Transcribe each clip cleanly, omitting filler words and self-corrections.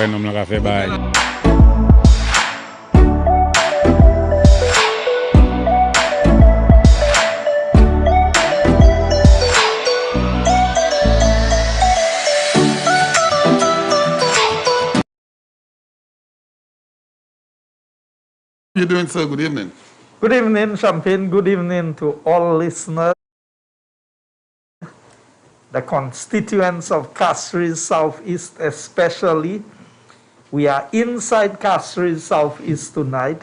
boy nom la ka fe bay. How are you doing, sir? Good evening. Good evening, Champagne. Good evening to all listeners, the constituents of Castries Southeast especially. We are inside Castries Southeast tonight.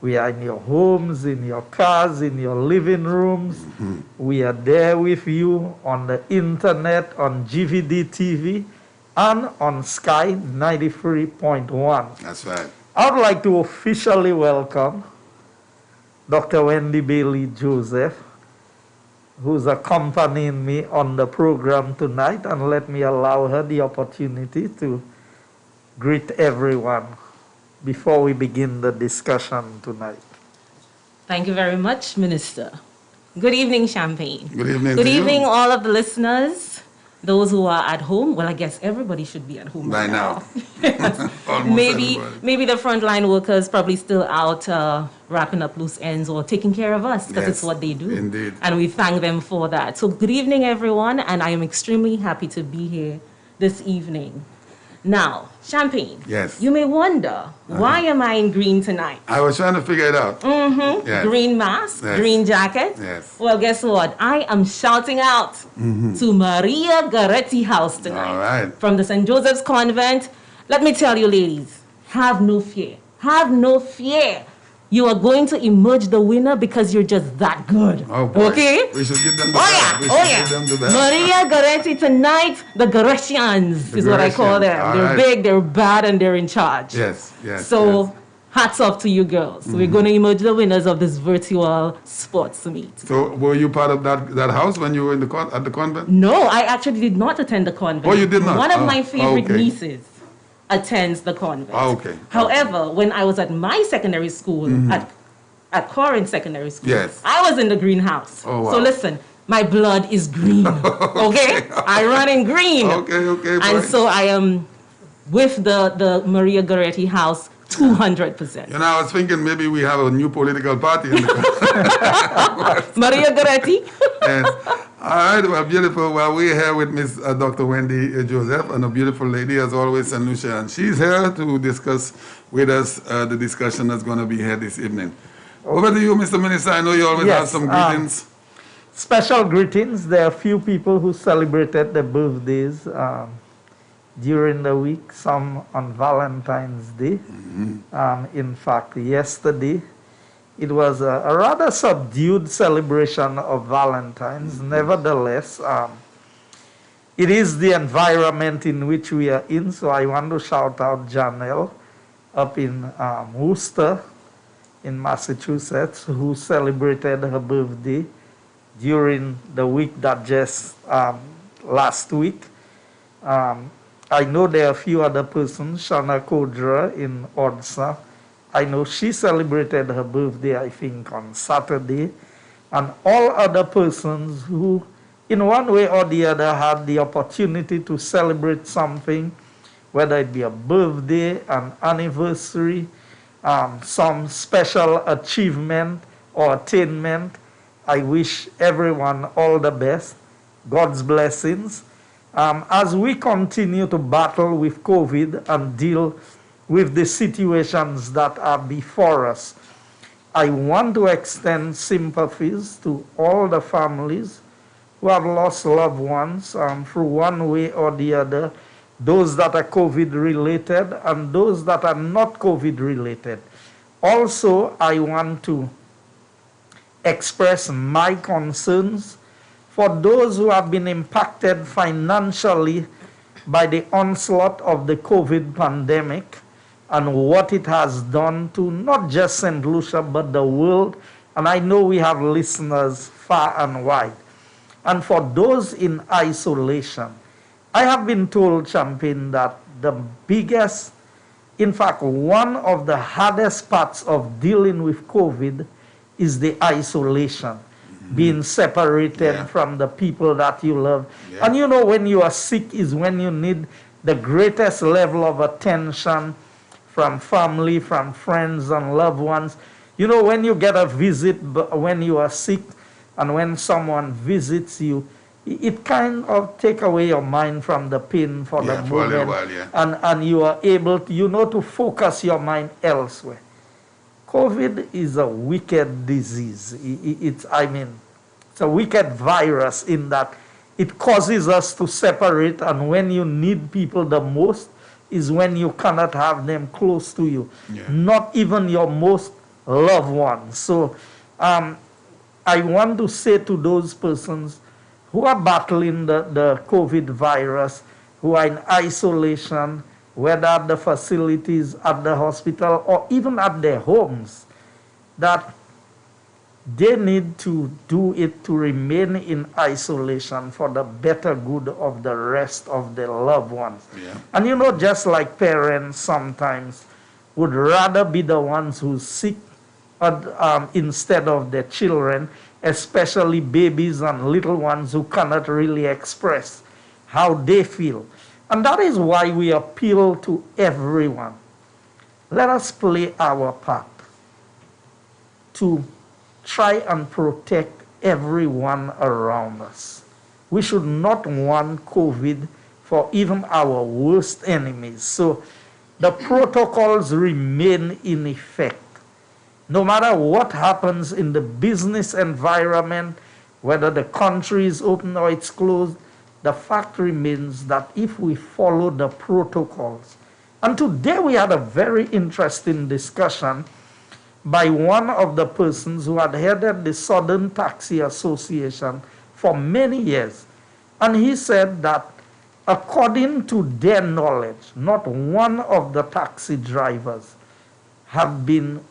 We are in your homes, in your cars, in your living rooms. Mm-hmm. We are there with you on the internet, on GVD TV, and on Sky 93.1. That's right. I would like to officially welcome Dr. Wendy Bailey Joseph, who's accompanying me on the program tonight, and let me allow her the opportunity to greet everyone before we begin the discussion tonight. Thank you very much, Minister. Good evening, Champagne. Good evening. Good evening, all of the listeners. Those who are at home, well, I guess everybody should be at home by now. maybe the frontline workers probably still out wrapping up loose ends or taking care of us, because it's what they do. Indeed. And we thank them for that. So good evening, everyone, and I am extremely happy to be here this evening. Now, Champagne. Yes. You may wonder, why am I in green tonight? I was trying to figure it out. Mm-hmm. Yes. Green mask, green jacket. Yes. Well, guess what? I am shouting out to Maria Garetti House tonight. All right. From the St. Joseph's Convent. Let me tell you, ladies, have no fear. Have no fear. You are going to emerge the winner because you're just that good. Oh, boy. Okay? We should give them the best. Maria Garetti tonight, the Garetians is what I call them. They're big, they're bad, and they're in charge. Yes. So, hats off to you girls. We're going to emerge the winners of this virtual sports meet. So, were you part of that house when you were in at the convent? No, I actually did not attend the convent. Oh, you did not? One of my favorite nieces attends the convent. Oh, okay. However, when I was at my secondary school, at Corinth Secondary School, yes, I was in the greenhouse. Oh, wow. So listen, my blood is green. Okay? I run in green. Okay. And so I am with the Maria Garetti house 200%. You know, I was thinking maybe we have a new political party in the Maria Garetti? Yes. All right, well, beautiful. Well, we're here with Miss Dr. Wendy Joseph, and a beautiful lady, as always, St. Lucia. And she's here to discuss with us the discussion that's going to be here this evening. Over to you, Mr. Minister. I know you always have some greetings. Special greetings. There are a few people who celebrated their birthdays during the week, some on Valentine's Day. In fact, yesterday, it was a rather subdued celebration of Valentine's. Nevertheless, it is the environment in which we are in, so I want to shout out Janelle up in Worcester, in Massachusetts, who celebrated her birthday during the week that just last week. I know there are a few other persons, Shana Kodra in Odsa. I know she celebrated her birthday, I think, on Saturday. And all other persons who, in one way or the other, had the opportunity to celebrate something, whether it be a birthday, an anniversary, some special achievement or attainment. I wish everyone all the best, God's blessings. As we continue to battle with COVID and deal with the situations that are before us, I want to extend sympathies to all the families who have lost loved ones through one way or the other, those that are COVID-related and those that are not COVID-related. Also, I want to express my concerns for those who have been impacted financially by the onslaught of the COVID pandemic and what it has done to not just St. Lucia, but the world. And I know we have listeners far and wide. And for those in isolation, I have been told, Champagne, that the biggest, in fact, one of the hardest parts of dealing with COVID is the isolation, being separated from the people that you love. And you know, when you are sick is when you need the greatest level of attention from family, from friends and loved ones. You know, when you get a visit when you are sick and when someone visits you, it kind of take away your mind from the pain for the for a little moment. while, yeah. And you are able to, you know, to focus your mind elsewhere. COVID is a wicked disease. It's a wicked virus in that it causes us to separate, and when you need people the most is when you cannot have them close to you, not even your most loved ones. So I want to say to those persons who are battling the COVID virus, who are in isolation, whether at the facilities, at the hospital, or even at their homes, that they need to do it to remain in isolation for the better good of the rest of their loved ones. Yeah. And you know, just like parents sometimes would rather be the ones who's sick instead of their children, especially babies and little ones who cannot really express how they feel. And that is why we appeal to everyone. Let us play our part to try and protect everyone around us. We should not want COVID for even our worst enemies. So the protocols remain in effect. No matter what happens in the business environment, whether the country is open or it's closed, the fact remains that if we follow the protocols, and today we had a very interesting discussion by one of the persons who had headed the Southern Taxi Association for many years. And he said that according to their knowledge, not one of the taxi drivers have been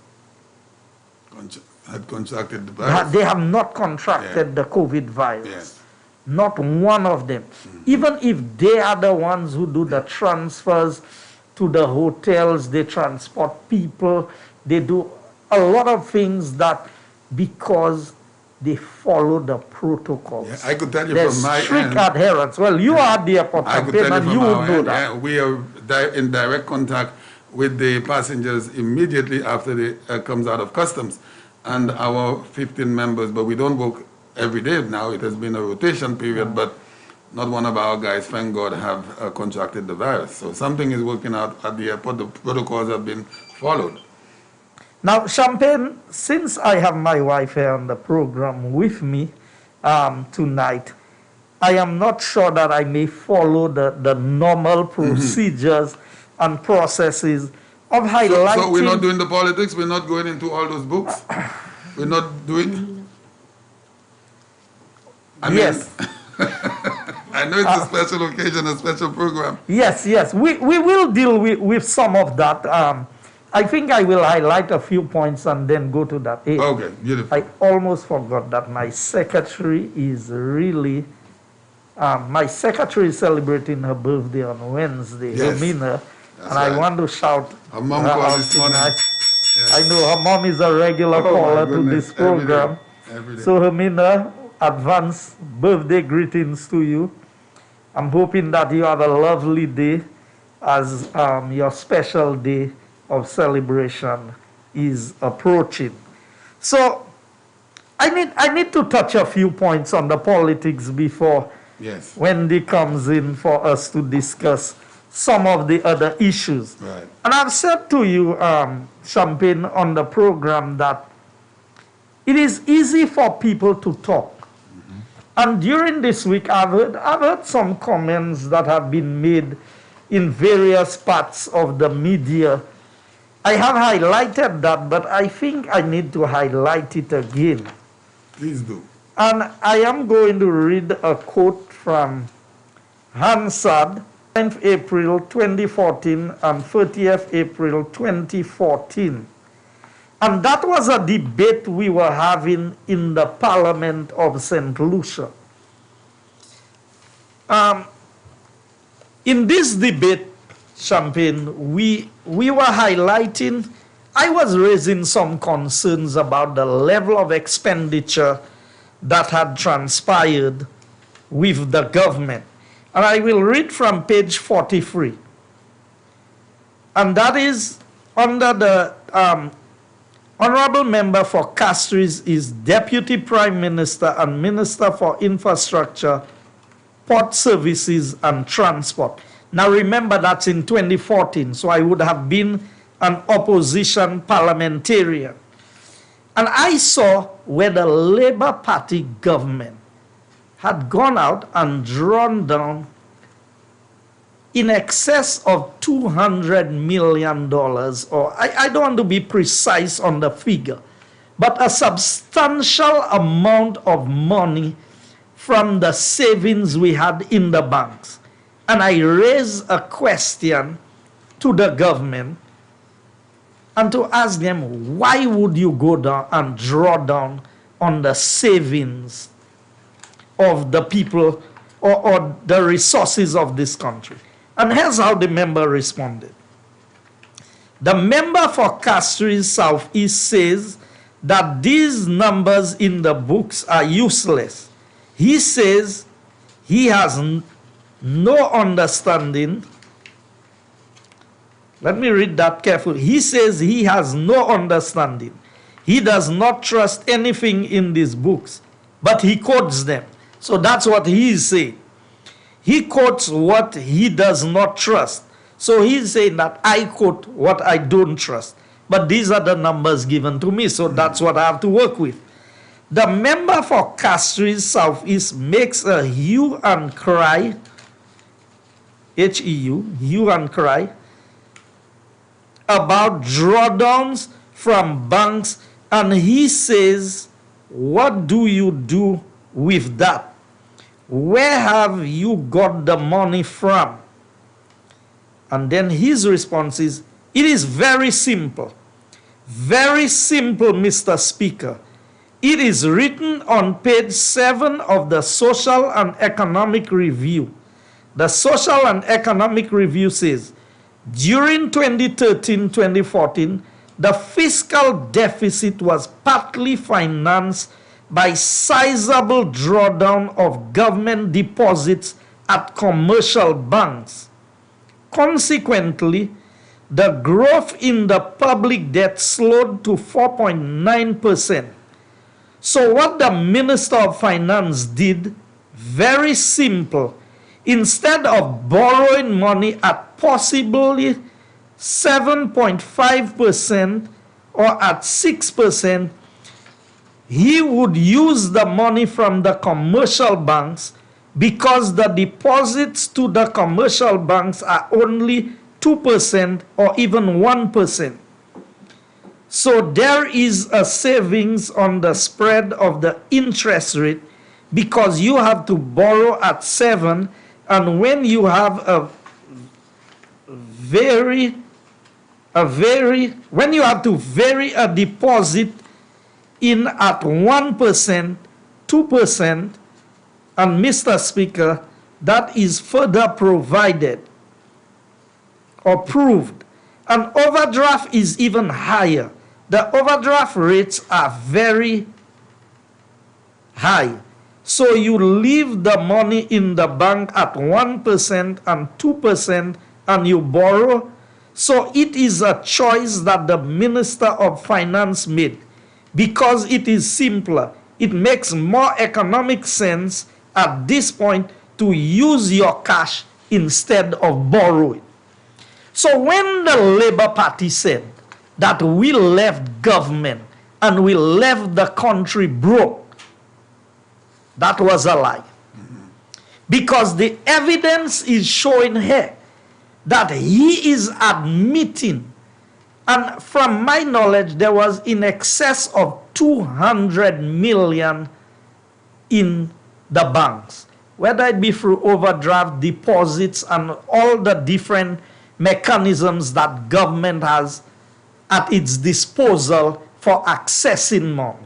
had contracted the virus. They have not contracted the COVID virus. Yes. Not one of them. Even if they are the ones who do the transfers to the hotels, they transport people, they do a lot of things that because they follow the protocols. Yeah, I could tell you There's from my strict end. adherence. Well, you are at the airport I could campaign tell and you you from would our know end, that. we are in direct contact with the passengers immediately after they comes out of customs. And our 15 members, but we don't work every day now. It has been a rotation period, but not one of our guys, thank God, have contracted the virus. So something is working out at the airport. The protocols have been followed. Now, Champagne, since I have my wife here on the program with me tonight, I am not sure that I may follow the normal procedures and processes of highlighting. So we're not doing the politics? We're not going into all those books? We're not doing... Yes. I know it's a special occasion, a special program. Yes. We will deal with some of that. I think I will highlight a few points and then go to that. Hey, Okay, beautiful. I almost forgot that my secretary is really... my secretary is celebrating her birthday on Wednesday, Yes, Hermina, and right. I want to shout Her mom her called out this morning. tonight. Yes. I know her mom is a regular Oh, my caller to goodness, this program. every day. So, Hermina, advance birthday greetings to you. I'm hoping that you have a lovely day as your special day of celebration is approaching. So, I need to touch a few points on the politics before Yes. Wendy comes in for us to discuss some of the other issues. Right. And I've said to you, Champagne, on the program that it is easy for people to talk. And during this week, I've heard some comments that have been made in various parts of the media. I have highlighted that, but I think I need to highlight it again. Please do. And I am going to read a quote from Hansard, 9th April 2014 and 30th April 2014. And that was a debate we were having in the Parliament of St. Lucia. In this debate, Champagne, we were highlighting, I was raising some concerns about the level of expenditure that had transpired with the government. And I will read from page 43. And that is under the Honorable Member for Castries is Deputy Prime Minister and Minister for Infrastructure, Port Services and Transport. Now remember that's in 2014, so I would have been an opposition parliamentarian. And I saw where the Labour Party government had gone out and drawn down in excess of $200 million, or I don't want to be precise on the figure, but a substantial amount of money from the savings we had in the banks. And I raised a question to the government and to ask them, why would you go down and draw down on the savings of the people or the resources of this country? And here's how the member responded. The member for Castries Southeast says that these numbers in the books are useless. He says he has no understanding. Let me read that carefully. He says he has no understanding. He does not trust anything in these books, but he quotes them. So that's what he is saying. He quotes what he does not trust. So he's saying that I quote what I don't trust. But these are the numbers given to me, so that's what I have to work with. The member for Castries Southeast makes a hue and cry, H-E-U, hue and cry, about drawdowns from banks, and he says, what do you do with that? Where have you got the money from? And then his response is, it is very simple. Very simple, Mr. Speaker. It is written on page 7 of the Social and Economic Review. The Social and Economic Review says, during 2013-2014, the fiscal deficit was partly financed by sizable drawdown of government deposits at commercial banks. Consequently, the growth in the public debt slowed to 4.9%. So what the Minister of Finance did, very simple. Instead of borrowing money at possibly 7.5% or at 6%, he would use the money from the commercial banks because the deposits to the commercial banks are only 2% or even 1%. So there is a savings on the spread of the interest rate because you have to borrow at 7, and when you have when you have to vary a deposit in at 1%, 2%, and Mr. Speaker, that is further provided or proved. An overdraft is even higher. The overdraft rates are very high. So you leave the money in the bank at 1% and 2% and you borrow. So it is a choice that the Minister of Finance made because it is simpler. It makes more economic sense at this point to use your cash instead of borrowing. So when the Labour Party said that we left government and we left the country broke, that was a lie. Because the evidence is showing here that he is admitting, and from my knowledge, there was in excess of 200 million in the banks, whether it be through overdraft deposits and all the different mechanisms that government has at its disposal for accessing money.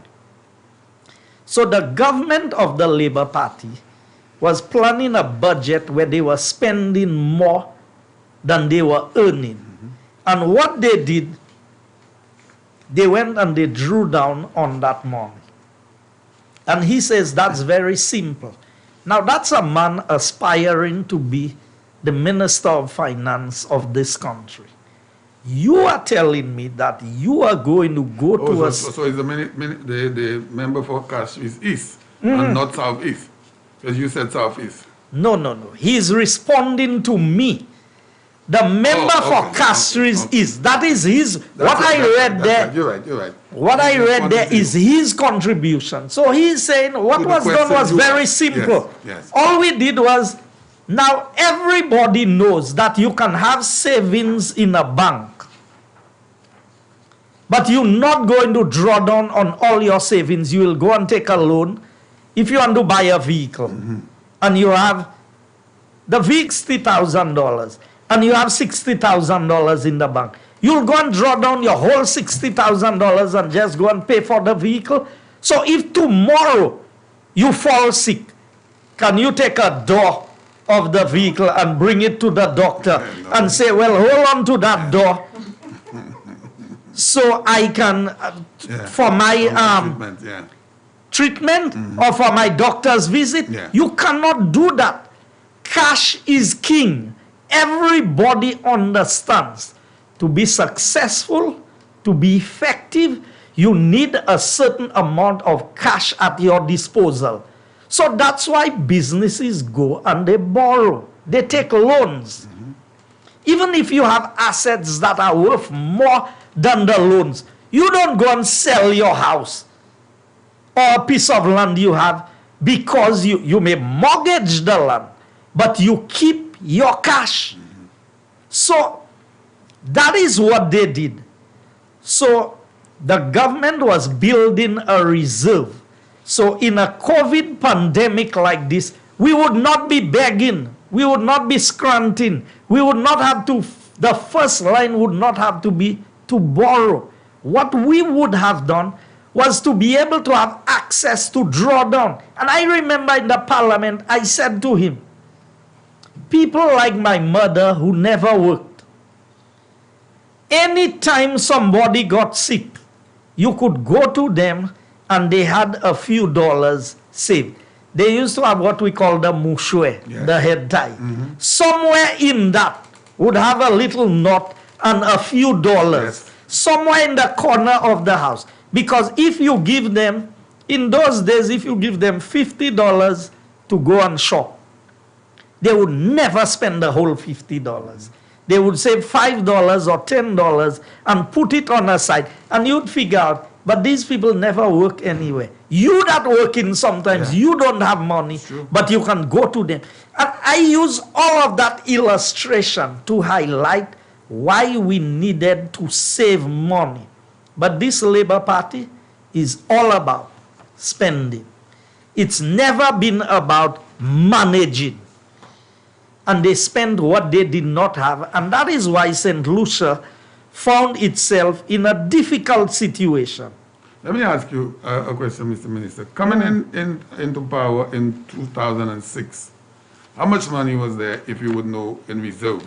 So the government of the Labour Party was planning a budget where they were spending more than they were earning. And what they did, they went and they drew down on that money. And he says that's very simple. Now, that's a man aspiring to be the Minister of Finance of this country. You are telling me that you are going to go to So is the member for Castries East and not Southeast? Because you said Southeast. No. He is responding to me. The member for Castries East. That is his. What I read there. You're right. What I read there is his contribution. So he's saying what was done was very simple. Yes. All we did was, now everybody knows that you can have savings in a bank, but you're not going to draw down on all your savings. You will go and take a loan if you want to buy a vehicle, and you have the vehicle $60,000, and you have $60,000 in the bank. You'll go and draw down your whole $60,000 and just go and pay for the vehicle. So if tomorrow you fall sick, can you take a door of the vehicle and bring it to the doctor and say, well, hold on to that door so I can, for my treatment or for my doctor's visit? You cannot do that. Cash is king. Everybody understands. To be successful, to be effective, you need a certain amount of cash at your disposal. So that's why businesses go and they borrow. They take loans. Even if you have assets that are worth more than the loans, you don't go and sell your house or a piece of land you have because you may mortgage the land, but you keep your cash. So that is what they did. So the government was building a reserve. So in a COVID pandemic like this, we would not be begging. We would not be scranting. We would not have to, the first line would not have to be to borrow. What we would have done was to be able to have access to draw down. And I remember in the parliament, I said to him, people like my mother who never worked, anytime somebody got sick, you could go to them and they had a few dollars saved. They used to have what we call the mouchouet, the head tie. Somewhere in that would have a little knot and a few dollars. Somewhere in the corner of the house. Because if you give them, in those days, if you give them $50 to go and shop, they would never spend the whole $50. They would save $5 or $10 and put it on a side. And you'd figure out, but these people never work anywhere. You that working sometimes, you don't have money, but you can go to them. And I use all of that illustration to highlight why we needed to save money. But this Labour Party is all about spending. It's never been about managing. And they spend what they did not have. And that is why St. Lucia found itself in a difficult situation. Let me ask you a question, Mr. Minister. Coming into power in 2006, how much money was there, if you would know, in reserves?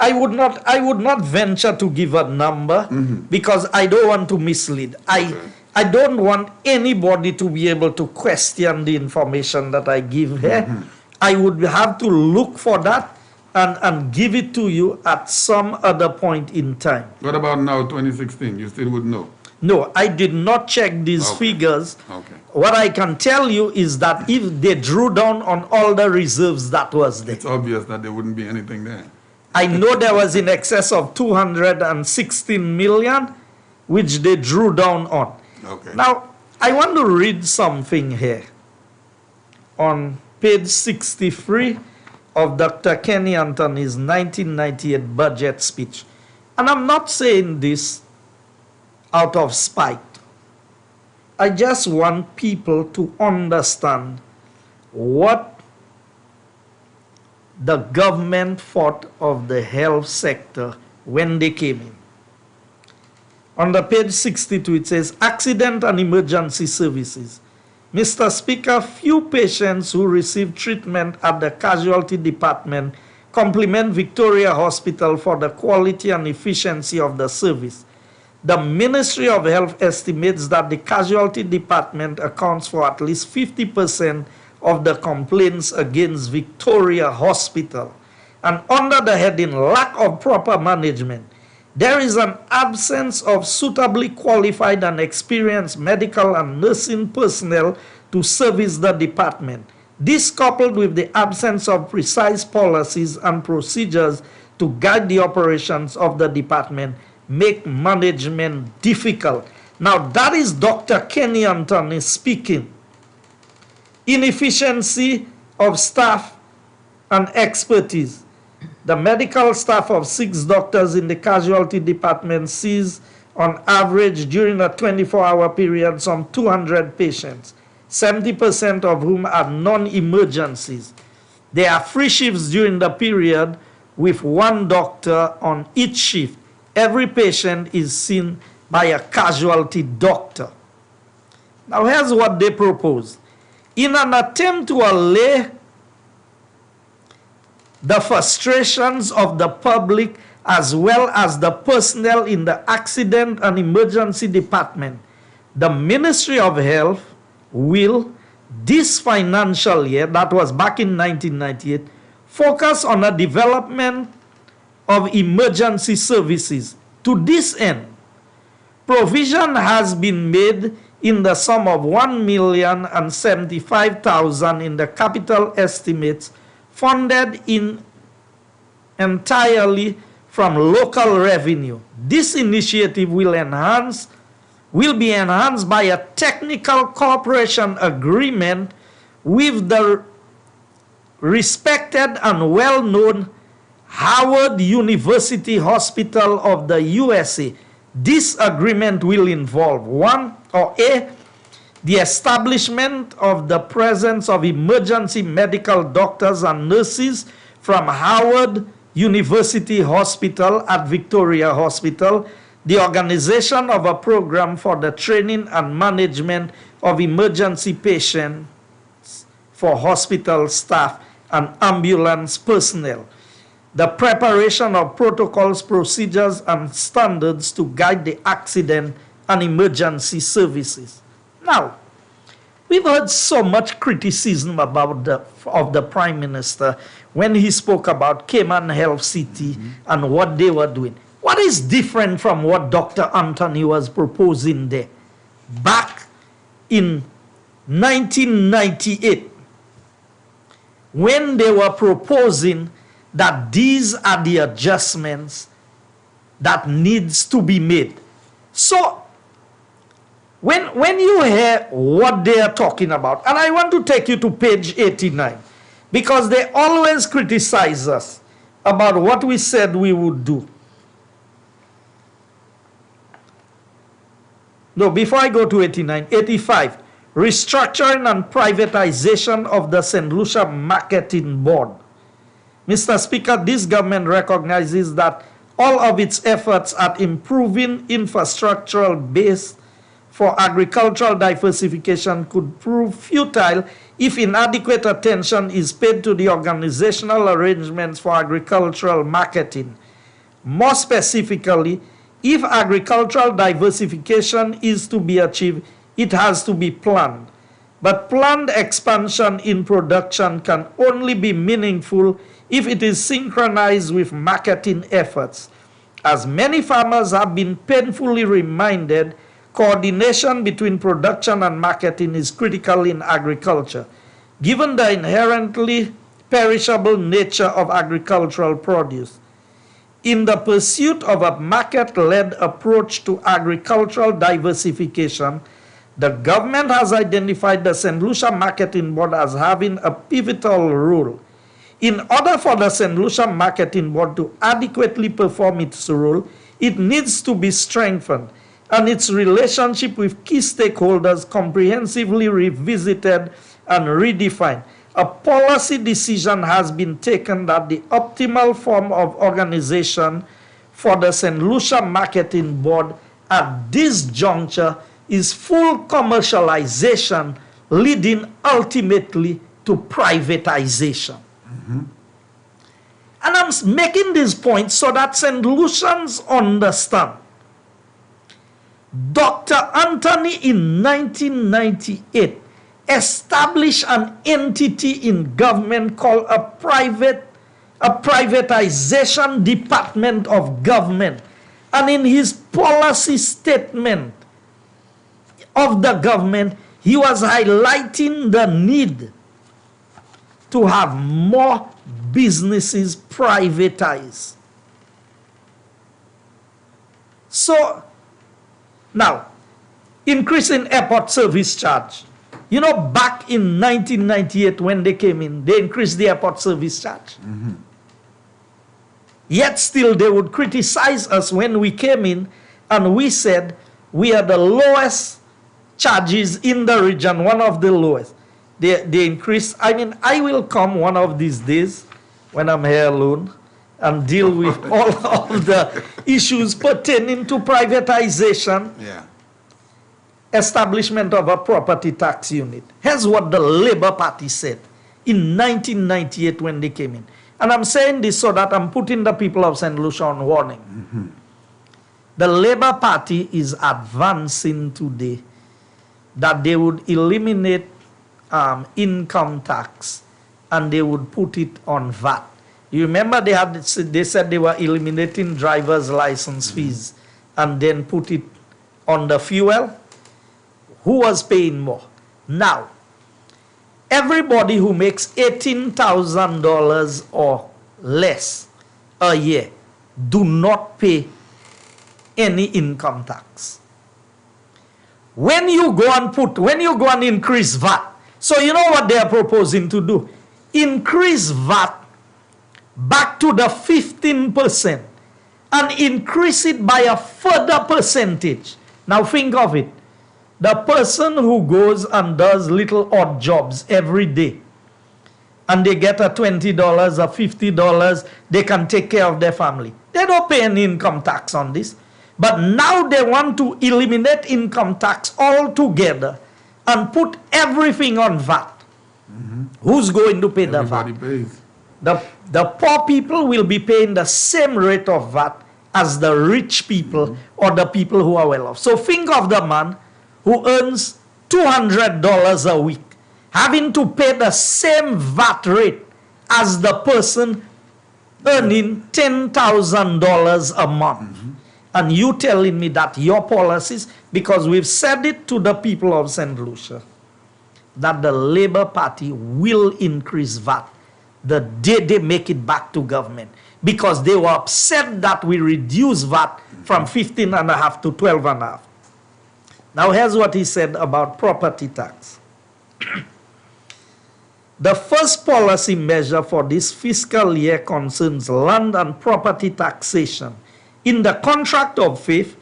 I would not venture to give a number because I don't want to mislead. I don't want anybody to be able to question the information that I give here. I would have to look for that and give it to you at some other point in time. What about now, 2016? You still would know? No, I did not check these figures. What I can tell you is that if they drew down on all the reserves that was there. It's obvious that there wouldn't be anything there. I know there was in excess of 216 million, which they drew down on. Now, I want to read something here on page 63 of Dr. Kenny Anthony's 1998 budget speech. And I'm not saying this out of spite. I just want people to understand what the government thought of the health sector when they came in. On the page 62, it says, accident and emergency services. Mr. Speaker, few patients who receive treatment at the casualty department compliment Victoria Hospital for the quality and efficiency of the service. The Ministry of Health estimates that the casualty department accounts for at least 50% of the complaints against Victoria Hospital. And under the heading lack of proper management, there is an absence of suitably qualified and experienced medical and nursing personnel to service the department. This, coupled with the absence of precise policies and procedures to guide the operations of the department, make management difficult. Now, that is Dr. Kenny Anthony speaking. Inefficiency of staff and expertise. The medical staff of 6 doctors in the casualty department sees, on average, during a 24-hour period, some 200 patients, 70% of whom are non-emergencies. There are free shifts during the period with 1 doctor on each shift. Every patient is seen by a casualty doctor. Now, here's what they propose. In an attempt to allay the frustrations of the public as well as the personnel in the accident and emergency department, the Ministry of Health will, this financial year, that was back in 1998, focus on the development of emergency services. To this end, provision has been made in the sum of $1,075,000 in the capital estimates, funded entirely from local revenue. This initiative will be enhanced by a technical cooperation agreement with the respected and well-known Howard University Hospital of the USA. This agreement will involve A, the establishment of the presence of emergency medical doctors and nurses from Howard University Hospital at Victoria Hospital, the organization of a program for the training and management of emergency patients for hospital staff and ambulance personnel, the preparation of protocols, procedures, and standards to guide the accident and emergency services. Now, we've heard so much criticism of the Prime Minister when he spoke about Cayman Health City and what they were doing. What is different from what Dr. Anthony was proposing there? Back in 1998, when they were proposing that these are the adjustments that needs to be made. So, when you hear what they are talking about, and I want to take you to page 89, because they always criticize us about what we said we would do. No, before I go to 89, 85, restructuring and privatization of the St. Lucia Marketing Board. Mr. Speaker, this government recognizes that all of its efforts at improving infrastructural base for agricultural diversification could prove futile if inadequate attention is paid to the organizational arrangements for agricultural marketing. More specifically, if agricultural diversification is to be achieved, it has to be planned. But planned expansion in production can only be meaningful if it is synchronized with marketing efforts. As many farmers have been painfully reminded, coordination between production and marketing is critical in agriculture. Given the inherently perishable nature of agricultural produce, in the pursuit of a market-led approach to agricultural diversification, the government has identified the St. Lucia Marketing Board as having a pivotal role. In order for the St. Lucia Marketing Board to adequately perform its role, it needs to be strengthened and its relationship with key stakeholders comprehensively revisited and redefined. A policy decision has been taken that the optimal form of organization for the St. Lucia Marketing Board at this juncture is full commercialization, leading ultimately to privatization. And I'm making this point so that St. Lucians understand. Dr. Anthony in 1998 establish an entity in government called a privatization department of government. And in his policy statement of the government, he was highlighting the need to have more businesses privatized. So, now, increasing airport service charge. You know, back in 1998 when they came in, they increased the airport service charge. Yet still they would criticize us when we came in and we said we are the lowest charges in the region, one of the lowest. They increased. I mean, I will come one of these days when I'm here alone and deal with all of the issues pertaining to privatization. Yeah. Establishment of a property tax unit. Here's what the Labour Party said in 1998 when they came in. And I'm saying this so that I'm putting the people of St. Lucia on warning. The Labour Party is advancing today that they would eliminate income tax and they would put it on VAT. You remember they said they were eliminating driver's license fees and then put it on the fuel? Who was paying more? Now, everybody who makes $18,000 or less a year do not pay any income tax. When you go and increase VAT, so you know what they are proposing to do? Increase VAT back to the 15% and increase it by a further percentage. Now think of it. The person who goes and does little odd jobs every day and they get a $20 or $50, they can take care of their family. They don't pay any income tax on this. But now they want to eliminate income tax altogether and put everything on VAT. Who's going to pay the VAT? Everybody pays. The poor people will be paying the same rate of VAT as the rich people or the people who are well off. So think of the man who earns $200 a week having to pay the same VAT rate as the person earning $10,000 a month. And you telling me that your policies, because we've said it to the people of St. Lucia, that the Labour Party will increase VAT the day they make it back to government, because they were upset that we reduced VAT from 15.5 to 12.5. Now here's what he said about property tax. The first policy measure for this fiscal year concerns land and property taxation. In the contract of faith,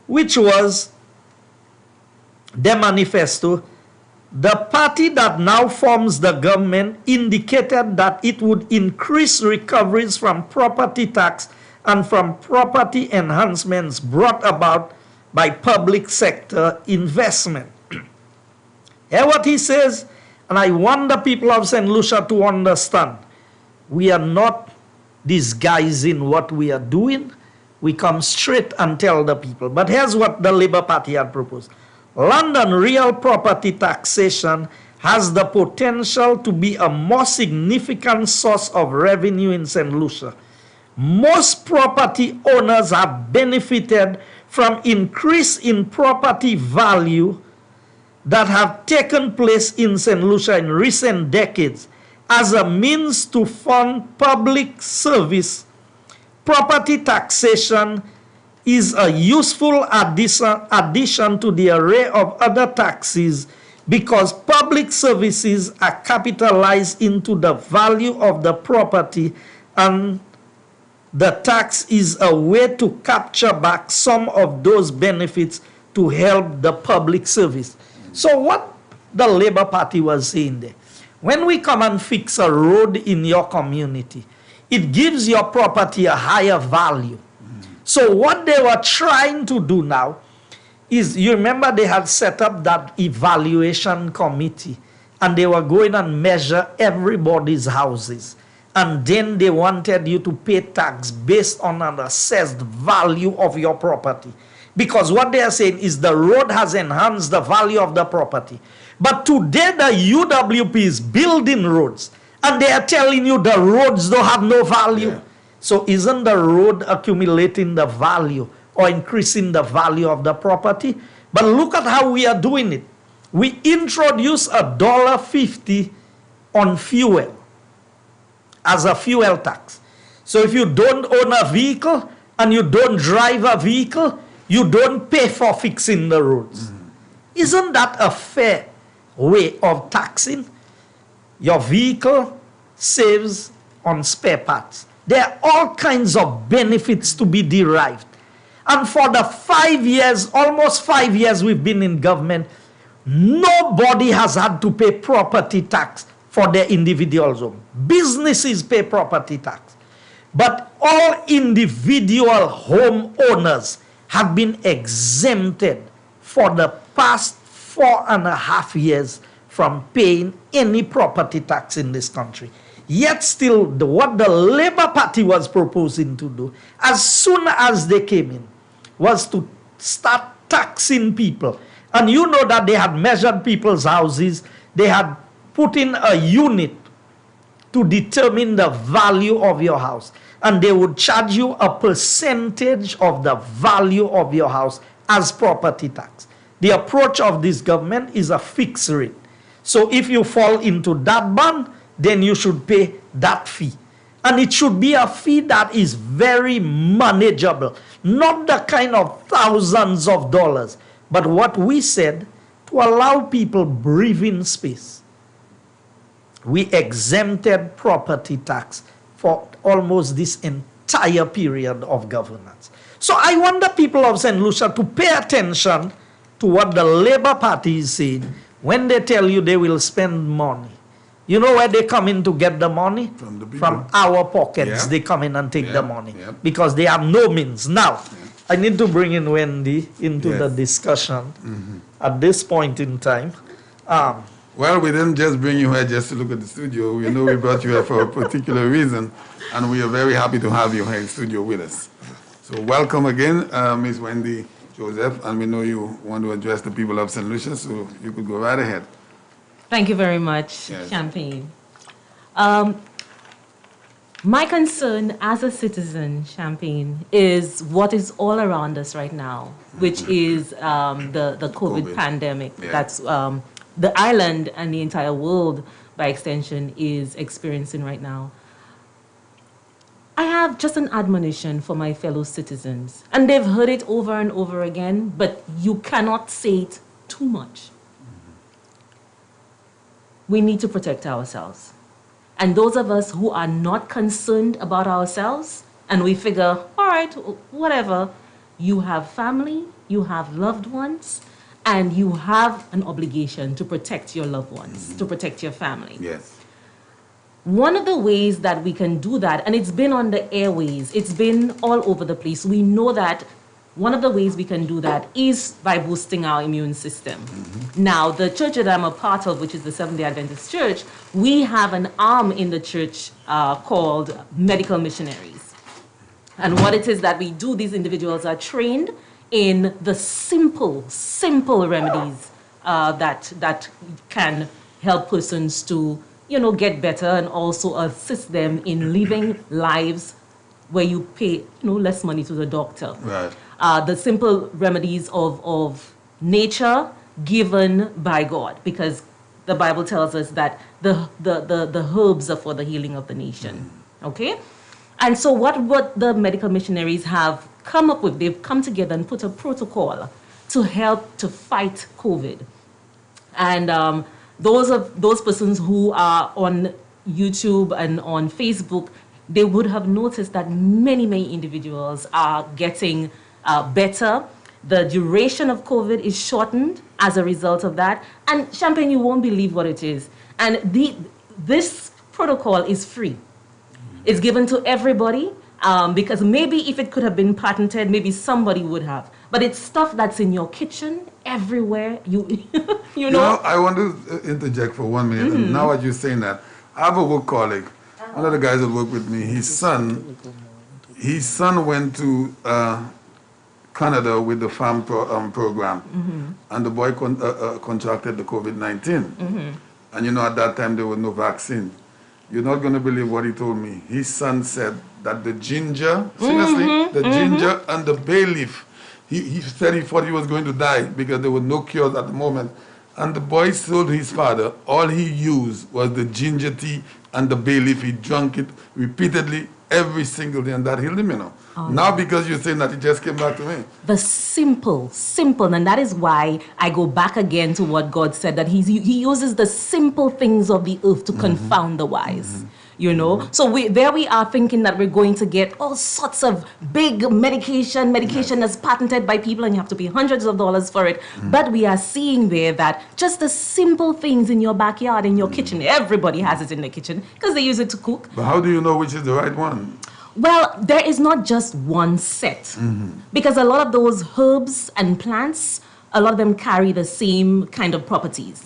which was the manifesto, the party that now forms the government indicated that it would increase recoveries from property tax and from property enhancements brought about by public sector investment. Hear what he says, and I want the people of St. Lucia to understand. We are not disguising what we are doing. We come straight and tell the people. But here's what the Labour Party had proposed. Land and real property taxation has the potential to be a more significant source of revenue in St. Lucia. Most property owners have benefited from increase in property value that have taken place in St. Lucia in recent decades as a means to fund public service. Property taxation is a useful addition to the array of other taxes because public services are capitalized into the value of the property, and the tax is a way to capture back some of those benefits to help the public service. So what the Labour Party was saying there, when we come and fix a road in your community, it gives your property a higher value. So what they were trying to do now is, you remember they had set up that evaluation committee and they were going and measure everybody's houses. And then they wanted you to pay tax based on an assessed value of your property. Because what they are saying is the road has enhanced the value of the property. But today the UWP is building roads, and they are telling you the roads don't have no value. Yeah. So isn't the road accumulating the value or increasing the value of the property? But look at how we are doing it. We introduce $1.50 on fuel as a fuel tax. So if you don't own a vehicle and you don't drive a vehicle, you don't pay for fixing the roads. Isn't that a fair way of taxing? Your vehicle saves on spare parts. There are all kinds of benefits to be derived. And for the 5 years, almost 5 years we've been in government, nobody has had to pay property tax for their individual home. Businesses pay property tax. But all individual homeowners have been exempted for the past 4.5 years from paying any property tax in this country. Yet still, what the Labour Party was proposing to do, as soon as they came in, was to start taxing people. And you know that they had measured people's houses. They had put in a unit to determine the value of your house. And they would charge you a percentage of the value of your house as property tax. The approach of this government is a fixed rate. So if you fall into that band, then you should pay that fee. And it should be a fee that is very manageable, not the kind of thousands of dollars, but what we said, to allow people breathing space. We exempted property tax for almost this entire period of governance. So I want the people of St. Lucia to pay attention to what the Labour Party is saying when they tell you they will spend money. You know where they come in to get the money? From the people. From our pockets. Yeah. They come in and take Yeah. the money Yeah. because they have no means. Now, I need to bring in Wendy into Yes. the discussion at this point in time. Well, we didn't just bring you here just to look at the studio. We know we brought you here for a particular reason, and we are very happy to have you here in studio with us. So welcome again, Ms. Wendy Joseph, and we know you want to address the people of St. Lucia, so you could go right ahead. Thank you very much, Yes. Champagne. My concern as a citizen, Champagne, is what is all around us right now, which is the COVID pandemic. Yeah. That's the island and the entire world, by extension, is experiencing right now. I have just an admonition for my fellow citizens, and they've heard it over and over again, but you cannot say it too much. We need to protect ourselves. And those of us who are not concerned about ourselves, and we figure, all right, whatever, you have family, you have loved ones, and you have an obligation to protect your loved ones, to protect your family. Yes. One of the ways that we can do that, and it's been on the airways, it's been all over the place, we know that one of the ways we can do that is by boosting our immune system. Now, the church that I'm a part of, which is the Seventh-day Adventist Church, we have an arm in the church called medical missionaries. And what it is that we do, these individuals are trained in the simple remedies that can help persons to, get better, and also assist them in living lives where you pay, less money to the doctor. Right. The simple remedies of nature given by God, because the Bible tells us that the herbs are for the healing of the nation. Okay? And so what the medical missionaries have come up with, they've come together and put a protocol to help to fight COVID. And those persons who are on YouTube and on Facebook, they would have noticed that many individuals are getting better. The duration of COVID is shortened as a result of that. And Champagne, you won't believe what it is. And this protocol is free. It's given to everybody because maybe if it could have been patented, maybe somebody would have. But it's stuff that's in your kitchen, everywhere. You know. I want to interject for 1 minute. And now that you're saying that, I have a work colleague, one of the guys that work with me, his son went to Canada with the farm program, and the boy contracted the COVID-19. And you know, at that time there was no vaccine. You're not going to believe what he told me. His son said that the ginger, seriously, the ginger and the bay leaf, he said he thought he was going to die because there were no cures at the moment. And the boy told his father all he used was the ginger tea and the bay leaf. He drank it repeatedly every single day, and that healed him, you know. Now because you're saying that, it just came back to me. The simple, and that is why I go back again to what God said, that he uses the simple things of the earth to confound the wise. You know, so there we are thinking that we're going to get all sorts of big medication that's patented by people and you have to pay hundreds of dollars for it. But we are seeing there that just the simple things in your backyard, in your kitchen, everybody has it in the kitchen because they use it to cook. But how do you know which is the right one? Well, there is not just one set because a lot of those herbs and plants, a lot of them carry the same kind of properties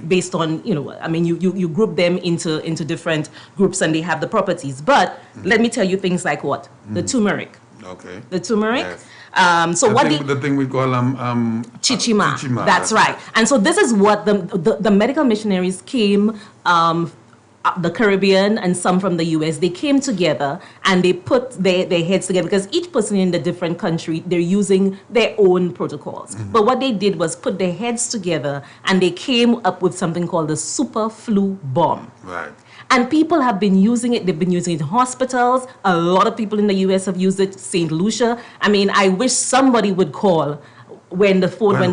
based on, you know, I mean, you group them into different groups and they have the properties. But let me tell you things like what? The turmeric. Okay. The turmeric. Yes. So the thing we call chichima. That's right. And so this is what the medical missionaries came the Caribbean and some from the US, they came together and they put their heads together because each person in the different country, they're using their own protocols. But what they did was put their heads together and they came up with something called the super flu bomb. Right. And people have been using it. They've been using it in hospitals. A lot of people in the US have used it. St. Lucia. I mean, I wish somebody would call when the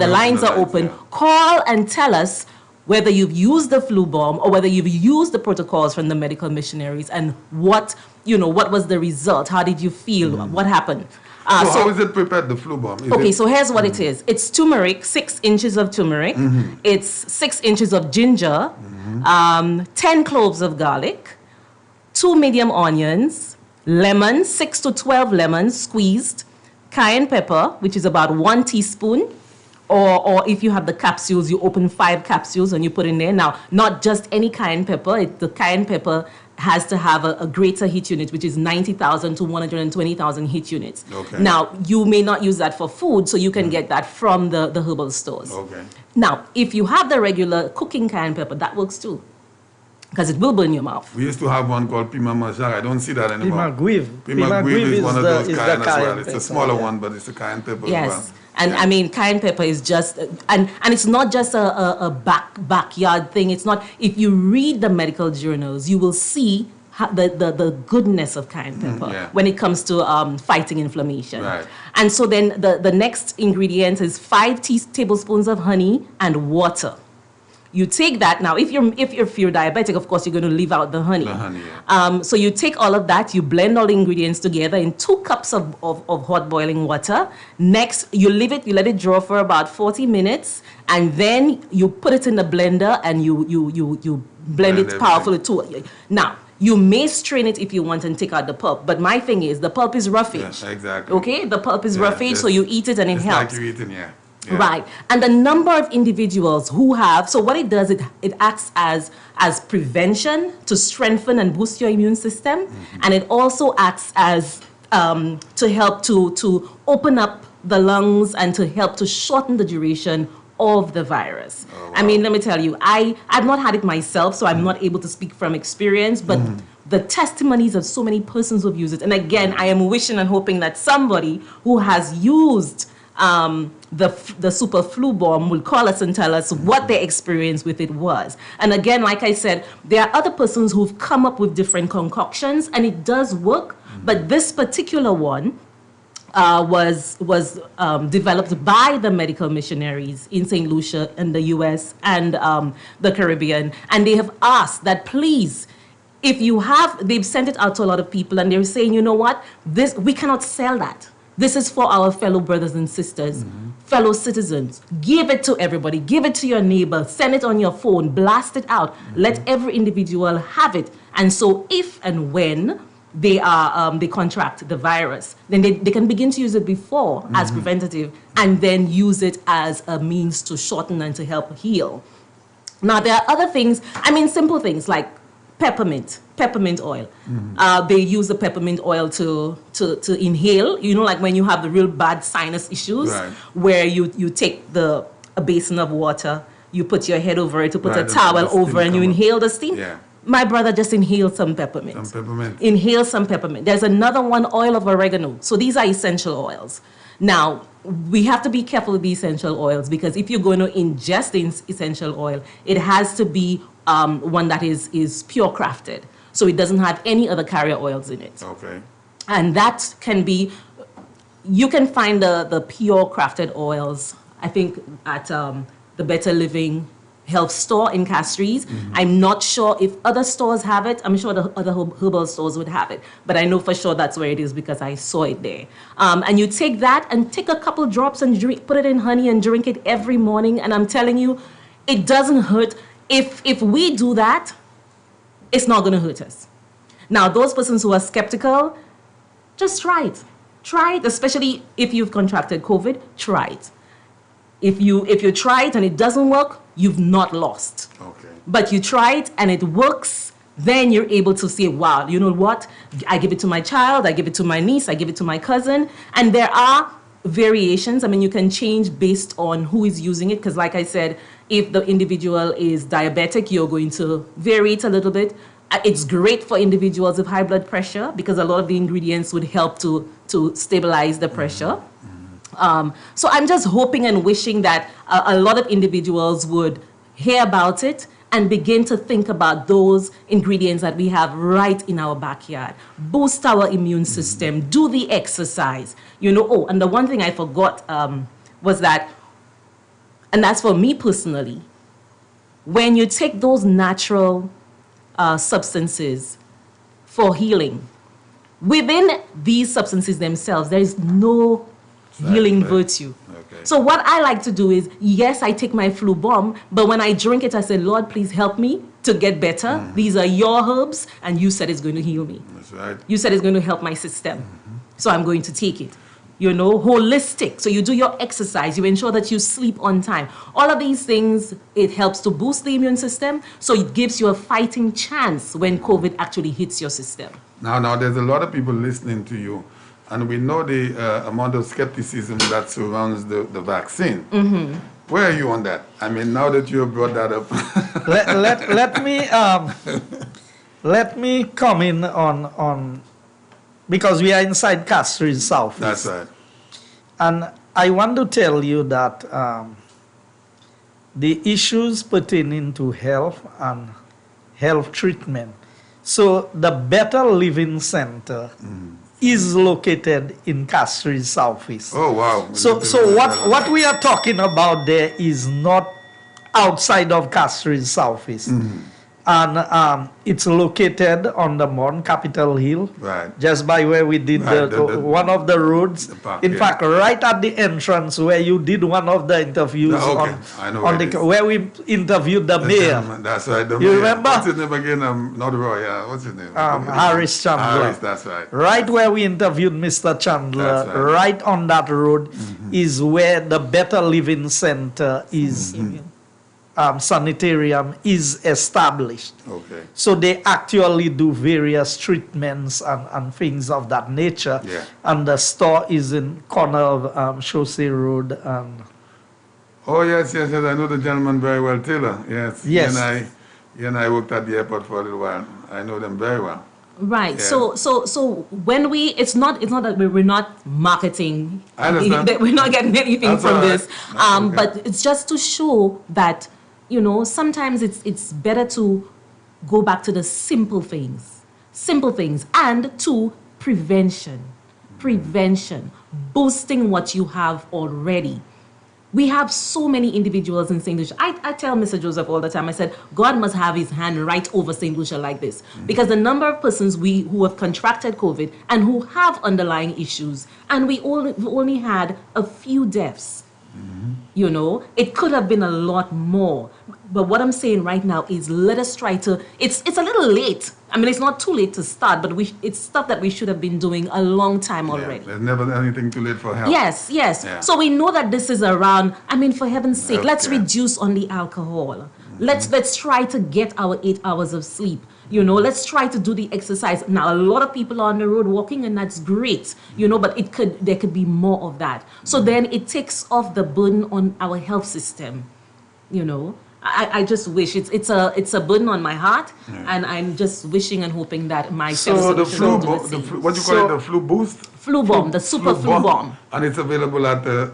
lines are open, call and tell us whether you've used the flu bomb or whether you've used the protocols from the medical missionaries and what was the result? How did you feel? What happened? So how is it prepared, the flu bomb? So here's what it is. It's turmeric, 6 inches of turmeric. It's 6 inches of ginger, 10 cloves of garlic, 2 medium onions, lemon, 6 to 12 lemons squeezed, cayenne pepper, which is about 1 teaspoon, or if you have the capsules, you open 5 capsules and you put in there. Now, not just any cayenne pepper. The cayenne pepper has to have a greater heat unit, which is 90,000 to 120,000 heat units. Okay. Now, you may not use that for food, so you can get that from the herbal stores. Okay. Now, if you have the regular cooking cayenne pepper, that works too, because it will burn your mouth. We used to have one called Pima Majara. I don't see that anymore. Pima Guive is one of those is cayenne the as well. cayenne It's a smaller one, but it's a cayenne pepper as Yes. well. And I mean, cayenne pepper is just, and it's not just a backyard thing. It's not, if you read the medical journals, you will see the goodness of cayenne pepper when it comes to fighting inflammation. Right. And so then the next ingredient is 5 tablespoons of honey and water. You take that. Now, if you're diabetic, of course, you're going to leave out the honey. So you take all of that, you blend all the ingredients together in 2 cups of hot boiling water. Next, you let it draw for about 40 minutes, and then you put it in the blender and you blend it powerfully too. Now, you may strain it if you want and take out the pulp, but my thing is the pulp is roughage. Yes, exactly. Okay, the pulp is roughage, so you eat it and it helps. Like you eating, Yeah. Right. And the number of individuals who have, so what it does, it acts as prevention to strengthen and boost your immune system. And it also acts as to help to open up the lungs and to help to shorten the duration of the virus. Oh, wow. I mean, let me tell you, I've not had it myself, so I'm not able to speak from experience, but the testimonies of so many persons who've used it. And again, I am wishing and hoping that somebody who has used the super flu bomb will call us and tell us what their experience with it was. And again, like I said, there are other persons who've come up with different concoctions and it does work, but this particular one was developed by the medical missionaries in St. Lucia in the US and the Caribbean, and they have asked that please, if you have, they've sent it out to a lot of people and they're saying, you know what, we cannot sell that. This is for our fellow brothers and sisters, fellow citizens. Give it to everybody. Give it to your neighbor. Send it on your phone. Blast it out. Let every individual have it. And so if and when they contract the virus, then they can begin to use it before as preventative and then use it as a means to shorten and to help heal. Now, there are other things, I mean, simple things like peppermint oil. They use the peppermint oil to inhale. You know, like when you have the real bad sinus issues, Right. where you take a basin of water, you put your head over it, you put Right, a the towel steam over, and you come up. inhale the steam. Yeah. My brother just inhaled some peppermint. Some peppermint. Inhale some peppermint. There's another one, oil of oregano. So these are essential oils. Now, we have to be careful with the essential oils, because if you're going to ingest the essential oil, it has to be one that is pure crafted. So it doesn't have any other carrier oils in it. Okay. And that can be, you can find the pure crafted oils, I think, at the Better Living Health Store in Castries. I'm not sure if other stores have it. I'm sure the other herbal stores would have it. But I know for sure that's where it is, because I saw it there. And you take that and take a couple drops and drink, put it in honey and drink it every morning. And I'm telling you, it doesn't hurt. If we do that, it's not going to hurt us. Now, those persons who are skeptical, just try it. Try it, especially if you've contracted COVID, try it. If you try it and it doesn't work, you've not lost. Okay. But you try it and it works, then you're able to say, wow, you know what? I give it to my child, I give it to my niece, I give it to my cousin. And there are variations. I mean, you can change based on who is using it. Because like I said, if the individual is diabetic, you're going to vary it a little bit. It's great for individuals with high blood pressure, because a lot of the ingredients would help to stabilize the pressure. So I'm just hoping and wishing that a lot of individuals would hear about it and begin to think about those ingredients that we have right in our backyard. Boost our immune system, do the exercise. You know, oh, and the one thing I forgot was that, and that's for me personally, when you take those natural substances for healing, within these substances themselves, there is no healing virtue. Okay. So what I like to do is, yes, I take my flu bomb, but when I drink it, I say, Lord, please help me to get better. These are your herbs, and you said it's going to heal me. That's right. You said it's going to help my system. So I'm going to take it. You know, holistic. So you do your exercise, you ensure that you sleep on time. All of these things, it helps to boost the immune system, so it gives you a fighting chance when COVID actually hits your system. Now, there's a lot of people listening to you, and we know the amount of skepticism that surrounds the vaccine. Where are you on that? I mean, now that you have brought that up. let me come in on because we are inside Castries South. That's right. And I want to tell you that the issues pertaining to health and health treatment. So the Better Living Center is located in Castries Southeast. Oh, wow. So what we are talking about there is not outside of Castries Southeast. And it's located on the Mount Capitol Hill, Right. just by where we did Right, the one of the roads. the park, In yeah. fact, right at the entrance where you did one of the interviews Okay, I know on where it the is. where we interviewed the mayor, Gentleman, that's right. The You mayor. remember? What's his name again? Not Roy. What's his name? Harris Chandler. Harris, that's right. Right where we interviewed Mr. Chandler, That's right. right on that road is where the Better Living Center is, sanitarium is established. Okay. So they actually do various treatments and things of that nature. Yeah. And the store is in corner of Chaussee Road. Oh, yes. I know the gentleman very well, Taylor. Yes. Yes. He and I worked at the airport for a little while. I know them very well. Right. Yeah. So when we, it's not that we're not marketing. I understand. That we're not getting anything That's from all right. this. That's okay. But it's just to show that, you know, sometimes it's better to go back to the simple things, and to prevention, boosting what you have already. We have so many individuals in St. Lucia. I tell Mr. Joseph all the time, I said, God must have his hand right over St. Lucia like this. Because the number of persons who have contracted COVID and who have underlying issues, and we've only had a few deaths. You know, it could have been a lot more. But what I'm saying right now is, let us try to, it's a little late. I mean, it's not too late to start, but it's stuff that we should have been doing a long time already. Yeah, there's never anything too late for help. Yes. Yeah. So we know that this is around, I mean, for heaven's sake, let's Healthcare. reduce on the alcohol. Let's try to get our 8 hours of sleep. Let's try to do the exercise. Now, a lot of people are on the road walking, and that's great, but there could be more of that. So then it takes off the burden on our health system, I just wish it's a burden on my heart, and I'm just wishing and hoping that my So the flu, do the same. what you call it, the flu boost? Flu bomb, the super flu bomb. And it's available at the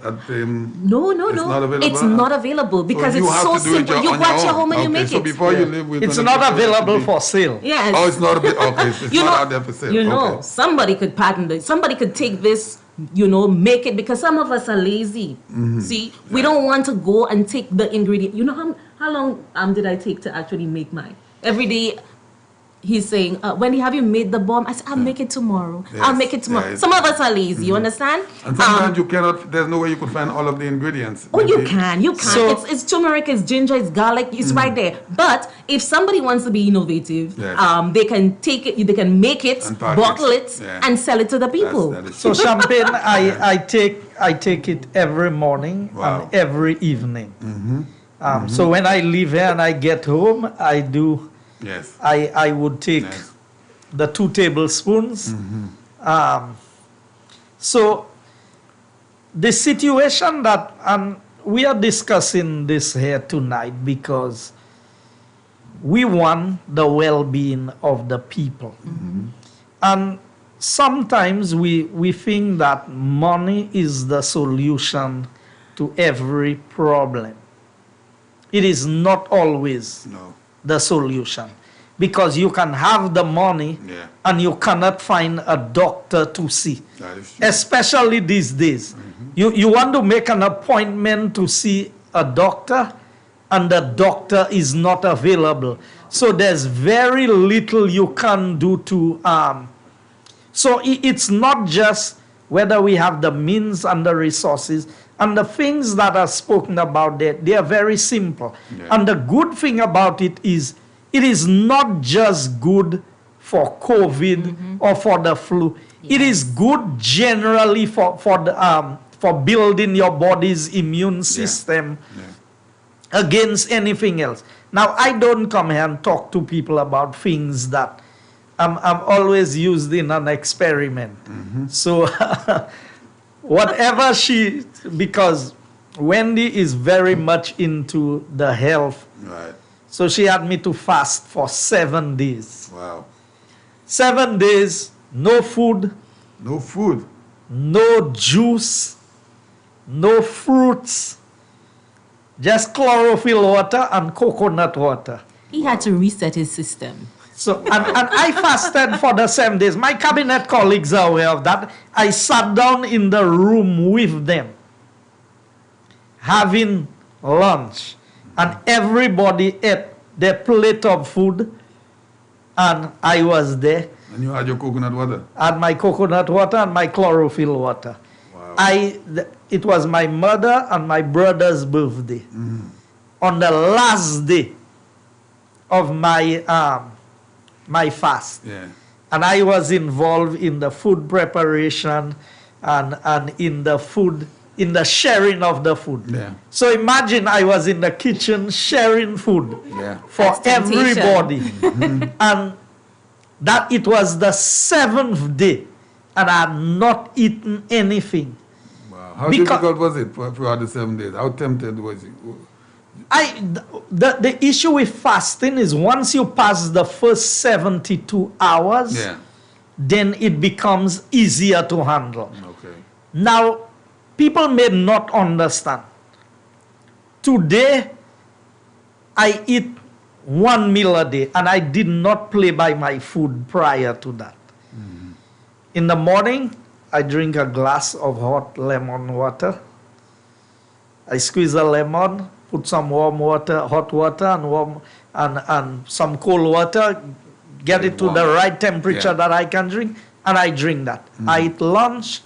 No. It's not available? It's not available because you it's have so to do it simple. You on watch your your home and you own. make So it. before you leave, we're It's gonna not make sure available that you- for sale. Yes. Oh, it's not okay. It's not out there for sale. Okay. Somebody could patent it. Somebody could take this, make it, because some of us are lazy. See, we don't want to go and take the ingredient. You know how long did I take to actually make mine? Every day, he's saying, Wendy, have you made the bomb? I said, I'll make it tomorrow. I'll make it tomorrow. Yes. Some of us are lazy, you understand? And sometimes you cannot, there's no way you could find all of the ingredients. Oh, you Maybe- can. So- It's turmeric, it's ginger, it's garlic, it's right there. But if somebody wants to be innovative, Yes. they can take it, they can make it, And pack bottle it. it, Yeah. and sell it to the people. That is So true. champagne, I take it every morning Wow. and every evening. So when I leave here and I get home, Yes. I would take Yes. the 2 tablespoons. So the situation that we are discussing this here tonight because we want the well-being of the people. And sometimes we think that money is the solution to every problem. It is not always No. the solution, because you can have the money Yeah. and you cannot find a doctor to see, That is true. especially these days. You want to make an appointment to see a doctor and the doctor is not available, so there's very little you can do to so it's not just whether we have the means and the resources, and the things that are spoken about there, they are very simple. Yeah. And the good thing about it is not just good for COVID or for the flu. It is good generally for building your body's immune system Yeah. against anything else. Now, I don't come here and talk to people about things that I'm always used in an experiment. So whatever because Wendy is very much into the health. Right. So she had me to fast for 7 days. Wow. 7 days, no food, No food. no juice, no fruits, just chlorophyll water and coconut water. He had to reset his system. So, and I fasted for the 7 days. My cabinet colleagues are aware of that. I sat down in the room with them, having lunch, and everybody ate their plate of food, and I was there. And you had your coconut water. I had my coconut water and my chlorophyll water. Wow. It was my mother and my brother's birthday. On the last day of my fast. Yeah. And I was involved in the food preparation and in the sharing of the food. Yeah. So imagine I was in the kitchen sharing food Yeah. for That's temptation. everybody. And that it was the 7th day and I had not eaten anything. Wow. How Because- difficult was it throughout the 7 days? How tempted was it? The issue with fasting is once you pass the first 72 hours, Yeah. then it becomes easier to handle. Okay. Now, people may not understand. Today, I eat 1 meal a day, and I did not play by my food prior to that. In the morning, I drink a glass of hot lemon water. I squeeze a lemon, put some warm water, hot water, and some cold water, get it to the Warm. right temperature Yeah. that I can drink, and I drink that. I eat lunch,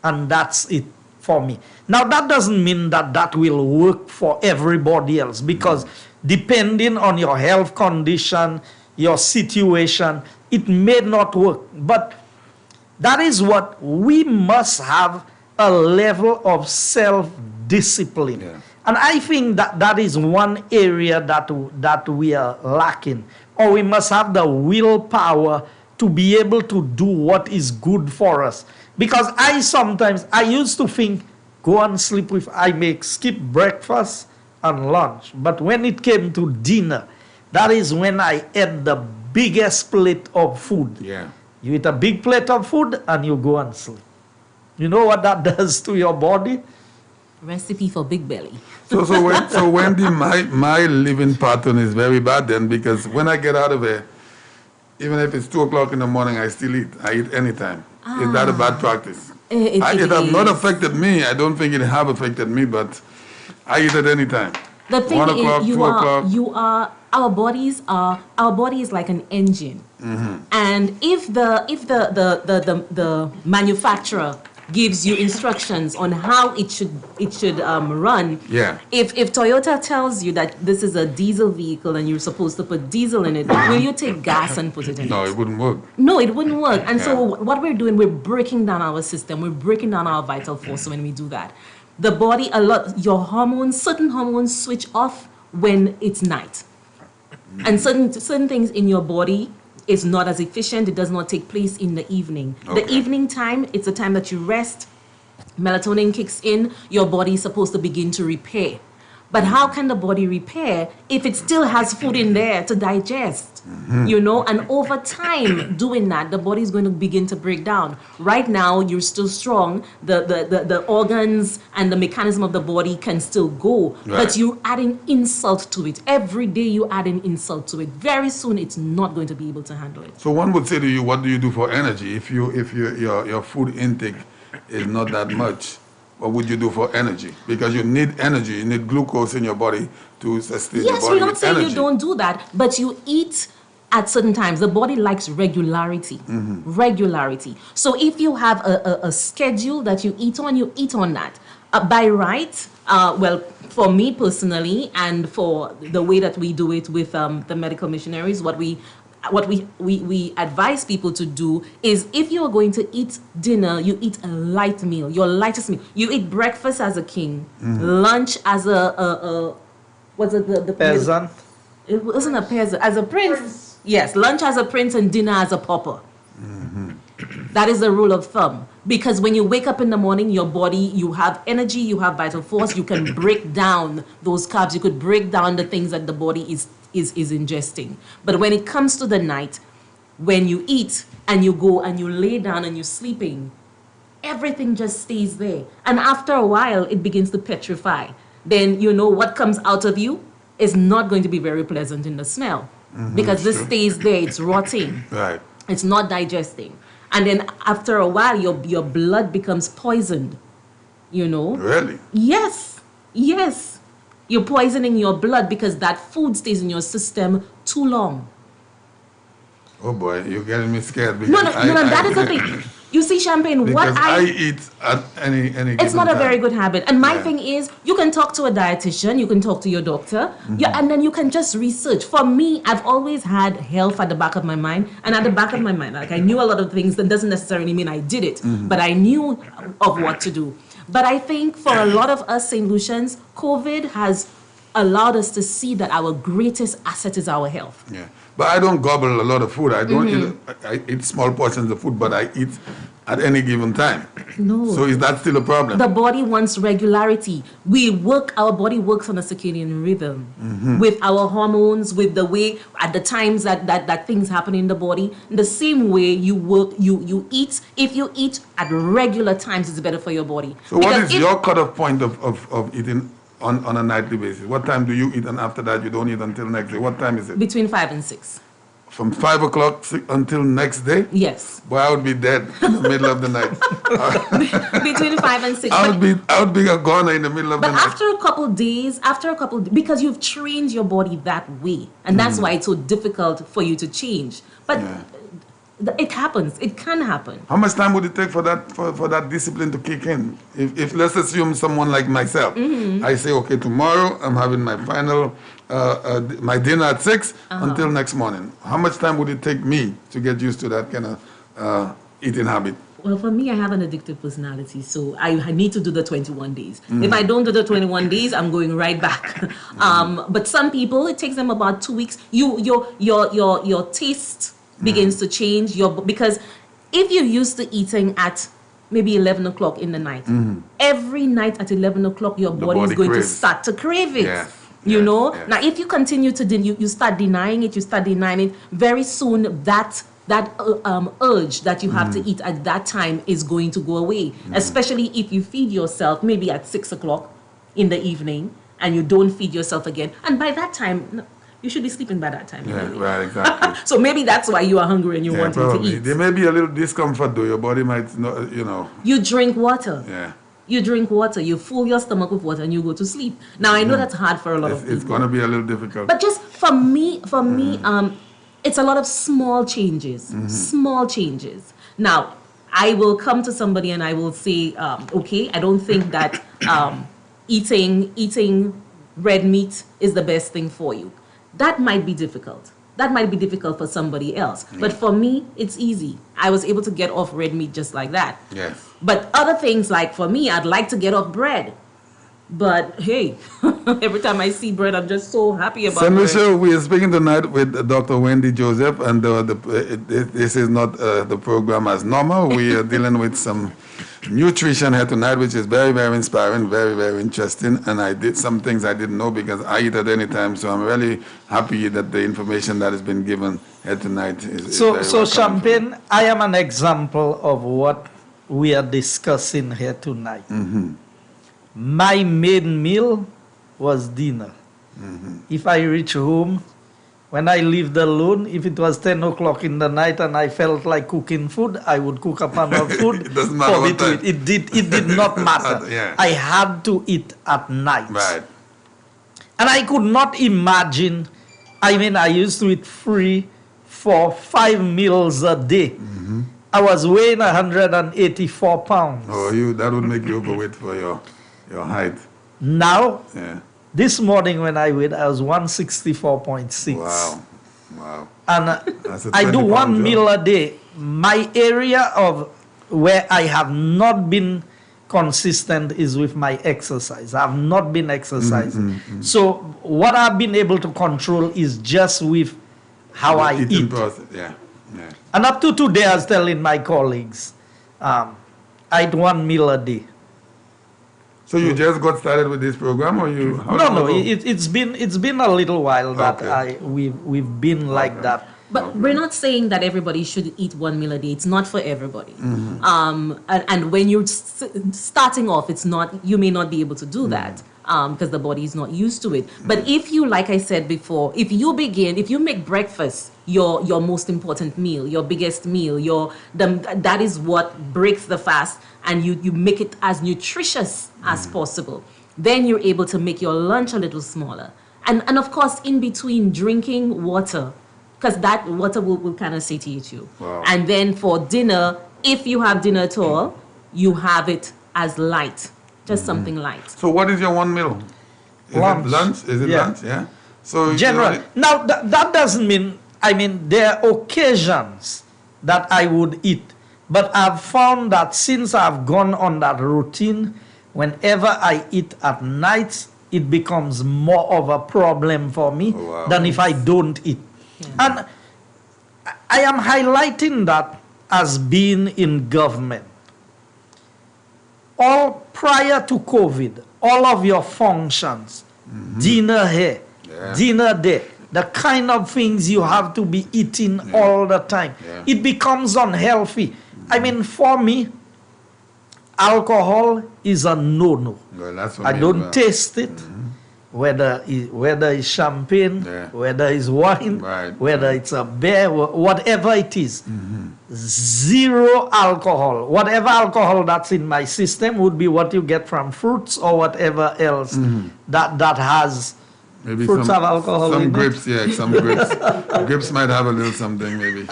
and that's it for me. Now, that doesn't mean that will work for everybody else, because depending on your health condition, your situation, it may not work. But that is what we must have, a level of self-discipline. Yeah. And I think that that is one area that we are lacking. Or we must have the willpower to be able to do what is good for us. Because I used to think, go and sleep with, I may skip breakfast and lunch. But when it came to dinner, that is when I ate the biggest plate of food. Yeah. You eat a big plate of food and you go and sleep. You know what that does to your body? Recipe for big belly. So Wendy, my living pattern is very bad then, because when I get out of here, even if it's 2 o'clock in the morning, I still eat. I eat anytime. Is that a bad practice? It It has not is. affected me. I don't think it have affected me, but I eat at any time. The thing 1 o'clock, is, 2 o'clock. our body is like an engine, and if the manufacturer gives you instructions on how it should run. Yeah. If Toyota tells you that this is a diesel vehicle and you're supposed to put diesel in it, will you take gas and put it in No, it? it wouldn't work. No, it wouldn't work. And so Yeah. what we're doing, we're breaking down our system. We're breaking down our vital force when we do that. The body, your hormones, certain hormones switch off when it's night. And certain things in your body is not as efficient. It does not take place in the evening. The Okay. evening time, it's the time that you rest. Melatonin kicks in. Your body is supposed to begin to repair. But how can the body repair if it still has food in there to digest? You know, and over time doing that, the body is going to begin to break down. Right now, you're still strong. The organs and the mechanism of the body can still go, Right. but you're adding insult to it. Every day you add an insult to it. Very soon, it's not going to be able to handle it. So one would say to you, what do you do for energy? If your food intake is not that much, what would you do for energy? Because you need energy, you need glucose in your body to sustain your Yes, body we're not with saying energy. you don't do that, but you eat at certain times. The body likes regularity. Regularity. So if you have a schedule that you eat on that. By right, well, for me personally, and for the way that we do it with the medical missionaries, what we advise people to do is, if you are going to eat dinner, you eat a light meal, your lightest meal. You eat breakfast as a king, lunch as a what's it, the Peasant. It wasn't a peasant, as a prince. Yes, lunch as a prince and dinner as a pauper. That is the rule of thumb. Because when you wake up in the morning, your body, you have energy, you have vital force, you can break down those carbs, you could break down the things that the body is ingesting. But when it comes to the night, when you eat and you go and you lay down and you're sleeping, everything just stays there. And after a while, it begins to petrify. Then you know what comes out of you is not going to be very pleasant in the smell. Because this Sure. stays there, it's rotting. Right. It's not digesting. And then after a while, your blood becomes poisoned, you know? Really? Yes, yes. You're poisoning your blood because that food stays in your system too long. Oh boy, you're getting me scared. No, that is the thing. You see, Champagne, what Because I eat at any it's given not a time. very good habit. And my Yeah. thing is, you can talk to a dietitian, you can talk to your doctor, and then you can just research. For me, I've always had health at the back of my mind, and at the back of my mind, like I knew a lot of things. That doesn't necessarily mean I did it, but I knew of what to do. But I think for a lot of us St. Lucians, COVID has allowed us to see that our greatest asset is our health. Yeah, but I don't gobble a lot of food. I don't eat. I eat small portions of food, but I eat at any given time. No. So is that still a problem? The body wants regularity. Our body works on a circadian rhythm with our hormones, with the way, at the times that things happen in the body. The same way you eat, if you eat at regular times, it's better for your body. So what Because is your cutoff point of eating on a nightly basis? What time do you eat, and after that you don't eat until next day? What time is it? Between 5 and 6. From 5 o'clock until next day? Yes. Boy, I would be dead in the middle of the night. Between 5 and 6. I would be a goner in the middle of the But night. after a couple days, because you've trained your body that way, and that's why it's so difficult for you to change. But Yeah. it happens. It can happen. How much time would it take for that discipline to kick in? If let's assume someone like myself, I say, okay, tomorrow I'm having my final, my dinner at 6 until next morning. How much time would it take me to get used to that kind of eating habit? Well, for me, I have an addictive personality, so I need to do the 21 days. If I don't do the 21 days, I'm going right back. But some people, it takes them about 2 weeks. Your taste begins to change. Because if you're used to eating at maybe 11 o'clock in the night, every night at 11 o'clock, your body is going to start to crave it. Yeah. You know? Yeah. Now, if you continue to, you start denying it, very soon that urge that you have to eat at that time is going to go away, especially if you feed yourself maybe at 6 o'clock in the evening and you don't feed yourself again. And by that time, you should be sleeping by that time. Yeah, Anyway. right, exactly. So maybe that's why you are hungry and you're wanting probably. to eat. There may be a little discomfort though. Your body might not, You drink water. Yeah. You drink water. You fill your stomach with water and you go to sleep. Now, I know that's hard for a lot of people. It's going to be a little difficult. But just for me, it's a lot of small changes. Small changes. Now, I will come to somebody and I will say, okay, I don't think that eating red meat is the best thing for you. That might be difficult. That might be difficult for somebody else. But for me, it's easy. I was able to get off red meat just like that. Yes. But other things, like for me, I'd like to get off bread. But hey, every time I see bread, I'm just so happy about San bread. Lucia, we are speaking tonight with Dr. Wendy Joseph, and this is not the program as normal. We are dealing with some nutrition here tonight, which is very, very inspiring, very, very interesting. And I did some things I didn't know because I eat at any time. So I'm really happy that the information that has been given here tonight is very So welcome. Champagne, I am an example of what we are discussing here tonight. My main meal was dinner. If I reach home, when I lived alone, if it was 10 o'clock in the night and I felt like cooking food, I would cook a pan of food It doesn't matter for me what to time. eat. It did not matter. Yeah. I had to eat at night. Right. And I could not imagine, I used to eat 3, 4, 5 meals a day. I was weighing 184 pounds. Oh, that would make you overweight for your height. Now, Yeah. this morning when I weighed, I was 164.6. Wow. And That's a I do 20-pound one jump. meal a day. My area of where I have not been consistent is with my exercise. I have not been exercising. So what I've been able to control is just with how I Eating eat. process. Yeah. And up to today, I was telling my colleagues, I eat one meal a day. So you just got started with this program, or you? how No, long ago? it's been a little while that Okay. we've been like that. But we're not saying that everybody should eat one meal a day. It's not for everybody. And when you're starting off, you may not be able to do that because the body is not used to it. But if you, like I said before, if you make breakfast your most important meal, your biggest meal, that is what breaks the fast, and you make it as nutritious as possible, then you're able to make your lunch a little smaller. And of course, in between, drinking water, because that water will kind of satiate you. Wow. And then for dinner, if you have dinner at all, you have it as light, just something light. So what is your one meal? Is Lunch. it lunch? Is it Yeah. lunch? Yeah. So you General. only- Now, that doesn't mean, there are occasions that I would eat. But I've found that since I've gone on that routine, whenever I eat at night, it becomes more of a problem for me Oh, wow. than if I don't eat. And I am highlighting that as being in government. Prior to COVID, all of your functions, dinner here, Yeah. dinner there, the kind of things you have to be eating all the time, Yeah. it becomes unhealthy. For me, alcohol is a no-no. Well, that's for I me don't as well. taste it, whether it's champagne, Yeah. whether it's wine, Right. whether it's a beer, whatever it is. Zero alcohol. Whatever alcohol that's in my system would be what you get from fruits or whatever else that has Maybe fruits have alcohol some in it. grapes, yeah, some grapes. Grapes might have a little something, maybe.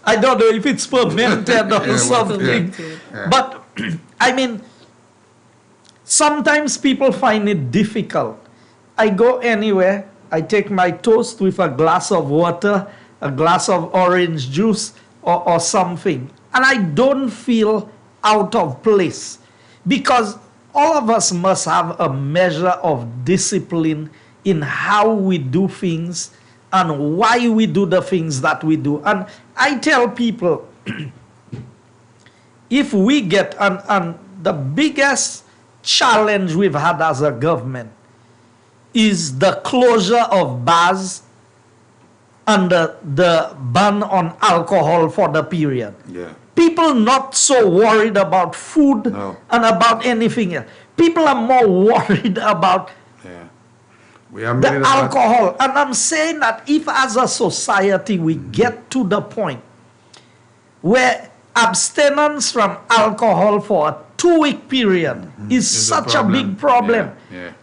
I don't know if it's fermented or well, something. yeah. But, sometimes people find it difficult. I go anywhere, I take my toast with a glass of water, a glass of orange juice, or something. And I don't feel out of place, because all of us must have a measure of discipline in how we do things and why we do the things that we do. And I tell people, if we get, and the biggest challenge we've had as a government is the closure of bars and the ban on alcohol for the period. Yeah. People not so worried about food and about anything else. People are more worried about the alcohol. And I'm saying that if as a society we get to the point where abstinence from alcohol for a 2-week period is such a big problem,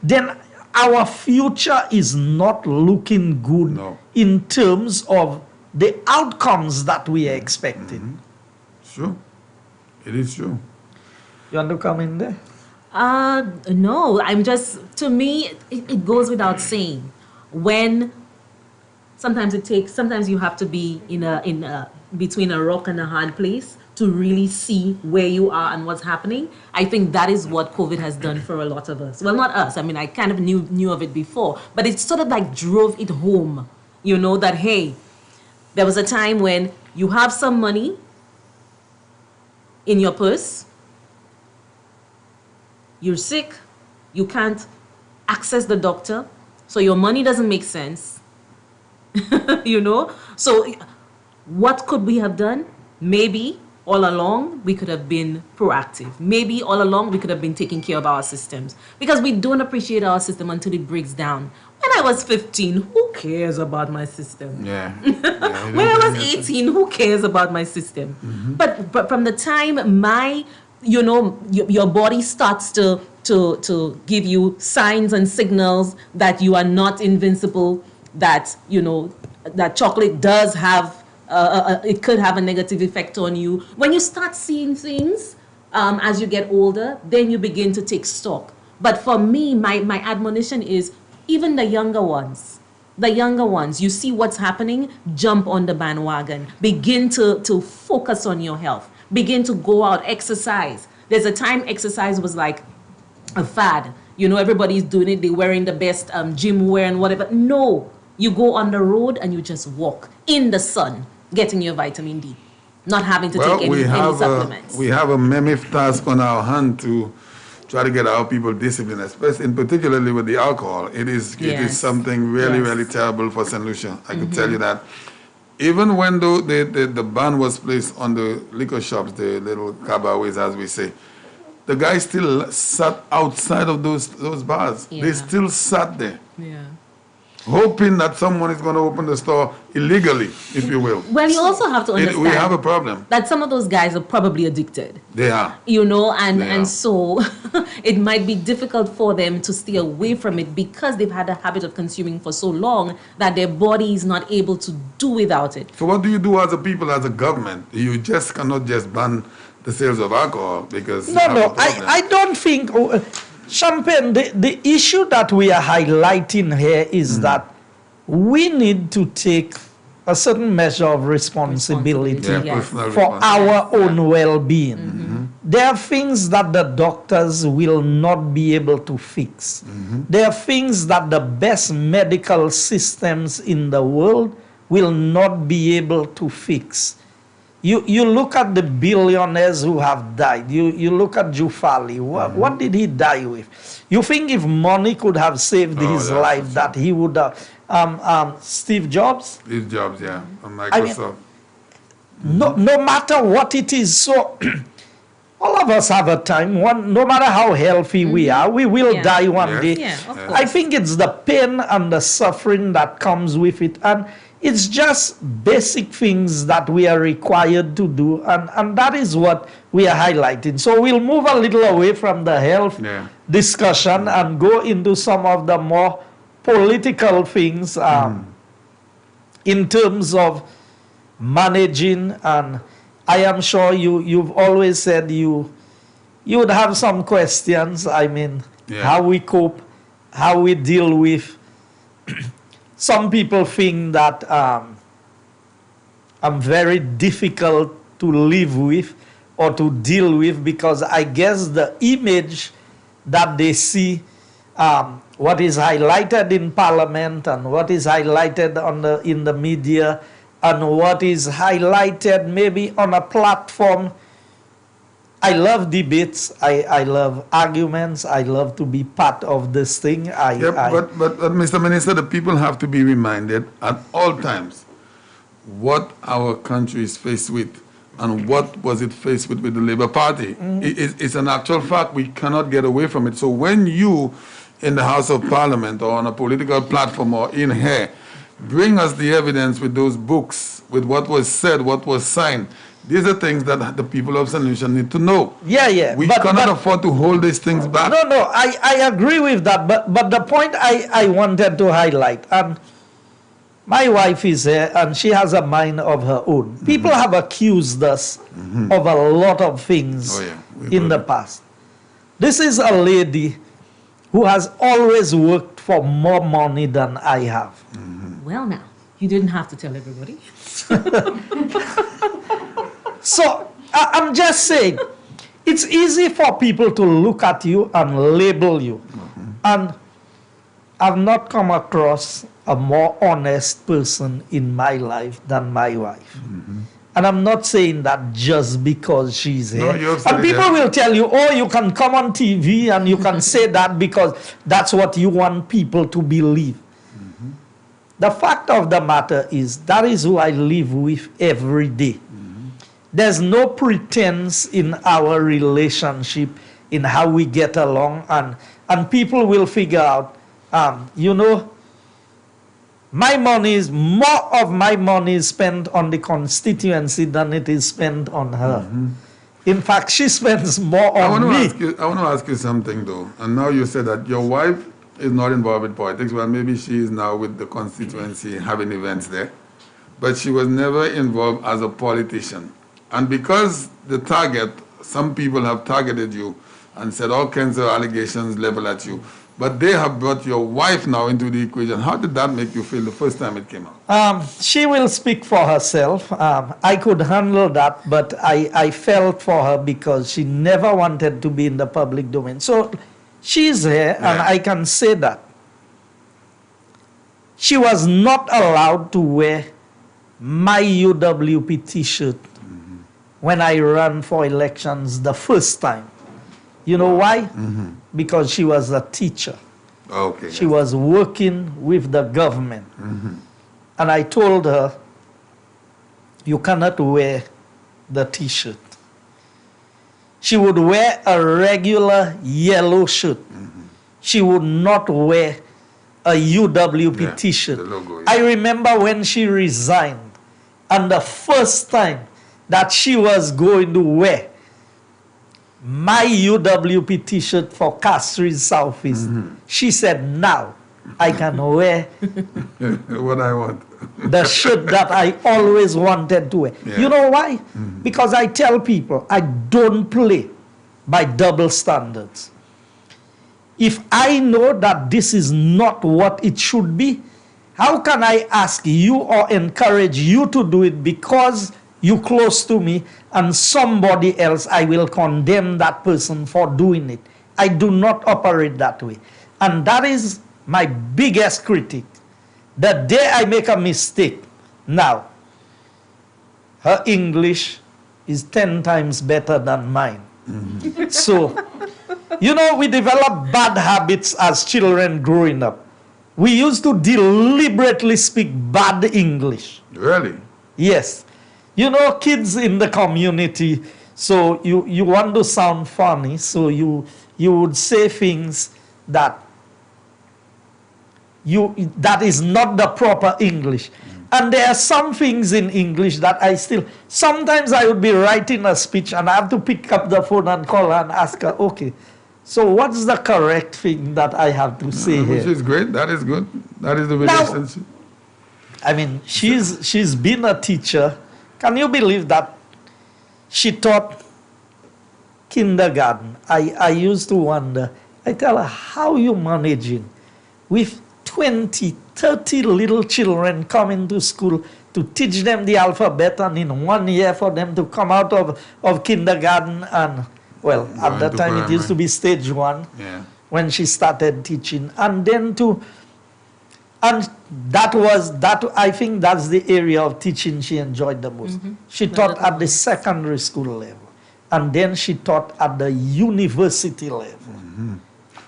then our future is not looking good in terms of the outcomes that we are expecting. Sure. It is true. You want to come in there? No, I'm just, to me, it goes without saying. When sometimes you have to be in between a rock and a hard place to really see where you are and what's happening. I think that is what COVID has done for a lot of us. Well, not us. I mean, I kind of knew of it before, but it sort of like drove it home, that, hey, there was a time when you have some money in your purse, you're sick, you can't access the doctor, so your money doesn't make sense, So what could we have done? Maybe all along we could have been proactive. Maybe all along we could have been taking care of our systems, because we don't appreciate our system until it breaks down. When I was 15, who cares about my system? When I was 18, who cares about my system? But from the time your body starts to give you signs and signals that you are not invincible, that that chocolate does have it could have a negative effect on you. When you start seeing things as you get older, then you begin to take stock. But for me, my admonition is, even the younger ones, you see what's happening, jump on the bandwagon. Begin to focus on your health. Begin to go out, exercise. There's a time exercise was like a fad. Everybody's doing it. They're wearing the best gym wear and whatever. No, you go on the road and you just walk in the sun, getting your vitamin D, not having to take any supplements. We have a mammoth task on our hand to try to get our people disciplined, especially particularly with the alcohol. It is something really, really terrible for St. Lucia. I can tell you that. Even when the ban was placed on the liquor shops, the little cabarets, as we say, the guys still sat outside of those bars. They still sat there. Hoping that someone is going to open the store illegally, if you will. Well, you also have to understand we have a problem. That some of those guys are probably addicted. They are. And so it might be difficult for them to stay away from it, because they've had a habit of consuming for so long that their body is not able to do without it. So what do you do as a people, as a government? You just cannot just ban the sales of alcohol because... No, I don't think... Champagne, the issue that we are highlighting here is that we need to take a certain measure of responsibility for our own well-being. There are things that the doctors will not be able to fix. There are things that the best medical systems in the world will not be able to fix. You look at the billionaires who have died. You look at Jufali. What did he die with? You think if money could have saved his life, that he would have... Steve Jobs? Steve Jobs, from Microsoft. No matter what it is. So all of us have a time. No matter how healthy we are, we will die one day. I think it's the pain and the suffering that comes with it. And it's just basic things that we are required to do, and that is what we are highlighting. So we'll move a little away from the health discussion and go into some of the more political things in terms of managing. And I am sure you've always said you would have some questions. I mean, how we cope, how we deal with... Some people think that I'm very difficult to live with or to deal with, because I guess the image that they see, what is highlighted in Parliament and what is highlighted in the media and what is highlighted maybe on a platform. I love debates. I love arguments. I love to be part of this thing. But Mr. Minister, the people have to be reminded at all times what our country is faced with and what was it faced with the Labour Party. It's an actual fact. We cannot get away from it. So when you, in the House of Parliament or on a political platform or in here, bring us the evidence with those books, with what was said, what was signed, these are things that the people of St. Lucia need to know. Yeah. We cannot afford to hold these things back. No, I agree with that. But the point I wanted to highlight, and my wife is here and she has a mind of her own. People have accused us of a lot of things in the past. This is a lady who has always worked for more money than I have. Well, now, you didn't have to tell everybody. So I'm just saying, it's easy for people to look at you and label you. And I've not come across a more honest person in my life than my wife. And I'm not saying that just because she's here. And people will tell you, oh, you can come on TV and you can say that because that's what you want people to believe. The fact of the matter is, that is who I live with every day. There's no pretense in our relationship, in how we get along, and people will figure out, my money is, more of my money is spent on the constituency than it is spent on her. In fact, she spends more on me. I want to ask you something though. And now you said that your wife is not involved with politics. Well, maybe she is now with the constituency having events there. But she was never involved as a politician. And because the target, some people have targeted you and said all kinds of allegations leveled at you. But they have brought your wife now into the equation. How did that make you feel the first time it came out? She will speak for herself. I could handle that, but I felt for her because she never wanted to be in the public domain. So she's here, and I can say that. She was not allowed to wear my UWP t-shirt when I ran for elections the first time. You know why? Because she was a teacher. Okay. She was working with the government. And I told her, you cannot wear the t-shirt. She would wear a regular yellow shirt. She would not wear a UWP t-shirt. I remember when she resigned, and the first time that she was going to wear my UWP t-shirt for Castries Southeast, she said, now I can wear what I want. the shirt that I always wanted to wear. You know why? Because I tell people, I don't play by double standards. If I know that this is not what it should be, how can I ask you or encourage you to do it because you're close to me, and somebody else, I will condemn that person for doing it? I do not operate that way. And that is my biggest critic. The day I make a mistake, now, her English is 10 times better than mine. So, you know, we develop bad habits as children growing up. We used to deliberately speak bad English. Really? Yes. You know, kids in the community, so you want to sound funny, so you would say things that is not the proper English. And there are some things in English that sometimes I would be writing a speech and I have to pick up the phone and call her and ask her, okay, so what's the correct thing that I have to say here? Which is great. That is good. That is the relationship. I mean, she's been a teacher. Can you believe that she taught kindergarten? I used to wonder. I tell her, how you managing with 20, 30 little children coming to school to teach them the alphabet, and in 1 year for them to come out of kindergarten and, well, at that time it used to be stage 1 when she started teaching. And then and I think that's the area of teaching she enjoyed the most. She taught at the secondary school level, and then she taught at the university level.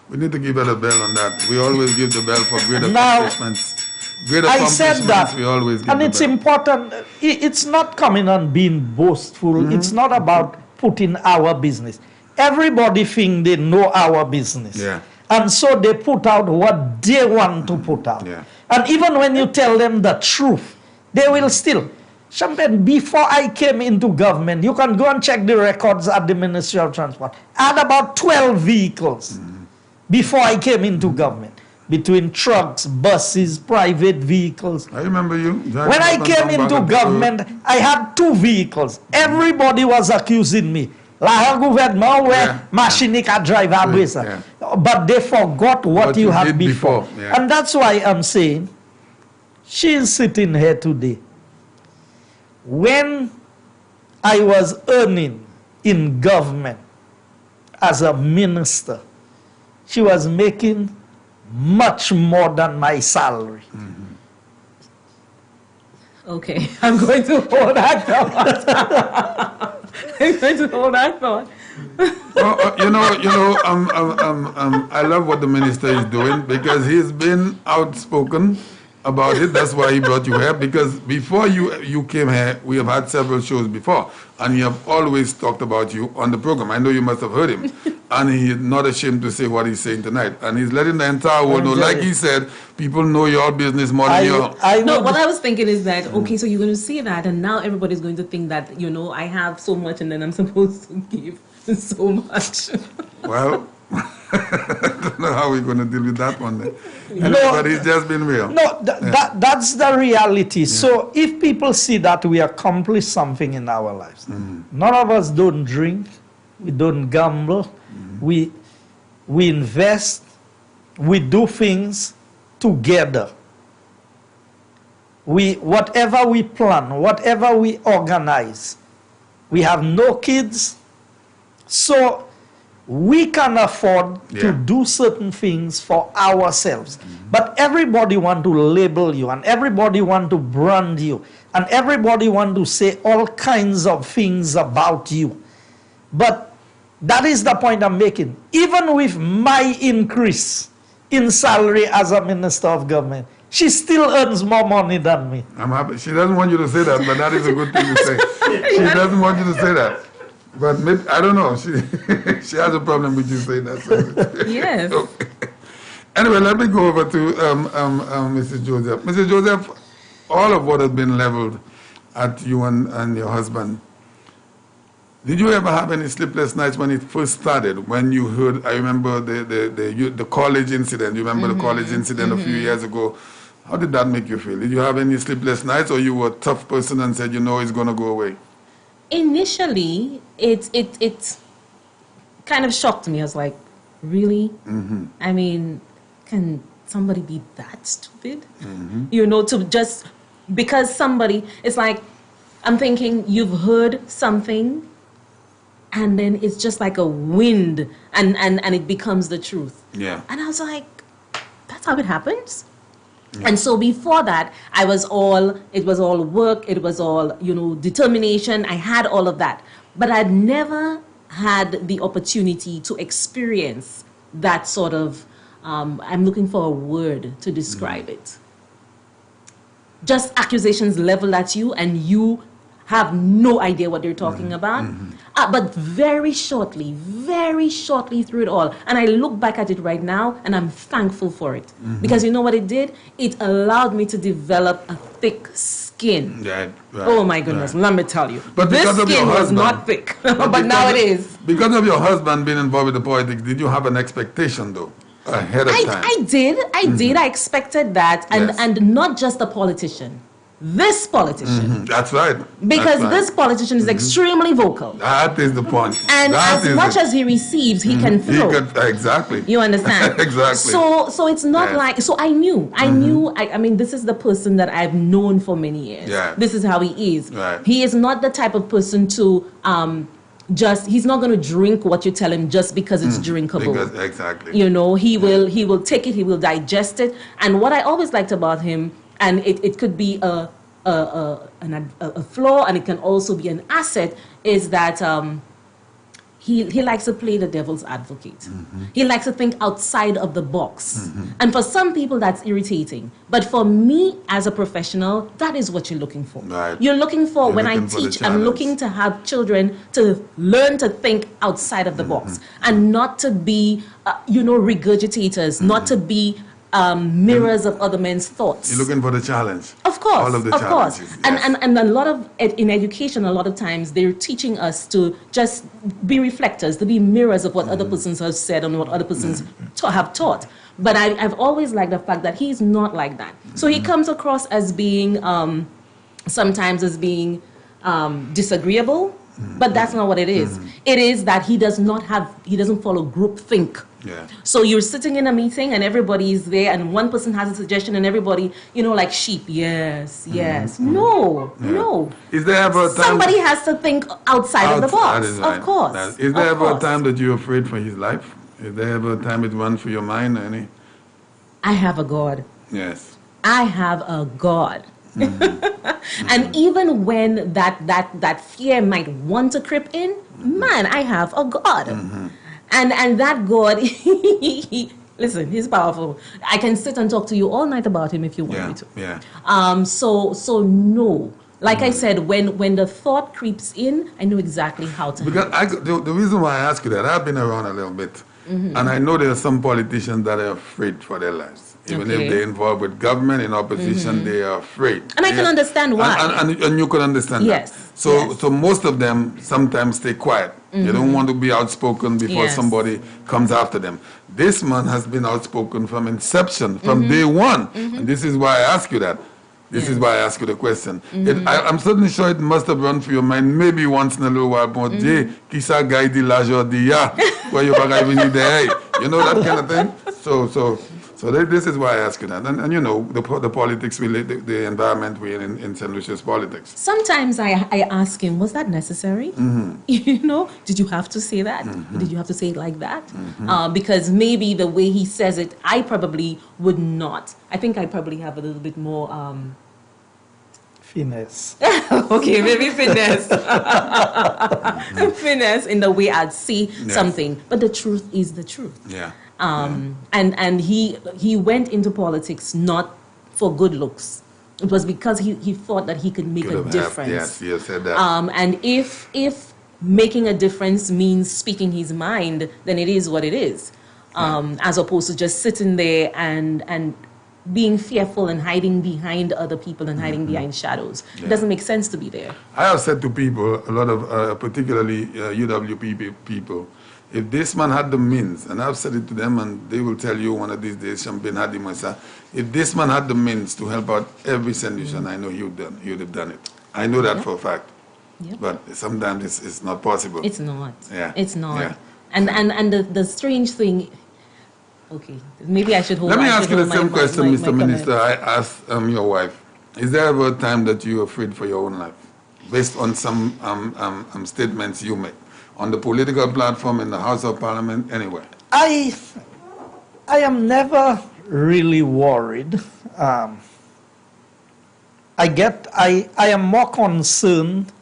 We need to give her a bell on that. We always give the bell for great accomplishments. I said that, we always give and the it's bell. important. It's not coming on being boastful. It's not about putting our business. Everybody think they know our business. And so they put out what they want to put out. And even when you tell them the truth, they will still. Champagne, before I came into government, you can go and check the records at the Ministry of Transport. I had about 12 vehicles before I came into government. Between trucks, buses, private vehicles. I remember you. When I came into government, I had 2 vehicles. Everybody was accusing me. La gouvernement where machine ka drive abwesa. But they forgot what you had before. And that's why I'm saying she is sitting here today. When I was earning in government as a minister, she was making much more than my salary. Okay, I'm going to hold that thought. I'm going to hold that thought. I love what the minister is doing because he's been outspoken about it. That's why he brought you here, because before you came here, we have had several shows before, and he have always talked about you on the program. I know you must have heard him, and he's not ashamed to say what he's saying tonight, and he's letting the entire world know, like he said, people know your business more than your... No, what I was thinking is that, okay, so you're going to say that, and now everybody's going to think that, I have so much, and then I'm supposed to give so much. Well, I don't know how we're going to deal with that one then. But it's just been real. No, that's the reality. So if people see that we accomplish something in our lives, none of us don't drink, we don't gamble, we invest, we do things together. Whatever we plan, whatever we organize, we have no kids, so we can afford to do certain things for ourselves. But everybody want to label you, and everybody want to brand you, and everybody want to say all kinds of things about you. But that is the point I'm making. Even with my increase in salary as a minister of government, she still earns more money than me. I'm happy. She doesn't want you to say that, but that is a good thing to say. She doesn't want you to say that. But maybe, I don't know. She has a problem with you saying that. So. Yes. Okay. Anyway, let me go over to Mrs. Joseph. Mrs. Joseph, all of what has been leveled at you and your husband, did you ever have any sleepless nights when it first started? When you heard, I remember the college incident. You remember the college incident a few years ago. How did that make you feel? Did you have any sleepless nights, or you were a tough person and said, it's going to go away? Initially, it kind of shocked me. I was like, really? I mean, can somebody be that stupid? To just, because somebody, it's like, I'm thinking, you've heard something, and then it's just like a wind, and it becomes the truth. Yeah. And I was like, that's how it happens? And so before that, it was all work, it was all, determination. I had all of that. But I'd never had the opportunity to experience that sort of, I'm looking for a word to describe it. Just accusations leveled at you, and you have no idea what they're talking about. But very shortly through it all, and I look back at it right now, and I'm thankful for it. Because you know what it did? It allowed me to develop a thick skin. Right. Oh my goodness, let me tell you. But this because of your skin was husband, not thick, but now it is. Because of your husband being involved with the politics, did you have an expectation, though, ahead of time? I did. I expected that, and not just a politician. this politician. That's right. Because That's right. this politician is extremely vocal. That is the point. And That as is much it. as he receives, he can He throw. could, exactly. You understand? Exactly. So it's not Yeah. like, so I knew, I mean, this is the person that I've known for many years. Yeah. This is how he is. Right. He is not the type of person to he's not going to drink what you tell him just because it's drinkable. Because, exactly. You know, he will take it, he will digest it. And what I always liked about him, and it could be a flaw, and it can also be an asset, is that he likes to play the devil's advocate. He likes to think outside of the box. And for some people, that's irritating. But for me, as a professional, that is what you're looking for. Right. You're looking for, You're when I looking for the teach, I'm challenge. looking to have children to learn to think outside of the box and not to be, regurgitators, not to be mirrors of other men's thoughts. You're looking for the challenge. Of course, All of the of course. challenges. And a lot of, in education, a lot of times they're teaching us to just be reflectors, to be mirrors of what other persons have said and what other persons have taught. But I've always liked the fact that he's not like that. So he comes across as being, sometimes as being disagreeable, but that's not what it is. It is that he doesn't follow group think. Yeah. So you're sitting in a meeting and everybody is there and one person has a suggestion and everybody, like sheep. Yes. No. Is there ever a time... Somebody has to think outside of the That box. is right. Of course. Is there Of ever a course. time that you're afraid for his life? Is there ever a time it runs through your mind? Any? I have a God. Yes. I have a God. And even when that fear might want to creep in, man, I have a God. And that God, listen, he's powerful. I can sit and talk to you all night about him if you want me to. Yeah. So no. Like I said, when the thought creeps in, I know exactly how to Because the reason why I ask you that, I've been around a little bit, and I know there are some politicians that are afraid for their lives. Even Okay. if they're involved with government, in opposition, they are afraid. And I can understand why. And you can understand Yes, that. So, yes. so most of them sometimes stay quiet. They don't want to be outspoken before Yes. somebody comes after them. This man has been outspoken from inception, from day one. And this is why I ask you that. This is why I ask you the question. I'm certainly sure it must have run through your mind maybe once in a little while. But qui sa gagne di l'argent ya, where you bagay vini de, you know, that kind of thing. So this is why I ask you that. And you know, the politics, the environment we're in St. Lucia's politics. Sometimes I ask him, was that necessary? Did you have to say that? Did you have to say it like that? Because maybe the way he says it, I probably would not. I think I probably have a little bit more... Finesse. Okay, maybe finesse. Finesse in the way I'd see something. But the truth is the truth. Yeah. And he went into politics not for good looks. It was because he thought that he could make a difference. Yes, you said that. And if making a difference means speaking his mind, then it is what it is. As opposed to just sitting there and being fearful and hiding behind other people and hiding behind shadows. It doesn't make sense to be there. I have said to people, a lot of, particularly UWP people, if this man had the means, and I've said it to them, and they will tell you one of these days, Champagne Hadi Masa, if this man had the means to help out every solution, I know he would have done it. I know that for a fact. Yep. But sometimes it's not possible. It's not. Yeah. It's not. Yeah. And the strange thing, okay, maybe I should hold Let me I ask should you the hold same my question, my Mr. comment. Minister. I asked your wife, is there ever a time that you're afraid for your own life, based on some statements you make, on the political platform, in the House of Parliament, anywhere? I am never really worried. I am more concerned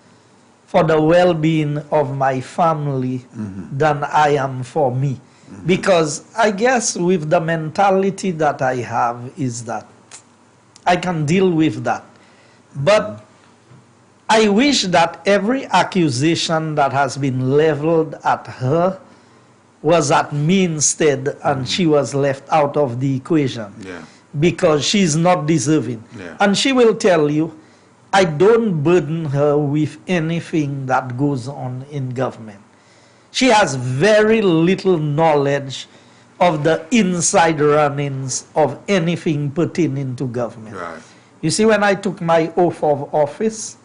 for the well-being of my family than I am for me. Because I guess with the mentality that I have is that I can deal with that. But I wish that every accusation that has been leveled at her was at me instead, and she was left out of the equation. Yeah. Because she's not deserving. Yeah. And she will tell you, I don't burden her with anything that goes on in government. She has very little knowledge of the inside runnings of anything pertaining to government. Right. You see, when I took my oath of office,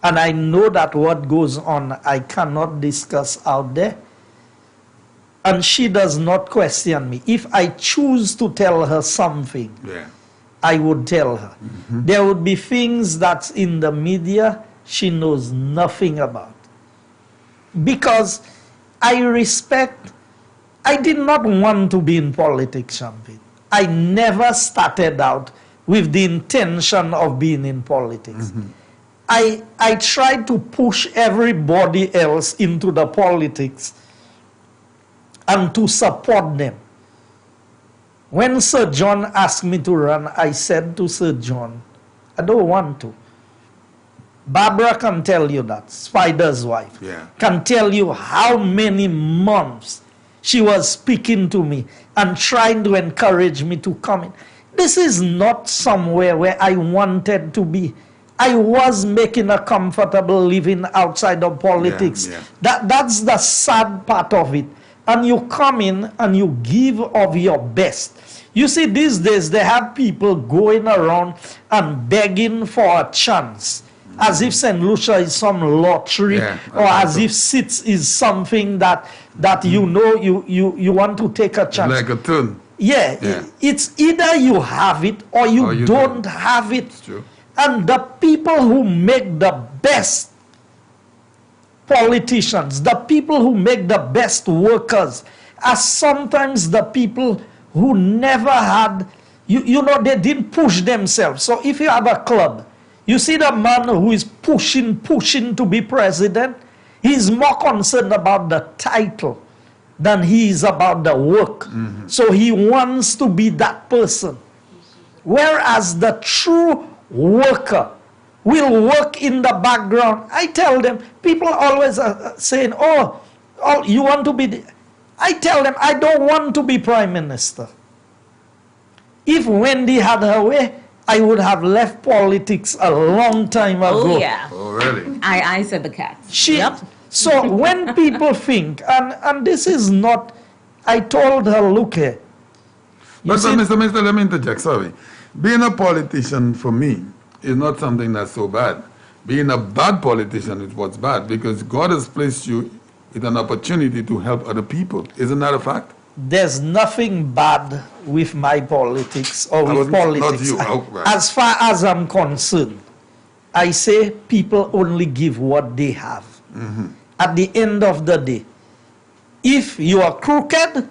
and I know that what goes on I cannot discuss out there, and she does not question me. If I choose to tell her something, Yeah. I would tell her. There would be things that's in the media she knows nothing about. Because I did not want to be in politics, Champagne. I never started out with the intention of being in politics. I tried to push everybody else into the politics and to support them. When Sir John asked me to run, I said to Sir John, I don't want to. Barbara can tell you that, Spider's wife, Yeah. can tell you how many months she was speaking to me and trying to encourage me to come in. This is not somewhere where I wanted to be. I was making a comfortable living outside of politics. Yeah. That's the sad part of it. And you come in and you give of your best. You see, these days they have people going around and begging for a chance, as if St. Lucia is some lottery, Yeah, or as if SITS is something that you know you want to take a chance. Like a tune. Yeah, Yeah. it's either you have it or you, Or you don't don't. have it. It's true. And the people who make the best politicians, the people who make the best workers, are sometimes the people who never had, you know, they didn't push themselves. So if you have a club, you see the man who is pushing to be president, he's more concerned about the title than he is about the work. So he wants to be that person. Whereas the true worker will work in the background. I tell them, people always are saying, oh, you want to be... I tell them, I don't want to be prime minister. If Wendy had her way, I would have left politics a long time ago. Oh, yeah. Oh, really? I said the cat. Yep. So when people think, and this is not, I told her, look here. But see- Mr. Let me interject, sorry. Being a politician for me is not something that's so bad. Being a bad politician is what's bad, because God has placed you with an opportunity to help other people. Isn't that a fact? There's nothing bad with my politics or I with wasn't- not politics. you, right. As far as I'm concerned, I say people only give what they have. At the end of the day, if you are crooked,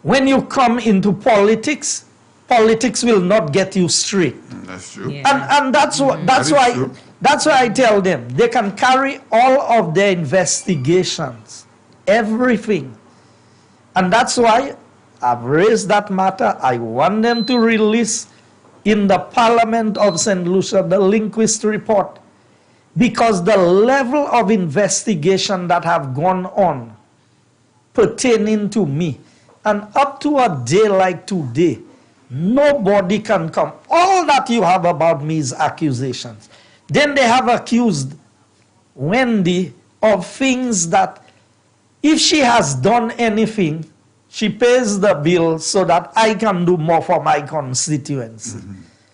when you come into politics, politics will not get you straight. That's true. Yeah. And that's what That is true. that's why I tell them they can carry all of their investigations, everything. And that's why I've raised that matter. I want them to release in the Parliament of St. Lucia the Linguist report, because the level of investigation that have gone on pertaining to me, and up to a day like today, nobody can come. All that you have about me is accusations. Then they have accused Wendy of things that, if she has done anything, she pays the bill so that I can do more for my constituents.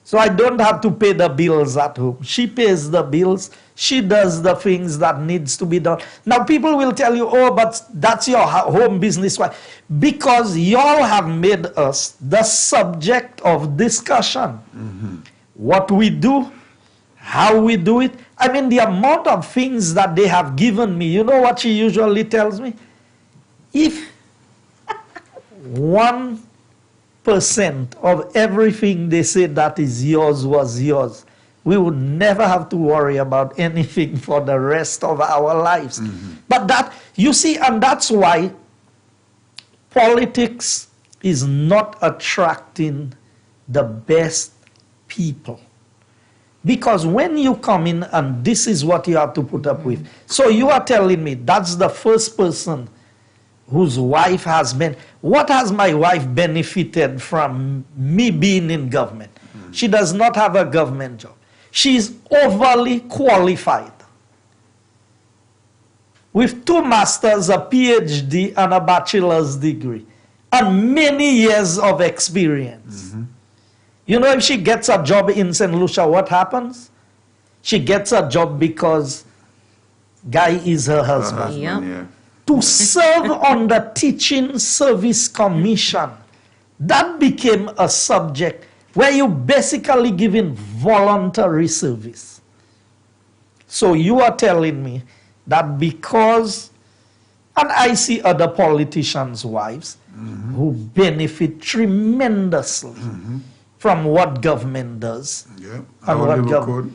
So I don't have to pay the bills at home. She pays the bills. She does the things that needs to be done. Now people will tell you, oh, but that's your home business. Why? Because y'all have made us the subject of discussion. What we do, how we do it. I mean, the amount of things that they have given me. You know what she usually tells me? If 1% of everything they say that is yours was yours, we would never have to worry about anything for the rest of our lives. But that, you see, and that's why politics is not attracting the best people. Because when you come in and this is what you have to put up with. So you are telling me that's the first person whose wife has been. What has my wife benefited from me being in government? She does not have a government job. She is overly qualified, with 2 masters, a PhD, and a bachelor's degree, and many years of experience. You know, if she gets a job in St. Lucia, what happens? She gets a job because Guy is her husband. Yep. Yeah. To serve on the Teaching Service Commission, that became a subject where you basically giving voluntary service. So you are telling me that because, and I see other politicians' wives who benefit tremendously from what government does. Yeah. And Our what labor government. code.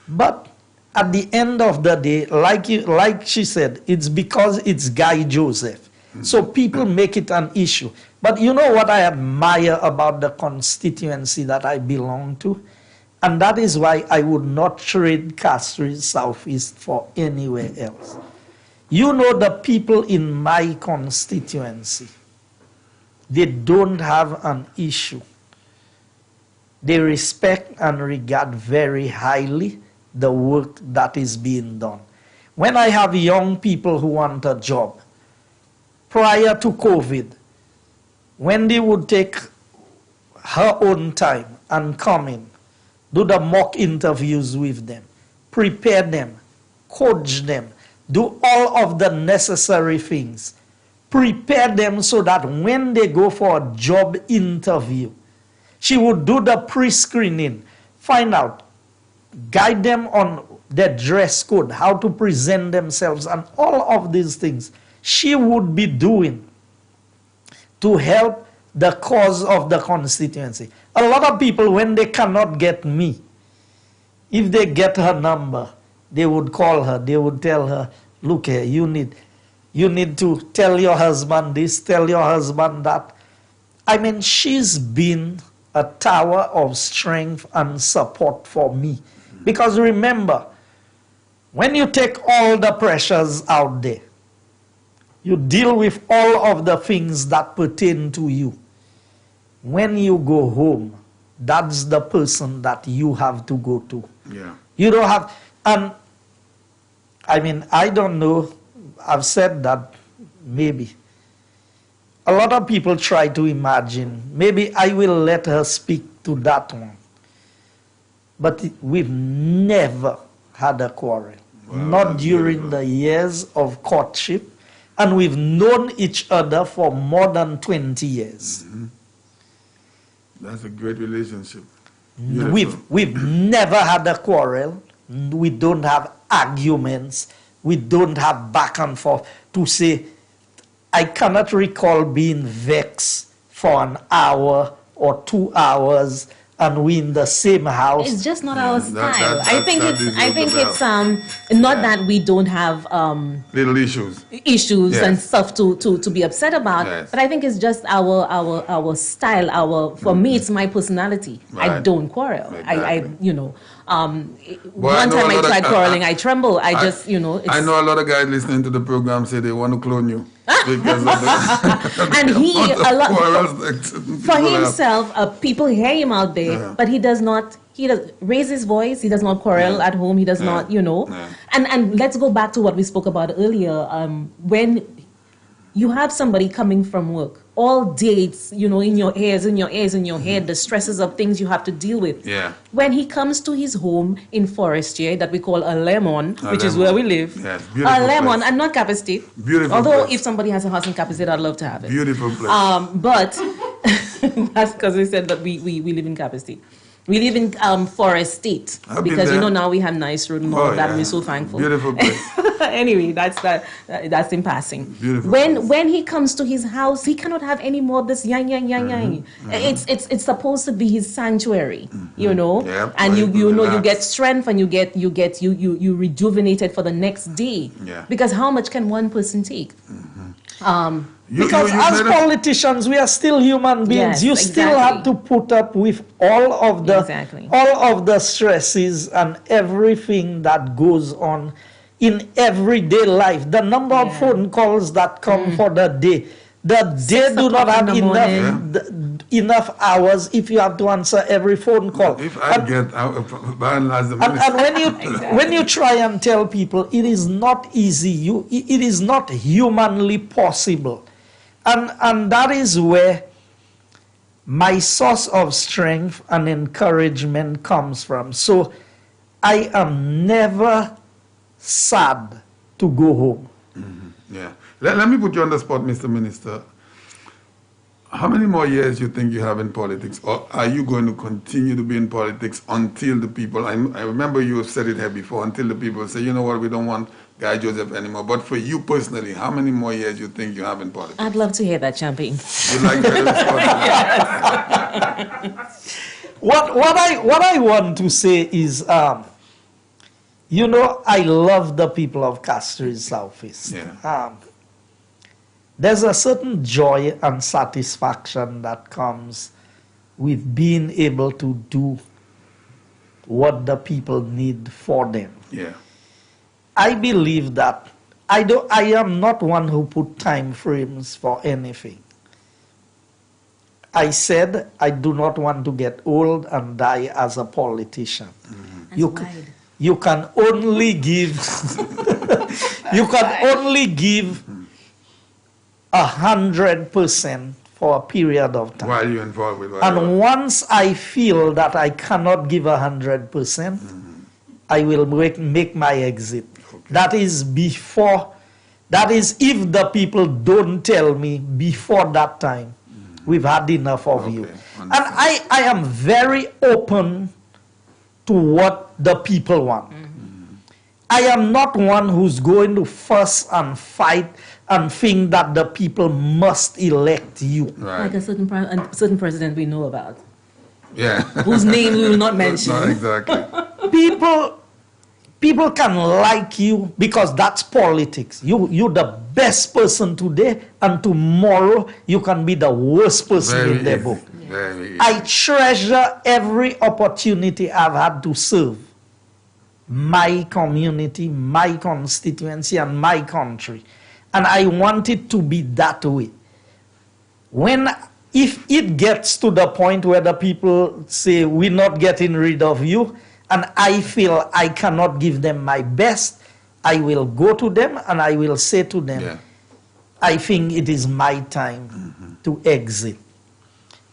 But at the end of the day, like she said, it's because it's Guy Joseph. So people make it an issue. But you know what I admire about the constituency that I belong to? And that is why I would not trade Castries Southeast for anywhere else. You know, the people in my constituency, they don't have an issue. They respect and regard very highly the work that is being done. When I have young people who want a job, prior to COVID, Wendy would take her own time and come in, do the mock interviews with them, prepare them, coach them, do all of the necessary things, prepare them so that when they go for a job interview, she would do the pre-screening, find out, guide them on their dress code, how to present themselves, and all of these things she would be doing to help the cause of the constituency. A lot of people, when they cannot get me, if they get her number, they would call her, they would tell her, look here, you need to tell your husband this, tell your husband that. I mean, she's been a tower of strength and support for me. Because remember, when you take all the pressures out there, you deal with all of the things that pertain to you. When you go home, that's the person that you have to go to. Yeah. You don't have, and I mean, I don't know, I've said that maybe. A lot of people try to imagine, maybe I will let her speak to that one. But we've never had a quarrel. Wow, Not during the years of courtship. And we've known each other for more than 20 years. That's a great relationship. Beautiful. We've never had a quarrel. We don't have arguments. We don't have back and forth to say, I cannot recall being vexed for an hour or 2 hours and we in the same house. It's just not our style. that- I think that it's is I what think about. it's not that we don't have Little issues. issues Yes. and stuff to be upset about, Yes. but I think it's just our style. For me, it's my personality. I Right. don't quarrel. I Exactly. you know. Well, I One know time a I lot of- tried quarreling, I tremble. I just, you know, I it's, know a lot of guys listening to the program say they want to clone you because of the and he a lot quarrels that for people have. himself. People hear him out there, Yeah. but he does not. He does raise his voice. He does not quarrel Yeah. at home. He does Yeah. not, you know. Yeah. And let's go back to what we spoke about earlier. When you have somebody coming from work all day, it's, you know, in your ears, in your head, the stresses of things you have to deal with. Yeah. When he comes to his home in Forestier, that we call a lemon, A which is Lemon. where we live. Yes, A beautiful lemon, place. and not Cap Estate. Beautiful Although place. if somebody has a house in Cap Estate, I'd love to have it. Beautiful place. But that's because we said that we live in Cap Estate. We live in Forest State I've been because you there. know now we have nice road and all of that, and we're so thankful. Beautiful place. Anyway, that's in passing. Beautiful When he comes to his house, he cannot have any more of this yang. It's supposed to be his sanctuary, you know. Yep, And where you you can you know you relax. get strength and you rejuvenated for the next day. Yeah. Because how much can one person take? Because as made a- politicians, we are still human beings. Yes, You still have exactly. to put up with all of the Exactly. stresses and everything that goes on in everyday life. The number of Yeah. phone calls that come for the day. The day do not o'clock have in the enough enough hours if you have to answer every phone call. If I get by and large the And minister, when you when you try and tell people it is not easy, it is not humanly possible, and that is where my source of strength and encouragement comes from. So I am never sad to go home. Yeah. Let me put you on the spot, Mr. Minister. How many more years you think you have in politics, or are you going to continue to be in politics until the people, I remember you have said it here before, until the people say, you know what, we don't want Guy Joseph anymore. But for you personally, how many more years you think you have in politics? I'd love to hear that, Champagne. You like What I want to say is, you know, I love the people of Castries Southeast. Yeah. There's a certain joy and satisfaction that comes with being able to do what the people need for them. Yeah. I believe that I am not one who put time frames for anything. I said I do not want to get old and die as a politician. You can only give 100% for a period of time. While you're involved with whatever. And once I feel that I cannot give 100%, I will make my exit. Okay. That is if the people don't tell me before that time, we've had enough of you. And I am very open to what the people want. I am not one who's going to fuss and fight and think that the people must elect you. Right. Like a certain president we know about, Yeah. whose name we will not mention. Not exactly. People can like you because that's politics. You're the best person today, and tomorrow you can be the worst person in their book. Very easy. I treasure every opportunity I've had to serve my community, my constituency, and my country. And I want it to be that way. If it gets to the point where the people say, we're not getting rid of you, and I feel I cannot give them my best, I will go to them and I will say to them, I think it is my time to exit.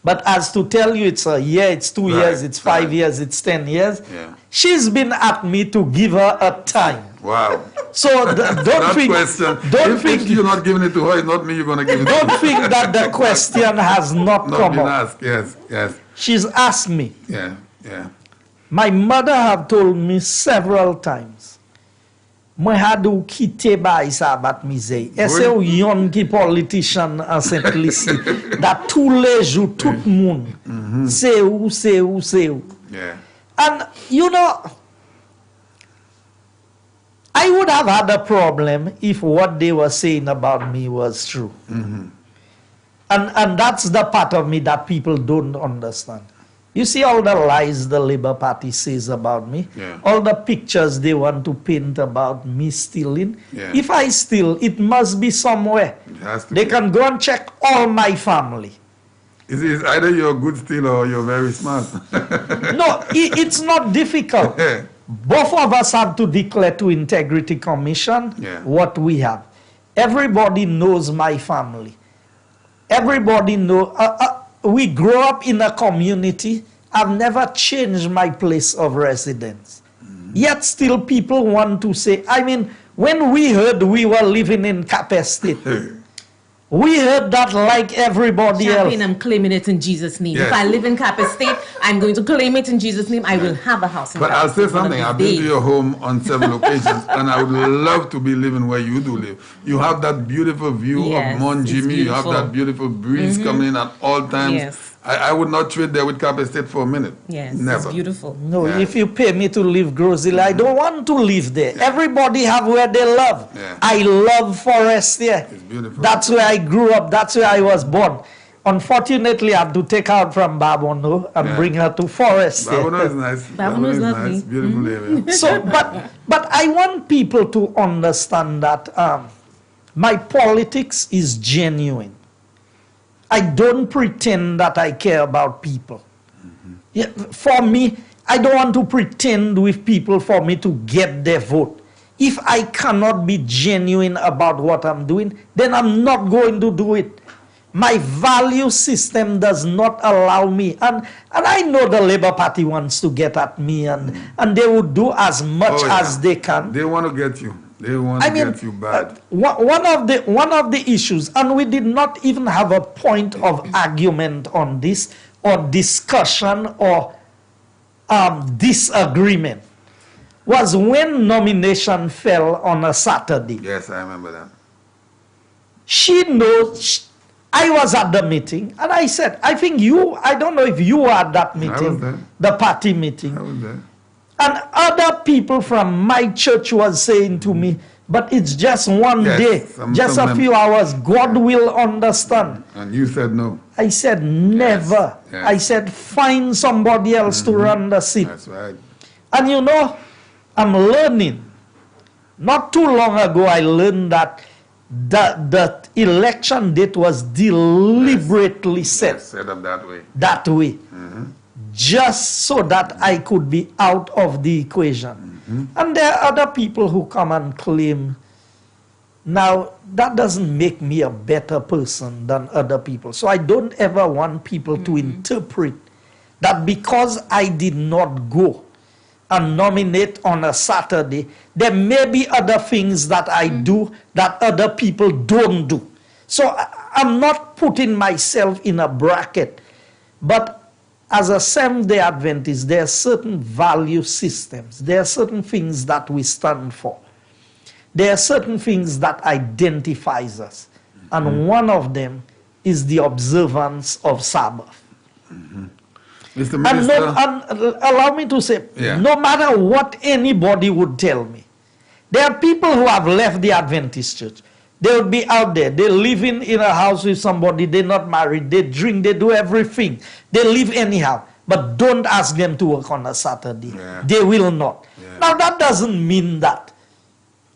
But as to tell you it's a year, it's 2 years, it's 5 years, it's 10 years, she's been at me to give her a time. Wow. So don't think, if you're not giving it to her, it's not me you're going to give it to. Don't think that the question has not come been up. asked. Yes, yes. She's asked me. Yeah, yeah. My mother have told me several times, moi hadou kite ba isa bat misey. Ese ou yon ki politician an Saint Lucie, that tous les jours, tout moun, c'est où. Yeah. And you know, I would have had a problem if what they were saying about me was true. And that's the part of me that people don't understand. You see all the lies the Labour Party says about me, all the pictures they want to paint about me stealing. If I steal, it must be somewhere. They can go and check all my family. It's either you're a good stealer or you're very smart. No, it's not difficult. Both of us have to declare to Integrity Commission what we have. Everybody knows my family. Everybody knows. We grow up in a community. I've never changed my place of residence. Yet still people want to say, I mean, when we heard we were living in Cap Estate, we heard that like everybody else. I'm claiming it in Jesus' name. If I live in Cap Estate, I'm going to claim it in Jesus' name. I will have a house in But Cap I'll say Estate one of something. these I've been to days. your home on several occasions, and I would love to be living where you do live. You have that beautiful view of Mount Jimmy. You have that beautiful breeze coming in at all times. I would not trade there with Cap Estate for a minute. Never. It's beautiful. No, if you pay me to live Grosile, I don't want to live there. Everybody have where they love. I love Forest here. It's beautiful. That's where I grew up. That's where I was born. Unfortunately, I have to take her out from Babono and bring her to Forest. Babono is nice. Babono is lovely. Nice. Beautiful area. So, but I want people to understand that my politics is genuine. I don't pretend that I care about people. For me, I don't want to pretend with people for me to get their vote. If I cannot be genuine about what I'm doing, then I'm not going to do it. My value system does not allow me. And I know the Labour Party wants to get at me, and they would do as much as they can. They want to get you. They want to get you bad. One of the issues, and we did not even have a point of argument on this, or discussion, or disagreement, was when nomination fell on a Saturday. Yes, I remember that. She knows. I was at the meeting, and I said, I think I don't know if you were at that meeting, I was there. the party meeting. I was there. And other people from my church was saying to me, but it's just one day, just a few hours, God will understand. And you said no. I said, never. Yes. I said, find somebody else to run the seat. That's right. And you know, I'm learning. Not too long ago, I learned that the election date was deliberately set up that way. That way. Just so that I could be out of the equation. And there are other people who come and claim. Now, that doesn't make me a better person than other people. So I don't ever want people to interpret that because I did not go and nominate on a Saturday, there may be other things that I do that other people don't do. So I'm not putting myself in a bracket. But as a Seventh-day Adventist, there are certain value systems. There are certain things that we stand for. There are certain things that identifies us. And one of them is the observance of Sabbath. Mr. Minister, And allow me to say, no matter what anybody would tell me, there are people who have left the Adventist church. They would be out there. They're living in a house with somebody. They're not married. They drink. They do everything. They live anyhow. But don't ask them to work on a Saturday. They will not. Now, that doesn't mean that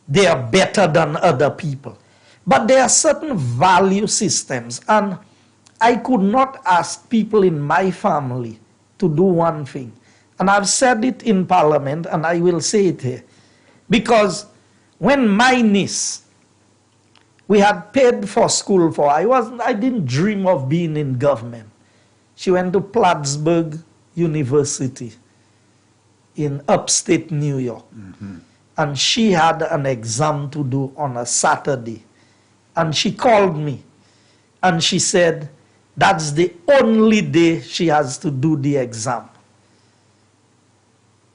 they are better than other people. But there are certain value systems. And I could not ask people in my family to do one thing. And I've said it in Parliament, and I will say it here. Because when my niece, we had paid for school for her, I didn't dream of being in government. She went to Plattsburgh University in upstate New York. And she had an exam to do on a Saturday. And she called me. And she said, that's the only day she has to do the exam.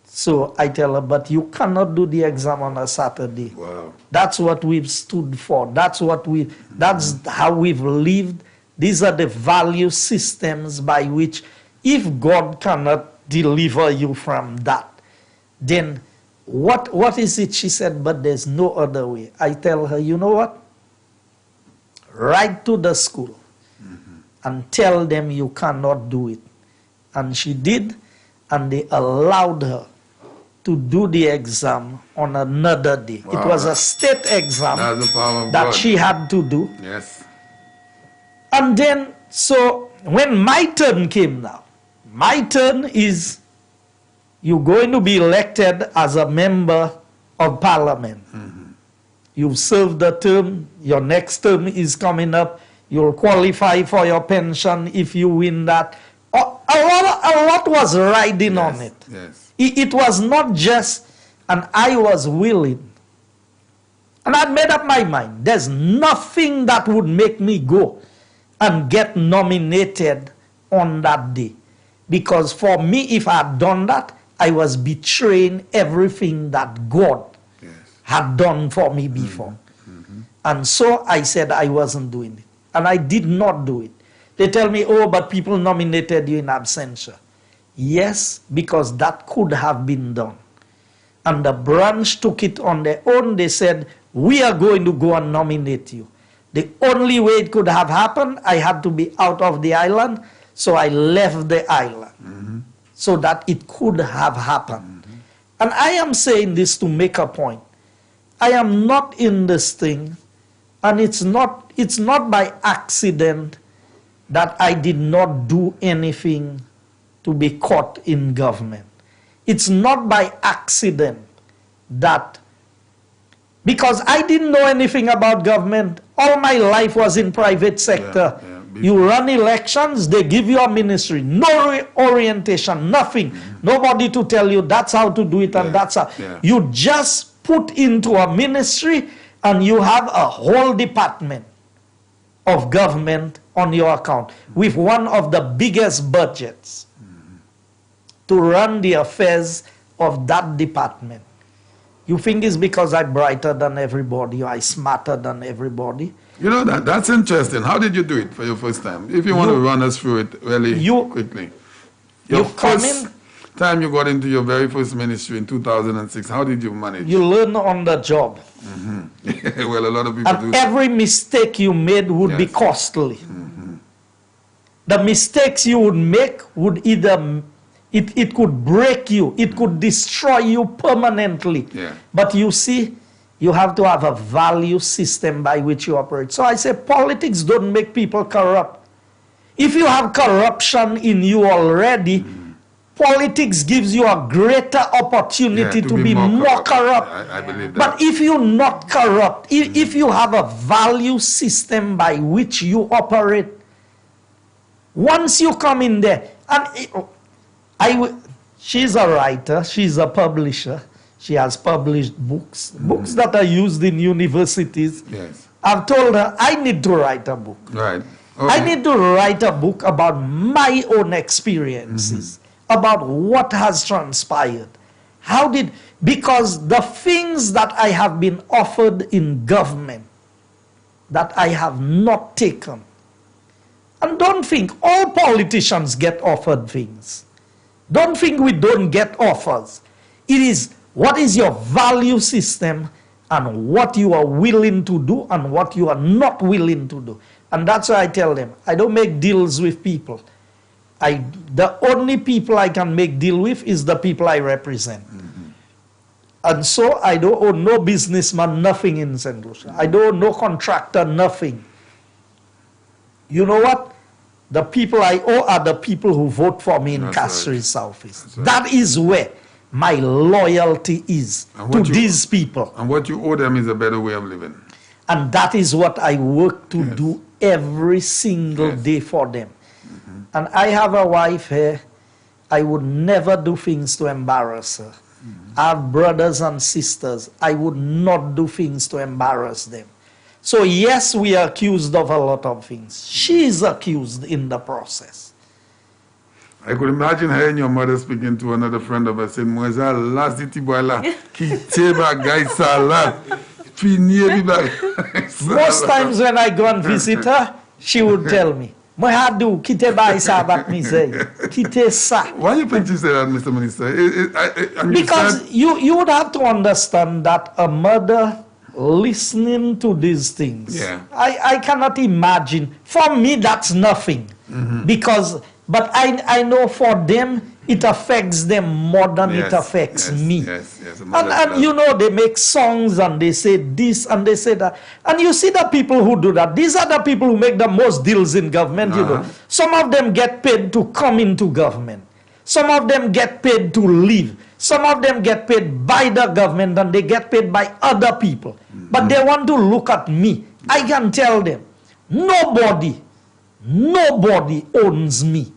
So I tell her, but you cannot do the exam on a Saturday. Wow. That's what we've stood for. That's how we've lived. These are the value systems by which, if God cannot deliver you from that, then what is it? She said, but there's no other way. I tell her, you know what? Write to the school and tell them you cannot do it. And she did, and they allowed her to do the exam on another day. Wow. It was a state exam that she had to do. Yes. And then, so when my turn came now, my turn is you're going to be elected as a member of Parliament. You've served the term, your next term is coming up. You'll qualify for your pension if you win that. A lot was riding on it. Yes. It was not just, and I was willing. And I'd made up my mind. There's nothing that would make me go and get nominated on that day. Because for me, if I had done that, I was betraying everything that God had done for me before. And so I said I wasn't doing it. And I did not do it. They tell me, oh, but people nominated you in absentia. Yes, because that could have been done. And the branch took it on their own. They said, we are going to go and nominate you. The only way it could have happened, I had to be out of the island, so I left the island so that it could have happened. And I am saying this to make a point. I am not in this thing, and it's not by accident that I did not do anything to be caught in government. It's not by accident that, because I didn't know anything about government, all my life was in private sector. You run elections, they give you a ministry, no orientation, nothing. Nobody to tell you that's how to do it and that's how. You just put into a ministry and you have a whole department of government on your account with one of the biggest budgets to run the affairs of that department. You think it's because I'm brighter than everybody or I'm smarter than everybody? You know, that's interesting. How did you do it for your first time? If you want to run us through it really quickly. Your first time you got into your very first ministry in 2006, how did you manage? You learn on the job. Well, a lot of people do. And every mistake you made would be costly. The mistakes you would make would either, it could break you, it could destroy you permanently. But you see, you have to have a value system by which you operate. So I say politics don't make people corrupt. If you have corruption in you already, politics gives you a greater opportunity to be more corrupt. I believe that. But if you're not corrupt, if you have a value system by which you operate, once you come in there, and she's a writer, she's a publisher, she has published books, books that are used in universities. I've told her, I need to write a book. I need to write a book about my own experiences, about what has transpired. Because the things that I have been offered in government that I have not taken. And don't think all politicians get offered things. Don't think we don't get offers. It is what is your value system and what you are willing to do and what you are not willing to do. And that's why I tell them, I don't make deals with people. The only people I can make deal with is the people I represent. And so I don't owe no businessman nothing in St. Lucia. I don't owe no contractor nothing. You know what? The people I owe are the people who vote for me in Castries Southeast. That is where my loyalty is to these people. And what you owe them is a better way of living. And that is what I work to do every single day for them. And I have a wife here. I would never do things to embarrass her. I have brothers and sisters. I would not do things to embarrass them. So yes, we are accused of a lot of things. She is accused in the process. I could imagine her and your mother speaking to another friend of us saying, Moza, last diti boila, ki teba guy salat, most times when I go and visit her, she would tell me, why you think you say that, Mr. Minister? Because you would have to understand that a mother listening to these things, I cannot imagine. For me, that's nothing. But I know for them, it affects them more than it affects me. And you know, they make songs and they say this and they say that. And you see the people who do that. These are the people who make the most deals in government, you know. Some of them get paid to come into government. Some of them get paid to leave. Some of them get paid by the government and they get paid by other people. But they want to look at me. I can tell them, nobody owns me.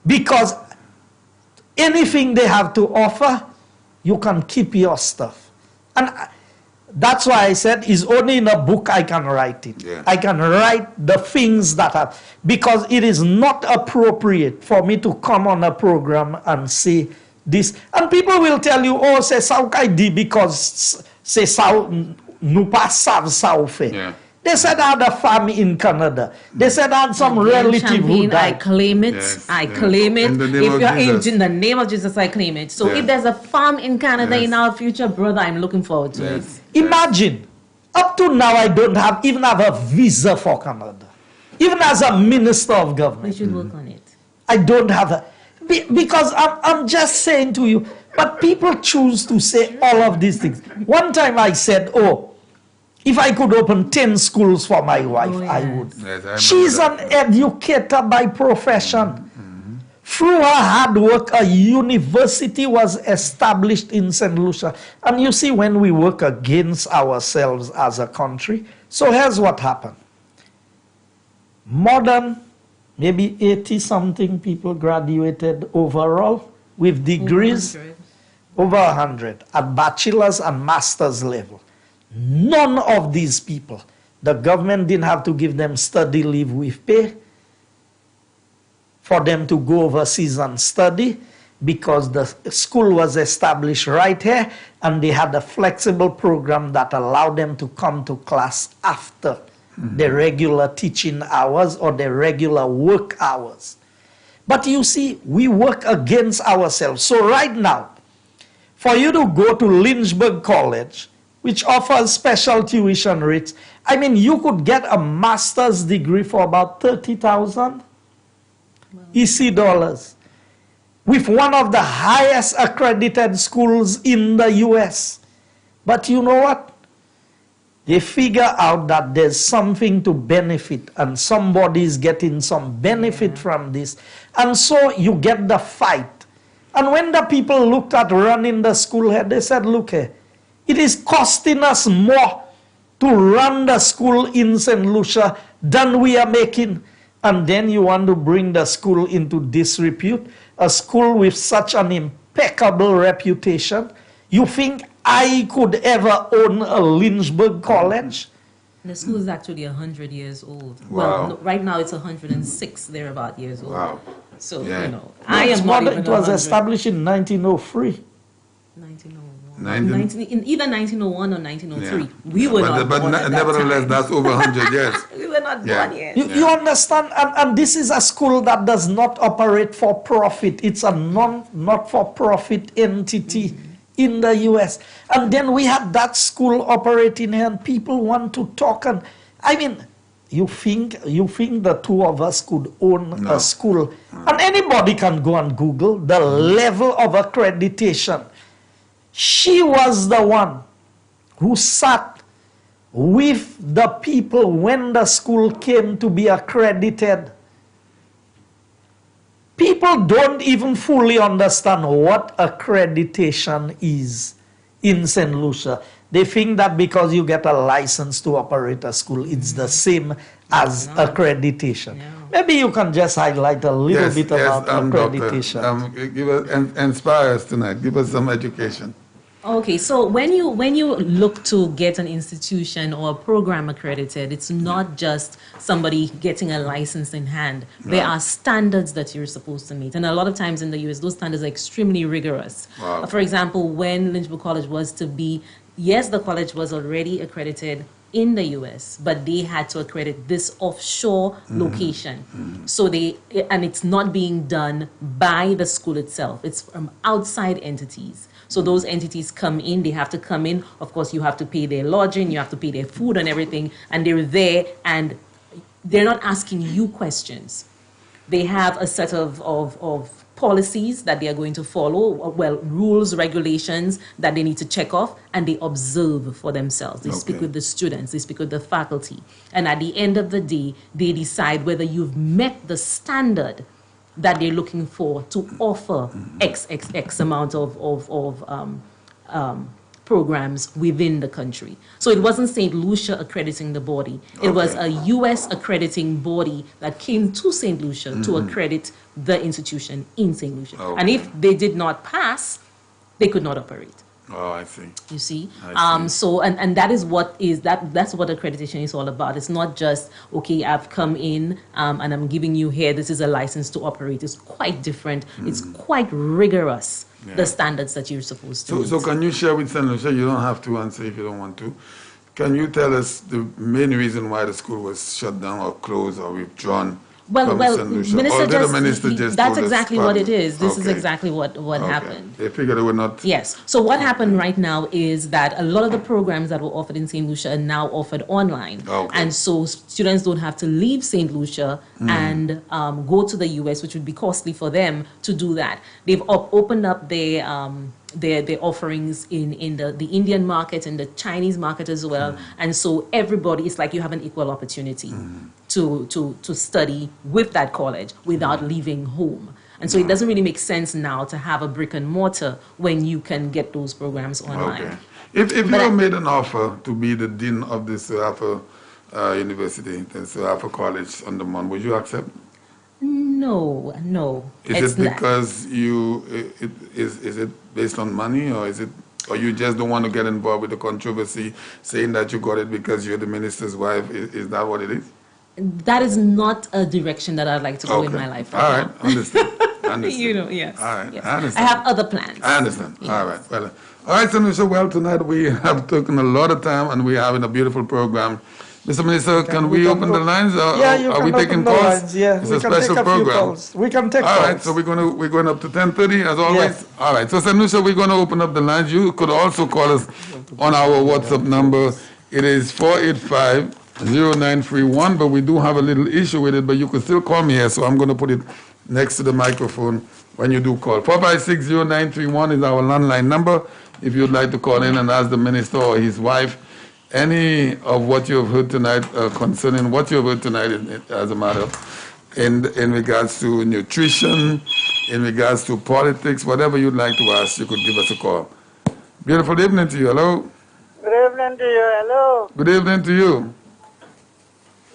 Because anything they have to offer, you can keep your stuff. And that's why I said it's only in a book I can write it. I can write the things that have, because it is not appropriate for me to come on a program and say this. And people will tell you, oh, c'est ça I did because c'est ça nous pas savent ça ou fait. They said I had a farm in Canada. They said I had some relative who died. I claim it. I claim it. In the name of Jesus, I claim it. So if there's a farm in Canada in our future, brother, I'm looking forward to it. Imagine, up to now, I don't even have a visa for Canada. Even as a minister of government. We should work on it. I don't have a, because I'm just saying to you, but people choose to say all of these things. One time I said, oh, if I could open 10 schools for my wife, I would. She's an educator by profession. Through her hard work, a university was established in St. Lucia. And you see, when we work against ourselves as a country, so here's what happened. More than maybe 80-something people graduated overall with degrees. 100. Over 100 at bachelor's and master's level. None of these people, the government didn't have to give them study leave with pay for them to go overseas and study, because the school was established right here and they had a flexible program that allowed them to come to class after the regular teaching hours or the regular work hours. But you see, we work against ourselves. So right now, for you to go to Lynchburg College, which offers special tuition rates, I mean, you could get a master's degree for about 30,000 EC dollars with one of the highest accredited schools in the US. But you know what? They figure out that there's something to benefit and somebody's getting some benefit from this. And so you get the fight. And when the people looked at running the school here, they said, look here, it is costing us more to run the school in St. Lucia than we are making. And then you want to bring the school into disrepute, a school with such an impeccable reputation. You think I could ever own a Lynchburg College? The school is actually 100 years old. Wow. Well, no, right now it's 106, thereabout years old. Wow. So, Yeah. you know, I am not even It was 100. established in 1903. 1901. 19 in either 1901 or 1903. Yeah. We were not but born at that nevertheless, time. that's over 100 years. We were not Yeah. born yet. You understand? And this is a school that does not operate for profit. It's a not-for-profit entity in the US. And then we had that school operating here and people want to talk. And I mean, you think the two of us could own a school? And anybody can go and Google the level of accreditation. She was the one who sat with the people when the school came to be accredited. People don't even fully understand what accreditation is in St. Lucia. They think that because you get a license to operate a school, it's the same as accreditation. No. Maybe you can just highlight a little bit about Doctor, accreditation. give us, inspire us tonight. Give us some education. Okay, so when you look to get an institution or a program accredited, it's not just somebody getting a license in hand. There are standards that you're supposed to meet. And a lot of times in the US, those standards are extremely rigorous. Wow. For example, when Lynchburg College was to be, yes, the college was already accredited in the US, but they had to accredit this offshore location. So and it's not being done by the school itself. It's from outside entities. So those entities come in, they have to come in. Of course, you have to pay their lodging, you have to pay their food and everything. And they're there and they're not asking you questions. They have a set of policies that they are going to follow, well, rules, regulations that they need to check off, and they observe for themselves. They speak with the students, they speak with the faculty. And at the end of the day, they decide whether you've met the standard that they're looking for to offer X amount of programs within the country. So it wasn't St. Lucia accrediting the body. It was a US accrediting body that came to St. Lucia to accredit the institution in St. Lucia. And if they did not pass, they could not operate. Oh, I see. You see, I see. so and that is what that's what accreditation is all about. It's not just, okay, I've come in and I'm giving you here, this is a license to operate. It's quite different. It's quite rigorous, the standards that you're supposed to meet. So can you share with St. Lucia? You don't have to answer if you don't want to. Can you tell us the main reason why the school was shut down or closed or withdrawn? Well, Minister just that's told us exactly what it is. This is Okay. exactly what happened. They figured they were not. Yes. So what happened right now is that a lot of the programs that were offered in St. Lucia are now offered online. Okay. And so students don't have to leave St. Lucia and go to the US, which would be costly for them to do that. They've opened up their offerings in the Indian market and the Chinese market as well. And so everybody, it's like you have an equal opportunity to study with that college without leaving home. And so it doesn't really make sense now to have a brick and mortar when you can get those programs online. Okay. If you were made an offer to be the dean of this, have university, so after college on the month. Would you accept? No. Is It's it because is it based on money, or is it, or you just don't want to get involved with the controversy, saying that you got it because you're the minister's wife? Is that what it is? That is not a direction that I'd like to go in my life All right right, understand. Understand. You know, yes. All right, yes. I I understand. have other plans. I understand. Yes. All right. Well, all right, Sanusha. Well, tonight we have taken a lot of time and we're having a beautiful program. Mr. Minister, can we open the lines? Or Yeah, you are can we open taking the calls? lines. Yeah, It's we a can special take a few program. calls. We can take All calls. right, so we're going up to 10:30 as always. Yes. All right, so Sanusha, we're going to open up the lines. You could also call us on our WhatsApp number. It is 485-0931, but we do have a little issue with it, but you could still call me here, so I'm going to put it next to the microphone when you do call. 456-0931 is our landline number. If you'd like to call in and ask the minister or his wife any of what you have heard tonight concerning what you have heard tonight as a matter in regards to nutrition, in regards to politics, whatever you'd like to ask, you could give us a call. Beautiful evening to you. Hello. Good evening to you. Hello. Good evening to you.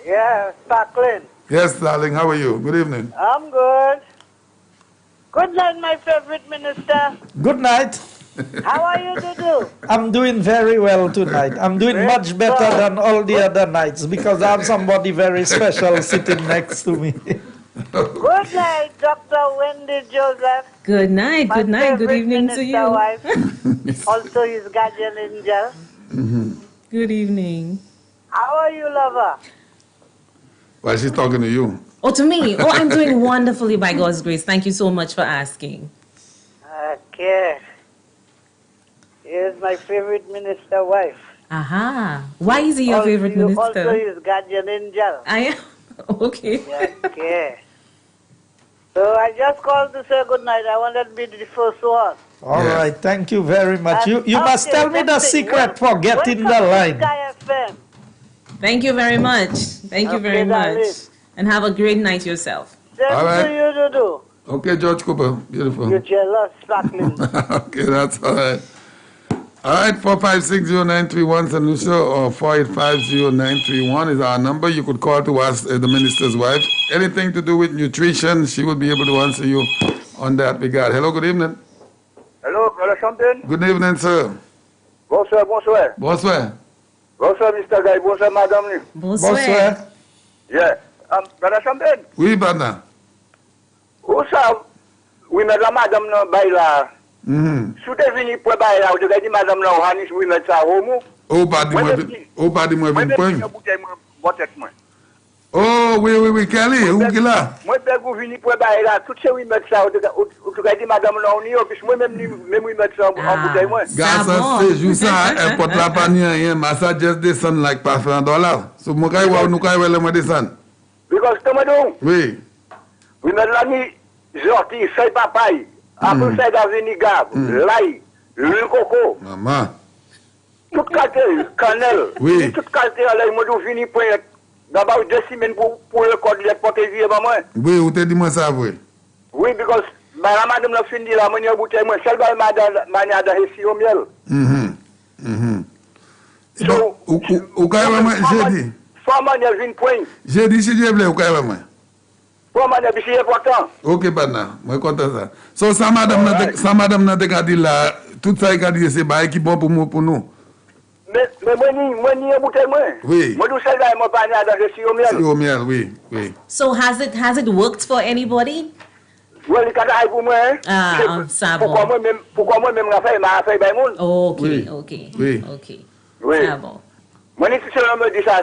Yeah, Sparkling. Yes, darling. How are you? Good evening. I'm good. Good night, my favorite minister. Good night. How are you, Dudu? I'm doing very well tonight. I'm doing Great much better God. than all the other nights because I have somebody very special sitting next to me. Good night, Dr. Wendy Joseph. Good night. My Good night. Good favorite evening to minister you. wife. Also his guardian angel. Good evening. How are you, lover? Well, she's talking to you. Oh, to me. Oh, I'm doing wonderfully by God's grace. Thank you so much for asking. Okay. Here's my favorite minister wife. Aha. Why is he your favorite Also minister? his guardian angel. I am. Okay. Okay. So I just called to say good night. I wanted to be the first one. All Yes. right, thank you very much. You must Okay, tell me the let's see. secret for getting the Welcome to line. Sky FM. Thank you very much. Thank you Okay, very much. darling. And have a great night yourself. Same All right. to you, Dudu. Okay, George Cooper. Beautiful. You're jealous, Sparkling. Okay, that's all right. All right, 456-0931, St. Lucia, or 485-0931 is our number. You could call to ask the minister's wife. Anything to do with nutrition, she will be able to answer you on that regard. Hello, good evening. Hello, Brother Champagne. Good evening, sir. Bonsoir, bonsoir. Bonsoir. Bonsoir, Mr. Guy. Bonsoir, Madame. Bonsoir. Bonsoir. Yeah. Brother Champagne. Oui, Badna. Où ça, oui, mais la madame n'a pas là. Si tu es venu pour bailler là, tu as dit madame n'a pas oui, mais ça, au mot. Oh, badi Moi, moi, je dis- oh, badi moi, Moi, vin je point. suis bouteille, moi, tête, moi. Oh, oui, Kelly, où qui là? Moi, je suis venu pour bailler là, tout ce oui, mais ça, tu as dit madame n'a pas puis moi, même oui, mais ça, en bouteille, moi. Gars, ça, bon. c'est juste ça, importe la panier, rien, mais ça just descend like parfait en dollar. So, moi, quand nous, quand le moi descend. Because, tu me dis, Oui. oui, mais là, ni sorti, c'est papaye, après ça, viniga, l'ail, le coco. Maman. Toute qualité, cannelle. Oui. Toute qualité, là, moi, je finis pour d'abord 2 semaines pour le code de porter moi. Oui, où te dit moi ça, oui. Oui, because, la madame l'a fini la manière bouteille, moi, seul dans la manière de réussir au miel. Bon, ou quand moi, j'ai dit. Soit manière vine point, J'ai dit si Dieu voulait, ou quand moi. soit manière, c'est important. Ok, Badna, moi content ça. So, ça madame n'a pas dit là, tout ça il a dit c'est bail qui bon pour nous. Mais moi, ni bouteille, moi. Oui. Moi, je sais là, moi, pas manière de réussir au C'est miel. au miel, oui. So has it worked for anybody? Oui, le cas pour moi, Ah, c'est ça bon. pourquoi moi, même, m'a fait, ben, moun. Okay, Oui. okay. Oui. Okay. Oui. Ah bon. Moi, si cela me dit ça,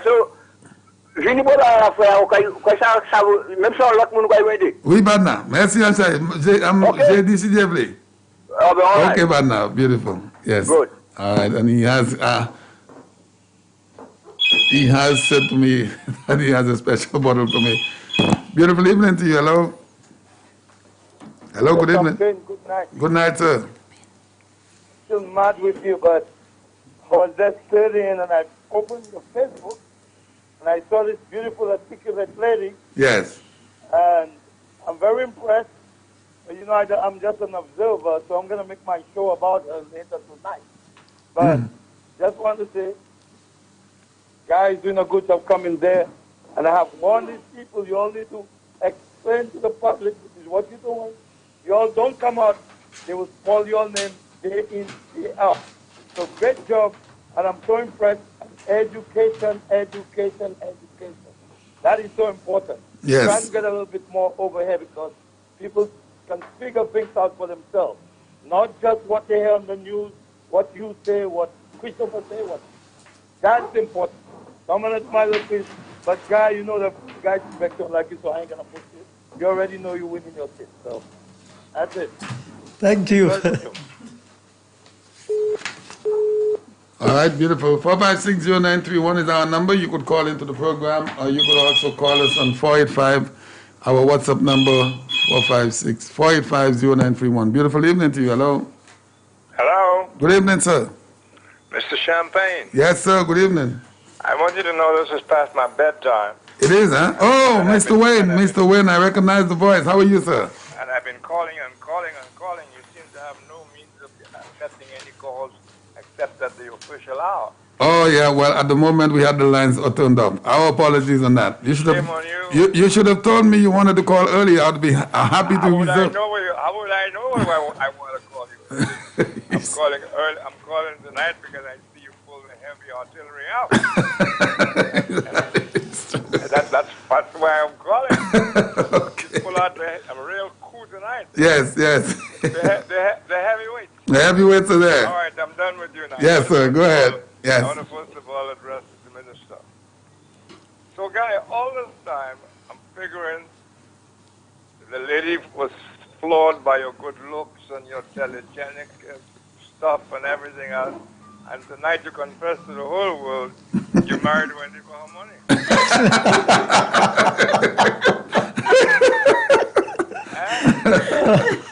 je n'ai pas la faire, ça, même si l'autre monde va aider. Oui, Badna, merci Anchai. J'ai dit si Dieu voulait. Ah ben, all right. Okay, Badna, beautiful. Yes. Good. All right, and he has said to me that he has a special bottle for me. Beautiful evening to you. Hello. Hello, good evening. Good night. Good night, sir. Still mad with you, but I was just studying and I opened the Facebook and I saw this beautiful, articulate lady, Yes. and I'm very impressed. You know, I'm just an observer, so I'm going to make my show about her later tonight. But just want to say, Guys doing a good job coming there. And I have warned these people, you all need to explain to the public this is what you're doing. You all don't come out, they will spoil your name day in, day out. So great job, and I'm so impressed. Education, education, education. That is so important. Yes. Try to get a little bit more over here because people can figure things out for themselves. Not just what they hear on the news, what you say, what Christopher say, what. That's important. Come on at my little piece. But guy, you know the guys don't like you, so I ain't gonna push you. You already know you're winning your shit. So that's it. Thank you. All right, beautiful. 4560931 is our number. You could call into the program, or you could also call us on 485, our WhatsApp number, 456-485-0931. Beautiful evening to you. Hello. Hello, Good evening, sir. Mr. Champagne. Yes, sir. Good evening. I want you to know this is past my bedtime. It is, huh? Oh, Mr. Wayne. Mr. Wayne, I recognize the voice. How are you, sir? And I've been calling and calling and calling. You seem to have no means of accepting any calls except at the official hour. Oh, yeah. Well, at the moment, we had the lines all turned off. Our apologies on that. You should have, Shame on you. you should have told me you wanted to call earlier. I'd be happy to How would I reserve. know how would I know if I want to call you? I'm calling early. I'm calling tonight because I see you pull the heavy artillery out. That's why I'm calling. Okay. Pull out I'm real cool tonight. Yes, yes. The heavyweight. The heavyweights are there. All right, I'm done with you now. Yes, sir. Go ahead. Yes. I want to first of all address the minister. So, Guy, all this time, I'm figuring the lady was flawed by your good looks and your telegenic stuff and everything else. And tonight you confess to the whole world you married Wendy for her money.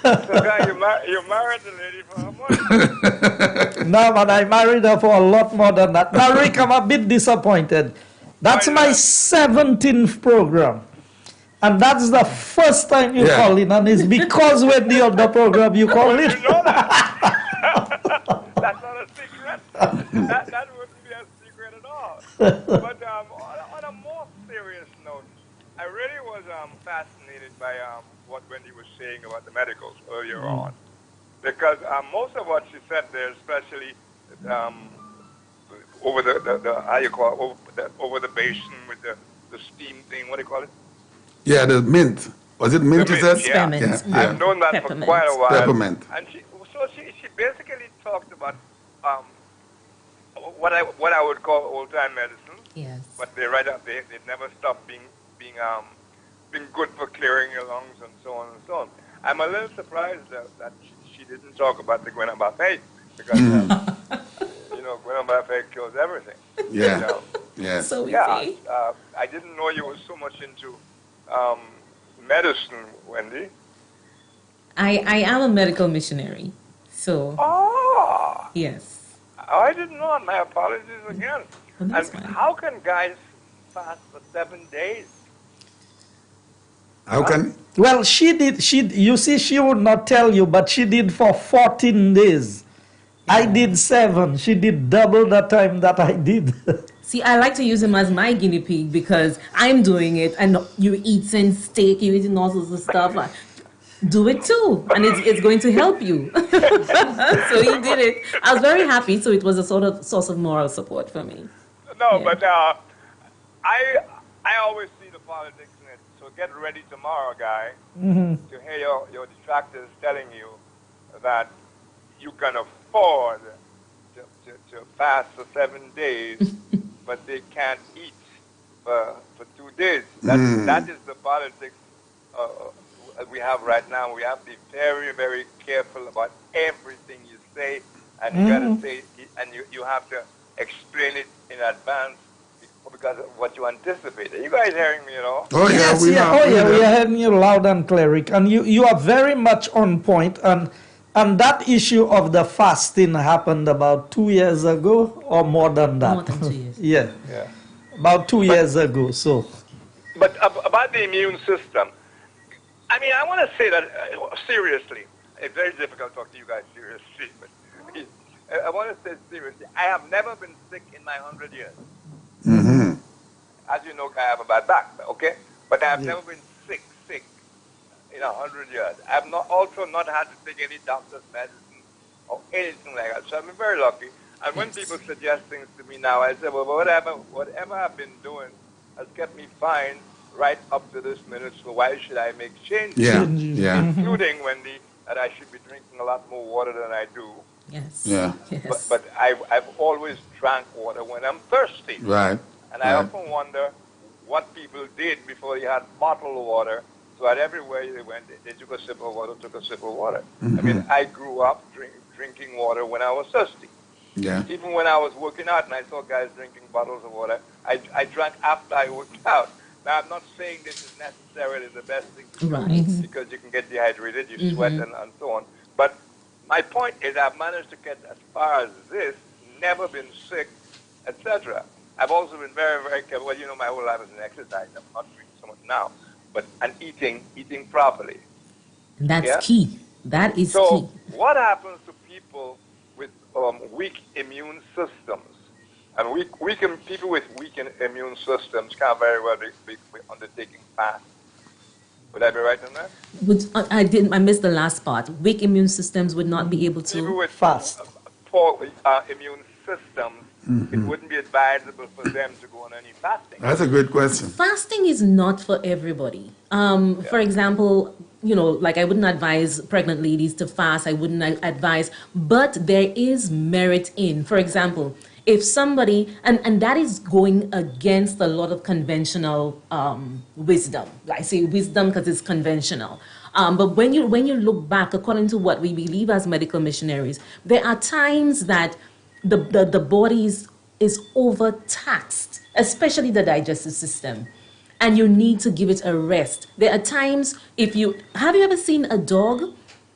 So, Guy, you married the lady for her money. No, but I married her for a lot more than that. Now, Rick, I'm a bit disappointed. That's my 17th program. And that's the first time you call in. And it's because when the other program you call in. You know that. That's not a secret. That wouldn't be a secret at all. But on a more serious note, I really was fascinated by what Wendy was saying about the medicals earlier on. Because most of what she said there, especially over the how you call it, over the basin with the steam thing, what do you call it? Yeah, the mint. Was it mint you said? Yeah. Peppermint. Yeah. I've known that Peppermint. for quite a while. Peppermint. And she basically talked about what I would call old time medicine. Yes. But they never stop being good for clearing your lungs and so on and so on. I'm a little surprised that she didn't talk about the Guiana-Barthé because Guiana-Barthé cures everything. Yeah. You know? Yes. So Yeah, easy. I didn't know you were so much into medicine, Wendy. I am a medical missionary. So, Oh, yes. I didn't know. My apologies again. Oh, that's And fine. how can guys fast for 7 days? How can... Well, you see, she would not tell you, but she did for 14 days. I did 7. She did double the time that I did. See, I like to use him as my guinea pig because I'm doing it and you're eating steak, you're eating all sorts of stuff. Like, do it too, and it's going to help you. So he did it. I was very happy, so it was a sort of source of moral support for me. No, Yeah. but I always see the politics in it. So get ready tomorrow, guy, to hear your detractors telling you that you can afford to fast for 7 days, but they can't eat for 2 days. That is the politics we have right now. We have to be very, very careful about everything you say, and you gotta say, and you have to explain it in advance because of what you anticipate. Are you guys hearing me at all? Oh, yeah, Yes, we yeah. are. Oh, yeah, we are hearing you loud and clear, Rick. And you are very much on point. And that issue of the fasting happened about 2 years ago or more than that. More than 2 years. Yeah, Yeah. about 2 years ago. So, But about the immune system, I mean, I want to say that seriously. It's very difficult to talk to you guys seriously, but I want to say seriously. I have never been sick in my 100 years. As you know, I have a bad back, okay? But I've never been sick in 100 years. I've also not had to take any doctor's medicine or anything like that. So I've been very lucky. And when people suggest things to me now, I say, well, whatever I've been doing has kept me fine right up to this minute. So why should I make changes? Yeah. Including, Wendy, that I should be drinking a lot more water than I do. Yes. Yeah. Yes. But I've always drank water when I'm thirsty. Right. And I often wonder what people did before they had bottled water. So that everywhere they went, they took a sip of water, I mean, I grew up drinking water when I was thirsty. Yeah. Even when I was working out and I saw guys drinking bottles of water, I drank after I worked out. Now, I'm not saying this is necessarily the best thing to do because you can get dehydrated, you sweat, and so on. But my point is I've managed to get as far as this, never been sick, etc. I've also been very, very careful. Well, you know, my whole life is an exercise. I'm not doing so much now. And eating properly. That's key. That is key. So what happens to people with weak immune systems? And people with weak immune systems can't very well be undertaking fast. Would I be right on that? I missed the last part. Weak immune systems would not be able to People with fast. Poor immune systems, it wouldn't be advisable for them to go on any fasting. That's a great question. Fasting is not for everybody. For example, you know, like I wouldn't advise pregnant ladies to fast. I wouldn't advise, but there is merit in, for example, if somebody, and that is going against a lot of conventional wisdom. I say wisdom because it's conventional. But when you look back, according to what we believe as medical missionaries, there are times that the body is overtaxed, especially the digestive system, and you need to give it a rest. There are times have you ever seen a dog?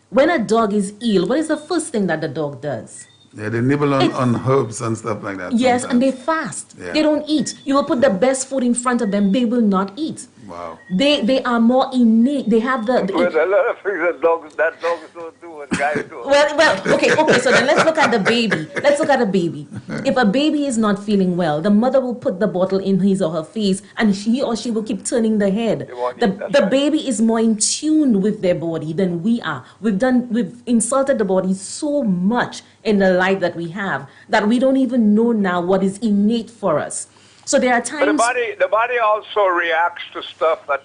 When a dog is ill, what is the first thing that the dog does? Yeah, they nibble on herbs and stuff like that. Yes, sometimes. and they fast. Yeah. They don't eat. You will put the best food in front of them, they will not eat. Wow. They are more innate. They have There's a lot of things that dogs don't do and guys do. Well, okay, so then let's look at the baby. If a baby is not feeling well, the mother will put the bottle in his or her face and he or she will keep turning the head. The baby is more in tune with their body than we are. We've insulted the body so much in the life that we have that we don't even know now what is innate for us. So there are times... But the body also reacts to stuff that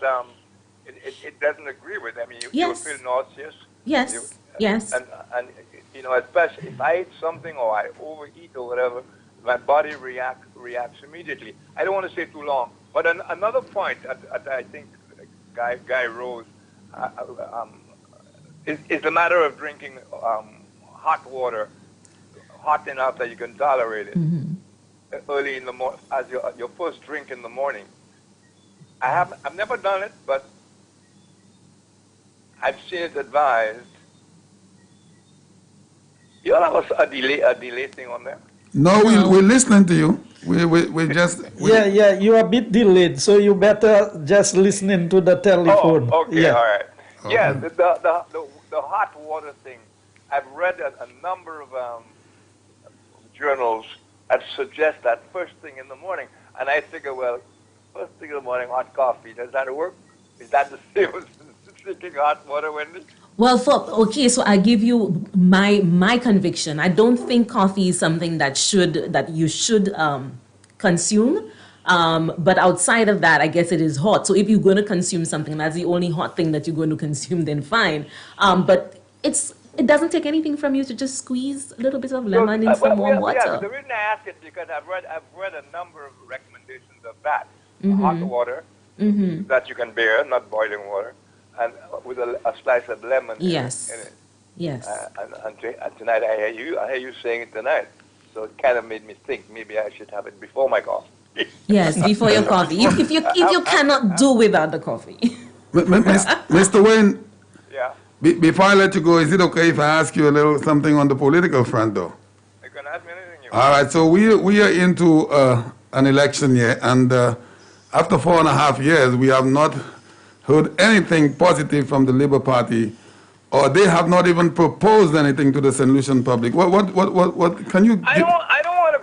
it doesn't agree with. I mean, you feel nauseous. Yes, yes. And you know, especially if I eat something or I overeat or whatever, my body reacts immediately. I don't want to stay too long. But another point that I think Guy rose is the matter of drinking hot water, hot enough that you can tolerate it. Early in the morning, as your first drink in the morning. I've never done it, but I've seen it advised. You all have a delay thing on there? No, we're listening to you. We just... Yeah, you're a bit delayed, so you better just listening to the telephone. Oh, okay, yeah. all right. Okay. Yeah, the hot water thing. I've read a number of journals that suggest that first thing in the morning. And I figure, well, first thing in the morning, hot coffee, does that work? Is that the same as drinking hot water, Wendy? Well, so I give you my conviction. I don't think coffee is something that you should consume. But outside of that, I guess it is hot. So if you're going to consume something, that's the only hot thing that you're going to consume, then fine. But it doesn't take anything from you to just squeeze a little bit of lemon in some warm water. Yeah, the reason I ask it is because I've read a number of recommendations of that. Hot water that you can bear, not boiling water, and with a slice of lemon in it. Yes. And tonight I hear you saying it tonight. So it kind of made me think maybe I should have it before my coffee. Yes, before your coffee. If you cannot do without the coffee. Mr. Wayne, Yeah. before I let you go, is it okay if I ask you a little something on the political front, though? You can ask me anything you want. All right, so we are into an election year, and after 4.5 years, we have not heard anything positive from the Labour Party, or they have not even proposed anything to the St. Lucian public. What can you? I don't want to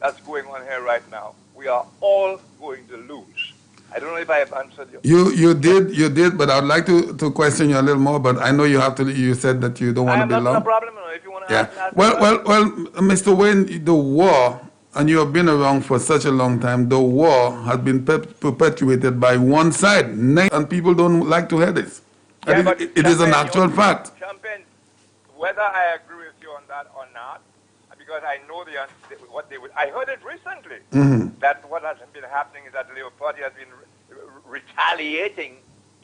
that's going on here right now, we are all going to lose. I don't know if I have answered you. You did, but I'd like to question you a little more, but I know you have to, you said that you don't want to be I have no long. problem. If you want to Yeah. ask Well, Mr. Wayne, the war, and you have been around for such a long time, the war has been perpetuated by one side, and people don't like to hear this. Yeah, And but it is an actual fact. Champagne, whether I agree with you on that or not, because I know what they would. I heard it recently that what has been happening is that the Labour Party has been retaliating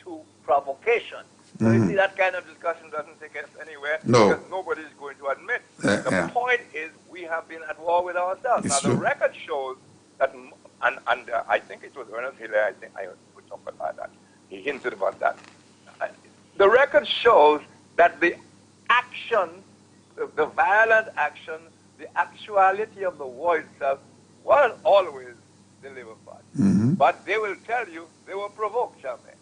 to provocation. So you see, that kind of discussion doesn't take us anywhere because nobody is going to admit. The point is we have been at war with ourselves. It's now, true. the record shows that, and I think it was Ernest Hiller, I think I would talk about that. He hinted about that. The record shows that the action, the violent action, the actuality of the war itself was always the Labour Party. But they will tell you they were provoked, Champagne.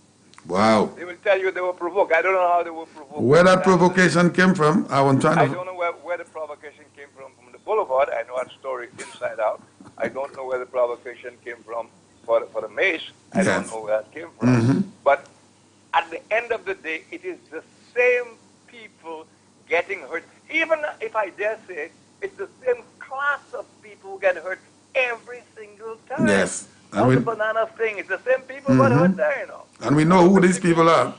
Wow. They will tell you they were provoked. I don't know how they were provoked. Where that provocation came from, I don't know where the provocation came from the boulevard. I know that story inside out. I don't know where the provocation came from for the mace. I don't know where it came from. But at the end of the day, it is the same people getting hurt. Even if I dare say, it's the same class of people who get hurt every single time. Yes. Not the banana thing. It's the same people who got hurt there, you know. And we know who these people are.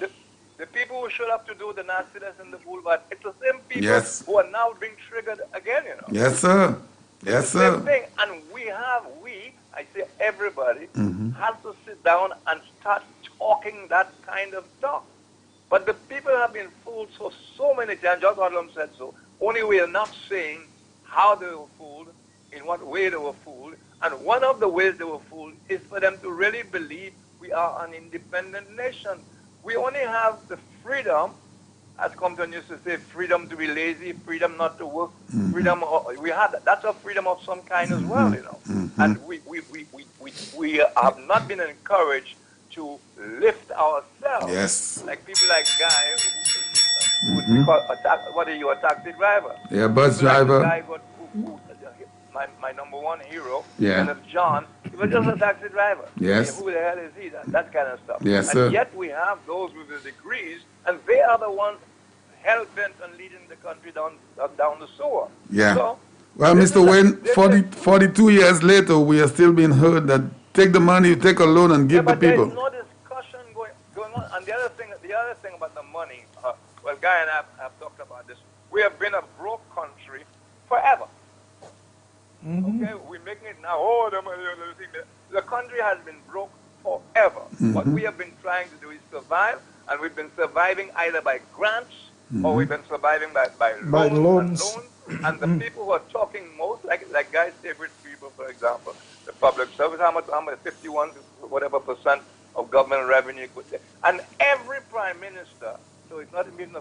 The people who showed up to do the nastiness in the boulevard, it's the same people who are now being triggered again, you know. Yes, sir. Yes, sir. Same thing. And I say everybody, has to sit down and start talking that kind of talk. But the people have been fooled so many times. George Odlum said so. Only we are not saying how they were fooled, in what way they were fooled. And one of the ways they were fooled is for them to really believe we are an independent nation. We only have the freedom, as Compton used to say, freedom to be lazy, freedom not to work, freedom. We have that. That's a freedom of some kind as well, you know. And we have not been encouraged to lift ourselves. Yes. Like people like Guy, who would be called a taxi driver. Yeah, bus driver. Like the guy my number one hero, Yeah. and of John, he was just a taxi driver. Yes. Who the hell is he? That kind of stuff. Yes, and sir. yet we have those with the degrees, and they are the ones hell-bent on leading the country down the sewer. Yeah. So, well, Mr. Wayne, 42 years later, we are still being heard that take the money, take a loan, and give the people. There's no discussion going on. And the other thing about the money, well, Guy and I have talked about this. We have been a broke country forever. Okay, we're making it now. Oh, the money, the country has been broke forever. What we have been trying to do is survive, and we've been surviving either by grants or we've been surviving by loans. And the people who are talking most, like Guy's favorite people, for example, the public service, how much 51 whatever % of government revenue could say. And every prime minister, so it's not even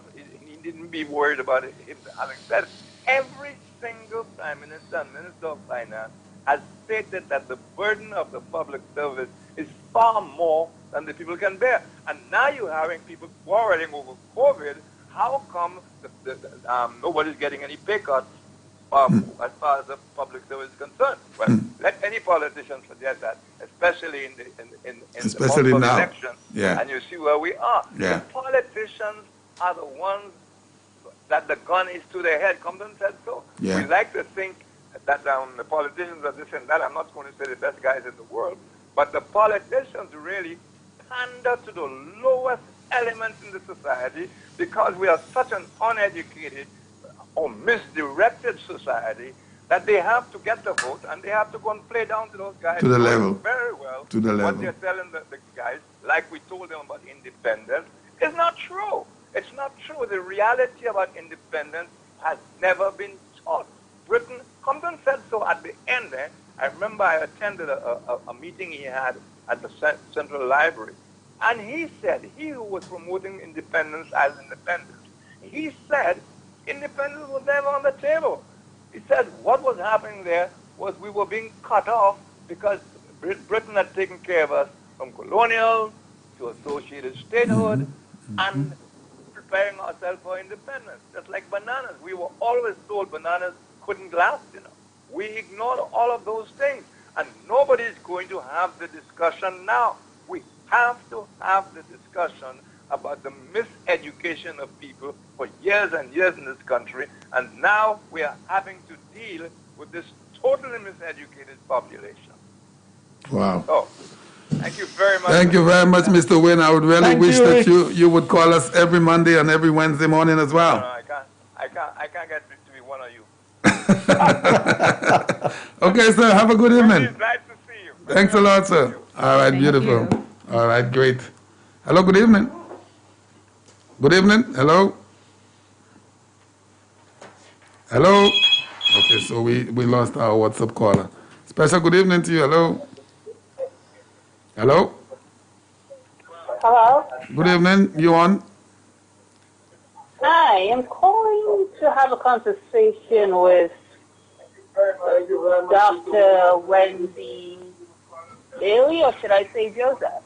he didn't be worried about it him having said it. Every single prime minister and minister of finance has stated that the burden of the public service is far more than the people can bear. And now you're having people quarreling over COVID. How come nobody's getting any pay cuts as far as the public service is concerned? Well, let any politician suggest that, especially in the month of election, and you see where we are. Yeah. The politicians are the ones that the gun is to their head. Compton said so. Yeah. We like to think that the politicians are this and that. I'm not going to say the best guys in the world, but the politicians really pander to the lowest elements in the society because we are such an uneducated or misdirected society that they have to get the vote and they have to go and play down to those guys to the level very well. To the level. What they're telling the guys, like we told them about independence, is not true. It's not true. The reality about independence has never been taught. Britain, Compton said so at the end there. I remember I attended a meeting he had at the Central Library. And he said, he who was promoting independence as independence, he said independence was never on the table. He said what was happening there was we were being cut off because Britain had taken care of us from colonial to associated statehood and preparing ourselves for independence. Just like bananas. We were always told bananas couldn't last, you know. We ignored all of those things. And nobody is going to have the discussion now. We have to have the discussion about the miseducation of people for years and years in this country. And now we are having to deal with this totally miseducated population. Wow. So, thank you very much. Thank you very much, Mr. Wynn. I would really Thank wish you, that Rick. you would call us every Monday and every Wednesday morning as No, well. I can't get to be one of you. Okay, sir. Have a good evening. It's nice to see you. Thanks a lot, sir. All right, Thank beautiful. you. All right, great. Hello, good evening. Good evening. Hello. Hello. Okay, so we lost our WhatsApp caller. Special good evening to you. Hello. Hello. Hello? Good evening. You on? Hi, I'm calling to have a conversation with Dr. Wendy Bailey, or should I say Joseph?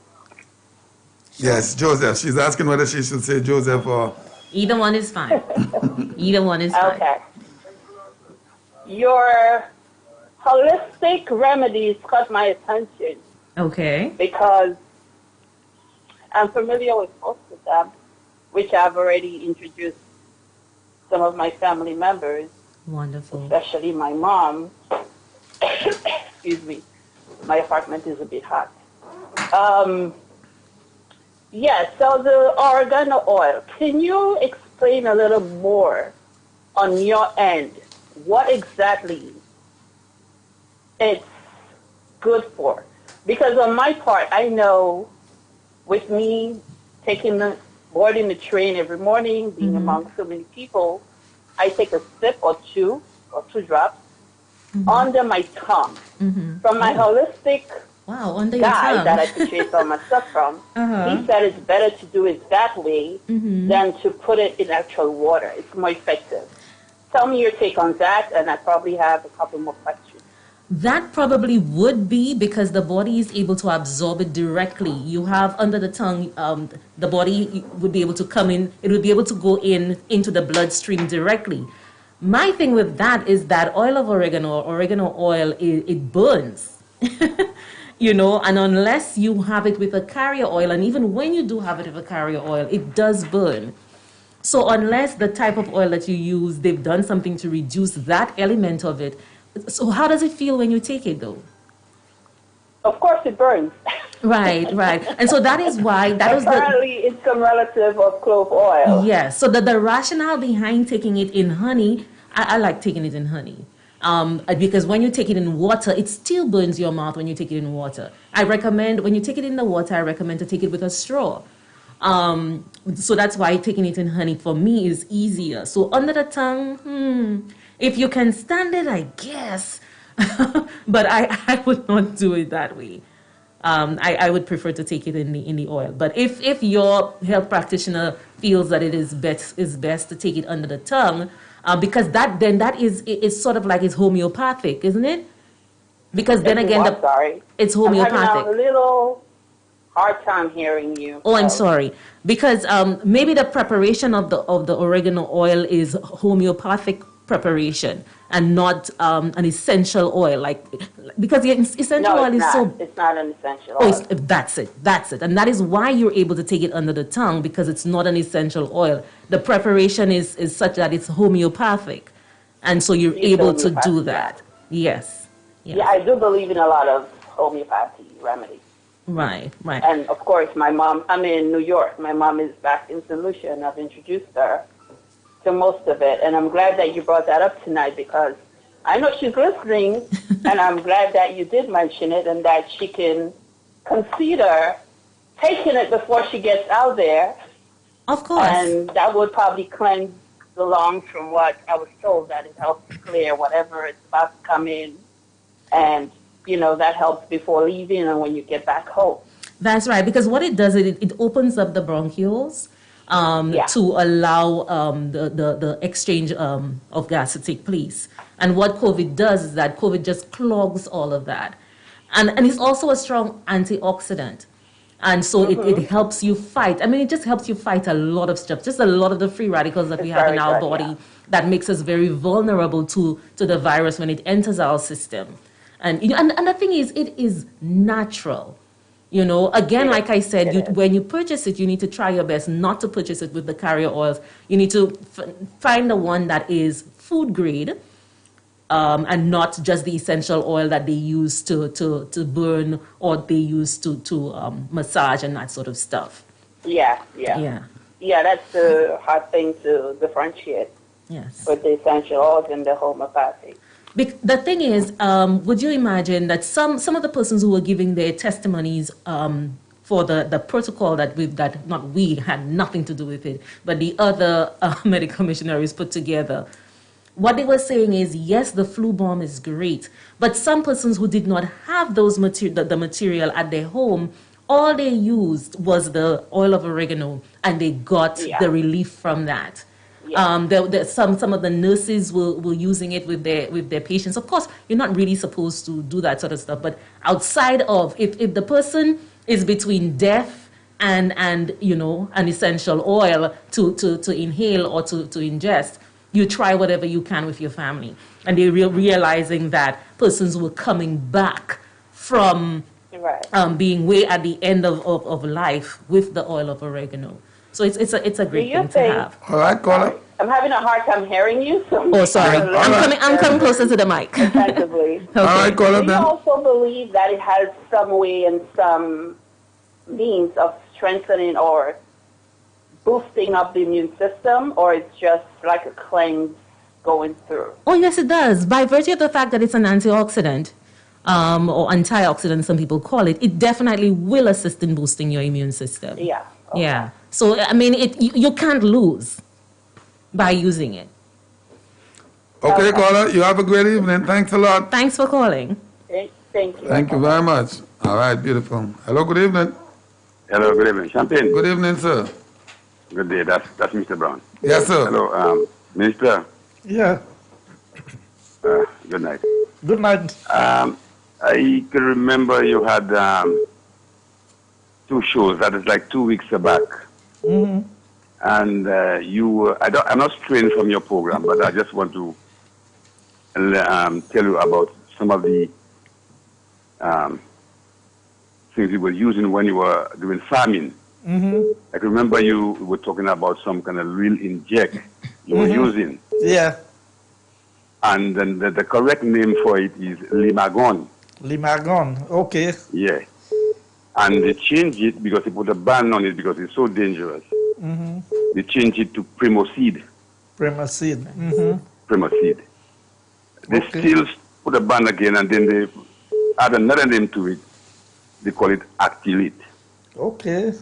Yes, Joseph. She's asking whether she should say Joseph or... Either one is fine. Either one is fine. Okay. Your holistic remedies caught my attention Okay. because I'm familiar with most of them, which I've already introduced some of my family members, Wonderful. especially my mom. Excuse me. My apartment is a bit hot. Yeah, so the oregano oil. Can you explain a little more on your end what exactly it's good for? Because on my part, I know with me boarding the train every morning, being among so many people, I take a sip or two drops under my tongue. From my holistic Wow, under your guy tongue. that I purchased all my stuff from, he said it's better to do it that way than to put it in actual water. It's more effective. Tell me your take on that, and I probably have a couple more questions. That probably would be because the body is able to absorb it directly. You have under the tongue, the body would be able to come in, it would be able to go into the bloodstream directly. My thing with that is that oil of oregano oil, it burns. And unless you have it with a carrier oil, and even when you do have it with a carrier oil, it does burn. So unless the type of oil that you use, they've done something to reduce that element of it. So how does it feel when you take it, though? Of course, it burns. Right. And so that is why, Apparently, it's some relative of clove oil. Yes. So the rationale behind taking it in honey, I like taking it in honey. Because when you take it in water, it still burns your mouth when you take it in water. When you take it in the water, I recommend to take it with a straw. So that's why taking it in honey for me is easier. So under the tongue, if you can stand it, I guess. But I would not do it that way. I would prefer to take it in the oil. But if your health practitioner feels that it is best to take it under the tongue, because that is sort of like it's homeopathic, isn't it? Because then again, it's homeopathic. I'm having a little hard time hearing you. Oh, I'm sorry. Because maybe the preparation of the oregano oil is homeopathic preparation and not an essential oil, because the essential oil is so. It's not an essential oil. That's it, and that is why you're able to take it under the tongue, because it's not an essential oil. The preparation is such that it's homeopathic, and so you're able to do that. Yes. Yeah, I do believe in a lot of homeopathy remedies. Right. And of course, I'm in New York. My mom is back in St. Lucia, and I've introduced her to most of it. And I'm glad that you brought that up tonight, because I know she's listening, and I'm glad that you did mention it and that she can consider taking it before she gets out there. Of course. And that would probably cleanse the lungs from what I was told, that it helps clear whatever is about to come in. And, that helps before leaving and when you get back home. That's right, because what it does, it opens up the bronchioles to allow the exchange of gas to take place. And what COVID does is that COVID just clogs all of that. And it's also a strong antioxidant. And so it helps you fight. I mean, it just helps you fight a lot of stuff, just a lot of the free radicals that we have in our body that makes us very vulnerable to the virus when it enters our system. And, you know, and the thing is, it is natural. You know, again, like I said, when you purchase it, you need to try your best not to purchase it with the carrier oils. You need to find the one that is food grade, and not just the essential oil that they use to burn or they use to massage and that sort of stuff. Yeah, that's the hard thing to differentiate. Yes. With the essential oils and the homeopathy. The thing is, would you imagine that some of the persons who were giving their testimonies for the protocol that we had nothing to do with it, but the other medical missionaries put together, what they were saying is, yes, the flu bomb is great, but some persons who did not have those the material at their home, all they used was the oil of oregano, and they got the relief from that. Yeah. Some of the nurses were using it with their patients. Of course, you're not really supposed to do that sort of stuff, but outside of, if the person is between death and you know, an essential oil to inhale or to ingest, you try whatever you can with your family. And they're realizing that persons were coming back from being way at the end of life with the oil of oregano. So it's a great thing to have. All right, caller. I'm having a hard time hearing you. So oh, sorry. I'm coming closer to the mic. Effectively. Okay. All right, caller. Do you also believe that it has some way and some means of strengthening or boosting up the immune system, or it's just like a cleanse going through? Oh, yes, it does. By virtue of the fact that it's an antioxidant, or antioxidant, some people call it, it definitely will assist in boosting your immune system. Yeah. Okay. Yeah. So, I mean, you can't lose by using it. Okay, caller, you have a great evening. Thanks a lot. Thanks for calling. Thank you. Thank you very much. All right, beautiful. Hello, good evening. Hello, good evening. Champagne. Good evening, sir. Good day. That's Mr. Brown. Yes, sir. Hello, Minister. Yeah. Good night. Good night. I can remember you had 2 shows. That is like 2 weeks back. Mm-hmm. And I'm not straying from your program, but I just want to tell you about some of the things you were using when you were doing farming. Mm-hmm. I can remember you were talking about some kind of real inject you were using. Yeah. And then the correct name for it is Limagon. Limagon, okay. Yeah. And they changed it because they put a ban on it because it's so dangerous. Mm-hmm. They changed it to Primoseed. Primoseed. Mm-hmm. Primoseed. They still put a ban again, and then they add another name to it. They call it Actilate. Okay.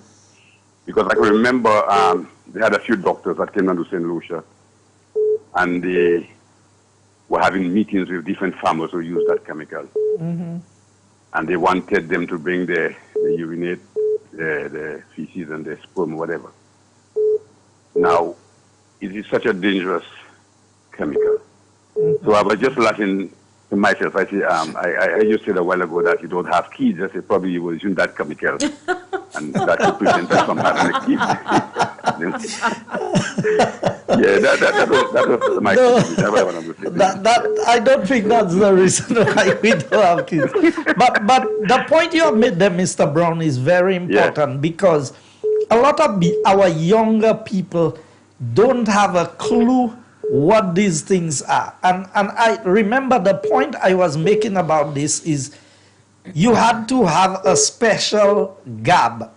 Because I can remember they had a few doctors that came down to St. Lucia, and they were having meetings with different farmers who use that chemical. Mm-hmm. And they wanted them to bring the urinate, the feces and the sperm, whatever. Now, it is such a dangerous chemical. Mm-hmm. So I was just laughing to myself. I say, I just said a while ago that you don't have kids. I said, probably you were using that chemical. And that could prevent us from having a kid. Yeah, that was my question. That's what I wanted to say. That I don't think that's the reason why we don't have kids. But the point you have made there, Mr. Brown, is very important because a lot of our younger people don't have a clue what these things are. And I remember the point I was making about this is you had to have a special gab,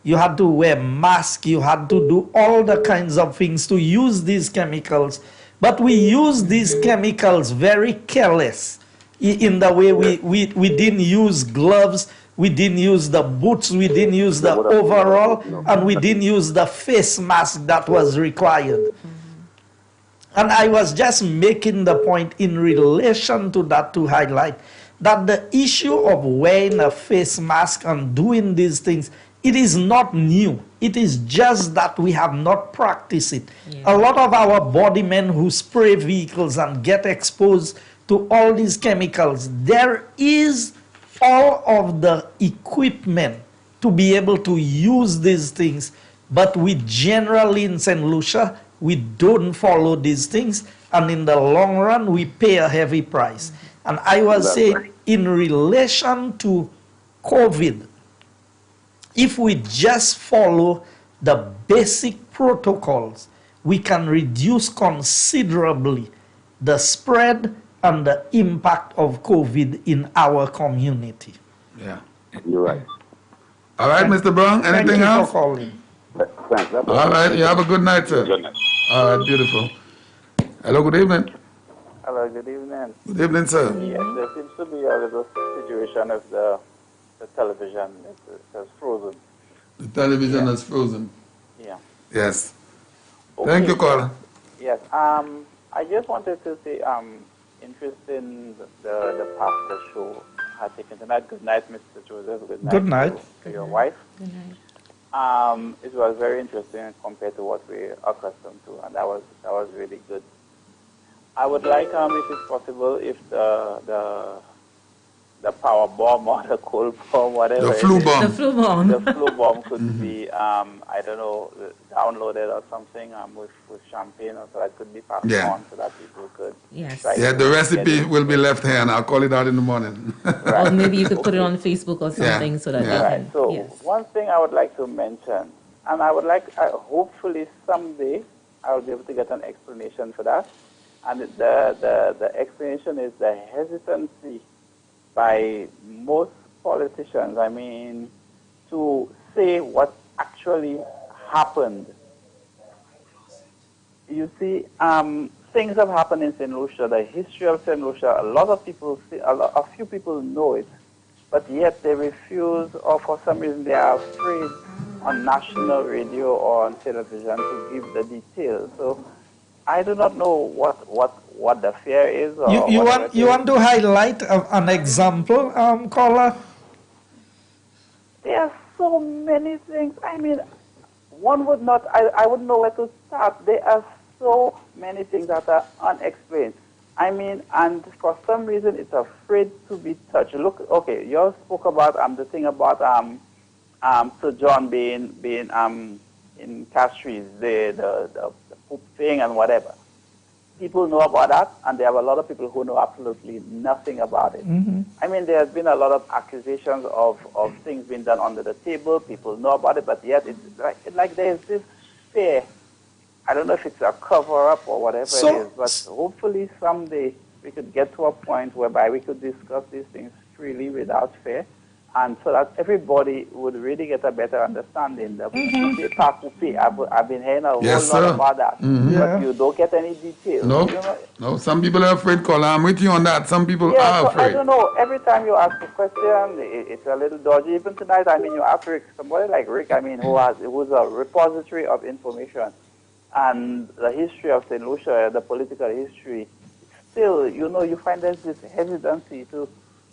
you had to wear mask, you had to do all the kinds of things to use these chemicals. But we use these chemicals very careless in the way we didn't use gloves, we didn't use the boots, we didn't use the overall, and we didn't use the face mask that was required. And I was just making the point in relation to that to highlight that the issue of wearing a face mask and doing these things, it is not new. It is just that we have not practiced it. Yeah. A lot of our body men who spray vehicles and get exposed to all these chemicals, there is all of the equipment to be able to use these things. But we generally in St. Lucia, we don't follow these things. And in the long run, we pay a heavy price. And I was saying, in relation to COVID, if we just follow the basic protocols, we can reduce considerably the spread and the impact of COVID in our community. Yeah. You're right. All right, Mr. Brown, anything else? Thank you for calling. Thanks. All right, you have a good night, sir. Good night. All right, beautiful. Hello, good evening. Hello, good evening. Good evening, sir. Yes, there seems to be a little situation of the television. It has frozen. The television is frozen. Yeah. Yes. Okay. Thank you, caller. Yes. I just wanted to say, interested in the pastor show had taken tonight. Good night, Mr. Joseph. Good night. To your wife. Good night. It was very interesting compared to what we're accustomed to, and that was really good. I would like, if it's possible, if the power bomb or the cold bomb, whatever The flu it is, bomb. The flu bomb. the flu bomb could be, I don't know, downloaded or something with champagne, or so that could be passed Yeah. on so that people could. Yes. try Yeah, to the get recipe it. will be left here, and I'll call it out in the morning. Or maybe you could put it on Facebook or something so that Yeah. they Right. can. So Yes. one thing I would like to mention, and I would like, hopefully someday I will be able to get an explanation for that. And the explanation is the hesitancy by most politicians, I mean, to say what actually happened. You see, things have happened in St. Lucia, the history of St. Lucia, a lot of people, a few people know it, but yet they refuse, or for some reason they are afraid on national radio or on television to give the details. So I do not know what the fear is. Or You whatever it want you is. want to highlight an example, caller? There are so many things. I mean, one would not, I wouldn't know where to start. There are so many things that are unexplained. I mean, and for some reason it's afraid to be touched. Look, okay, you all spoke about the thing about Sir John being in Castries, the poop thing and whatever. People know about that, and there are a lot of people who know absolutely nothing about it. Mm-hmm. I mean, there has been a lot of accusations of things being done under the table. People know about it, but yet it's like there's this fear. I don't know if it's a cover-up or whatever it is, but hopefully someday we could get to a point whereby we could discuss these things freely without fear, and so that everybody would really get a better understanding. The I've been hearing a whole Yes, lot sir. about that, Yeah. but you don't get any details. No, You know? no. Some people are afraid, caller. I'm with you on that. Some people Yeah, are so I afraid. don't know. Every time you ask a question, it's a little dodgy. Even tonight, I mean, you ask Rick, somebody like Rick, I mean, who's a repository of information, and the history of St. Lucia, the political history. Still, you find there's this hesitancy to.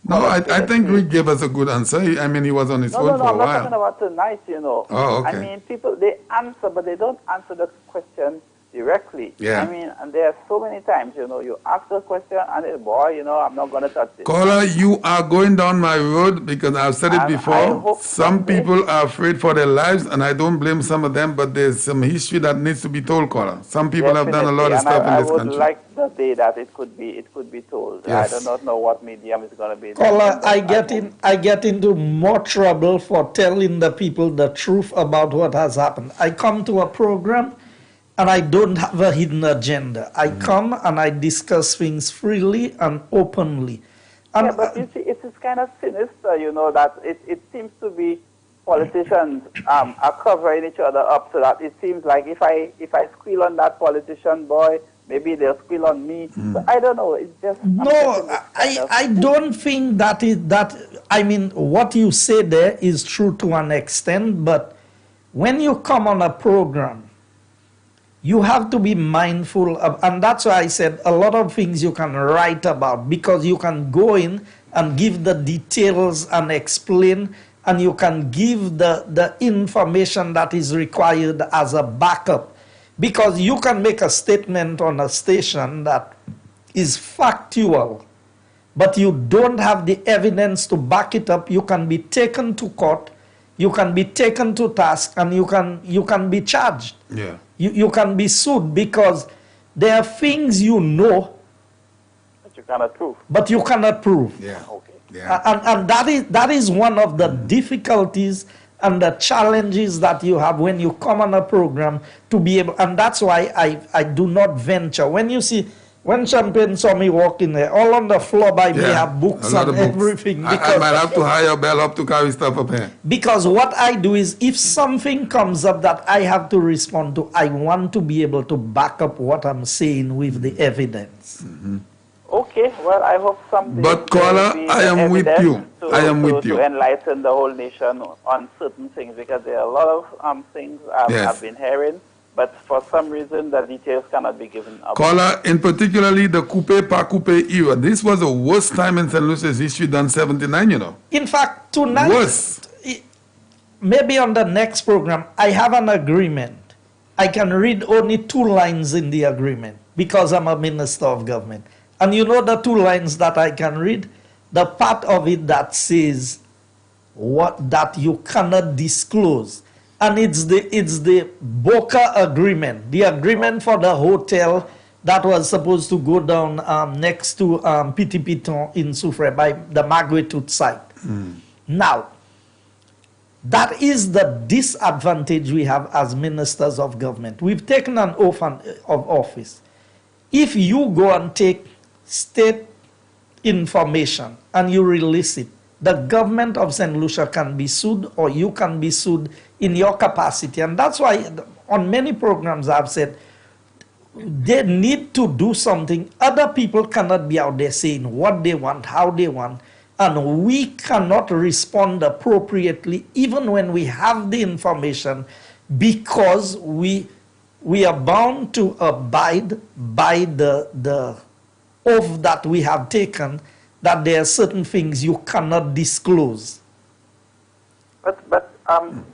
No, I think Rick gave us a good answer. I mean, he was on his No, phone for a I'm not talking while. about tonight, Oh, okay. I mean, people, they answer, but they don't answer the question directly. Yeah. I mean, and there are so many times, you ask a question, and it, boy, I'm not going to touch it. Caller, you are going down my road because I've said it And I before. hope Some someday- people are afraid for their lives, and I don't blame some of them, but there's some history that needs to be told, caller. Some people have done a lot of Definitely, stuff and in this I would country. like the day that it could be told. Yes. I do not know what medium is going to be. Caller, I get into more trouble for telling the people the truth about what has happened. I come to a program and I don't have a hidden agenda. I come and I discuss things freely and openly. And Yeah, but you see, it is kind of sinister, that it seems to be politicians are covering each other up, so that it seems like if I squeal on that politician boy, maybe they'll squeal on me. So I don't know. It's just no, I don't think I mean, what you say there is true to an extent, but when you come on a program, you have to be mindful of, and that's why I said a lot of things you can write about, because you can go in and give the details and explain, and you can give the information that is required as a backup. Because you can make a statement on a station that is factual, but you don't have the evidence to back it up. You can be taken to court, you can be taken to task, and you can be charged. Yeah. You can be sued because there are things you know, But you cannot prove. but you cannot prove. Yeah. Okay. Yeah. And that is one of the difficulties and the challenges that you have when you come on a program to be able, and that's why I do not venture. When you see, when Champagne saw me walk in there, all on the floor by me have books a lot and of books. everything. I might have to hire Bell up to carry stuff up here. Because what I do is, if something comes up that I have to respond to, I want to be able to back up what I'm saying with the evidence. Okay, well, I hope someday. But, there will caller, be I am with evidence you. I am with you. To enlighten the whole nation on certain things, because there are a lot of things I've been hearing, but for some reason the details cannot be given up. Caller, in particularly the coupe pa coupe era, this was the worst time in St. Lucia's history than 79, you know. In fact, tonight, Worst. maybe on the next program, I have an agreement. I can read only 2 lines in the agreement because I'm a minister of government. And you know the 2 lines that I can read? The part of it that says what that you cannot disclose. And it's the Boca agreement, the agreement for the hotel that was supposed to go down next to Petit Piton in Soufrière by the Marguerite site. Now, that is the disadvantage we have as ministers of government. We've taken an oath of office. If you go and take state information and you release it, the government of St. Lucia can be sued, or you can be sued in your capacity. And that's why on many programs I've said they need to do something. Other people cannot be out there saying what they want, how they want, and we cannot respond appropriately even when we have the information, because we are bound to abide by the oath that we have taken, that there are certain things you cannot disclose. But on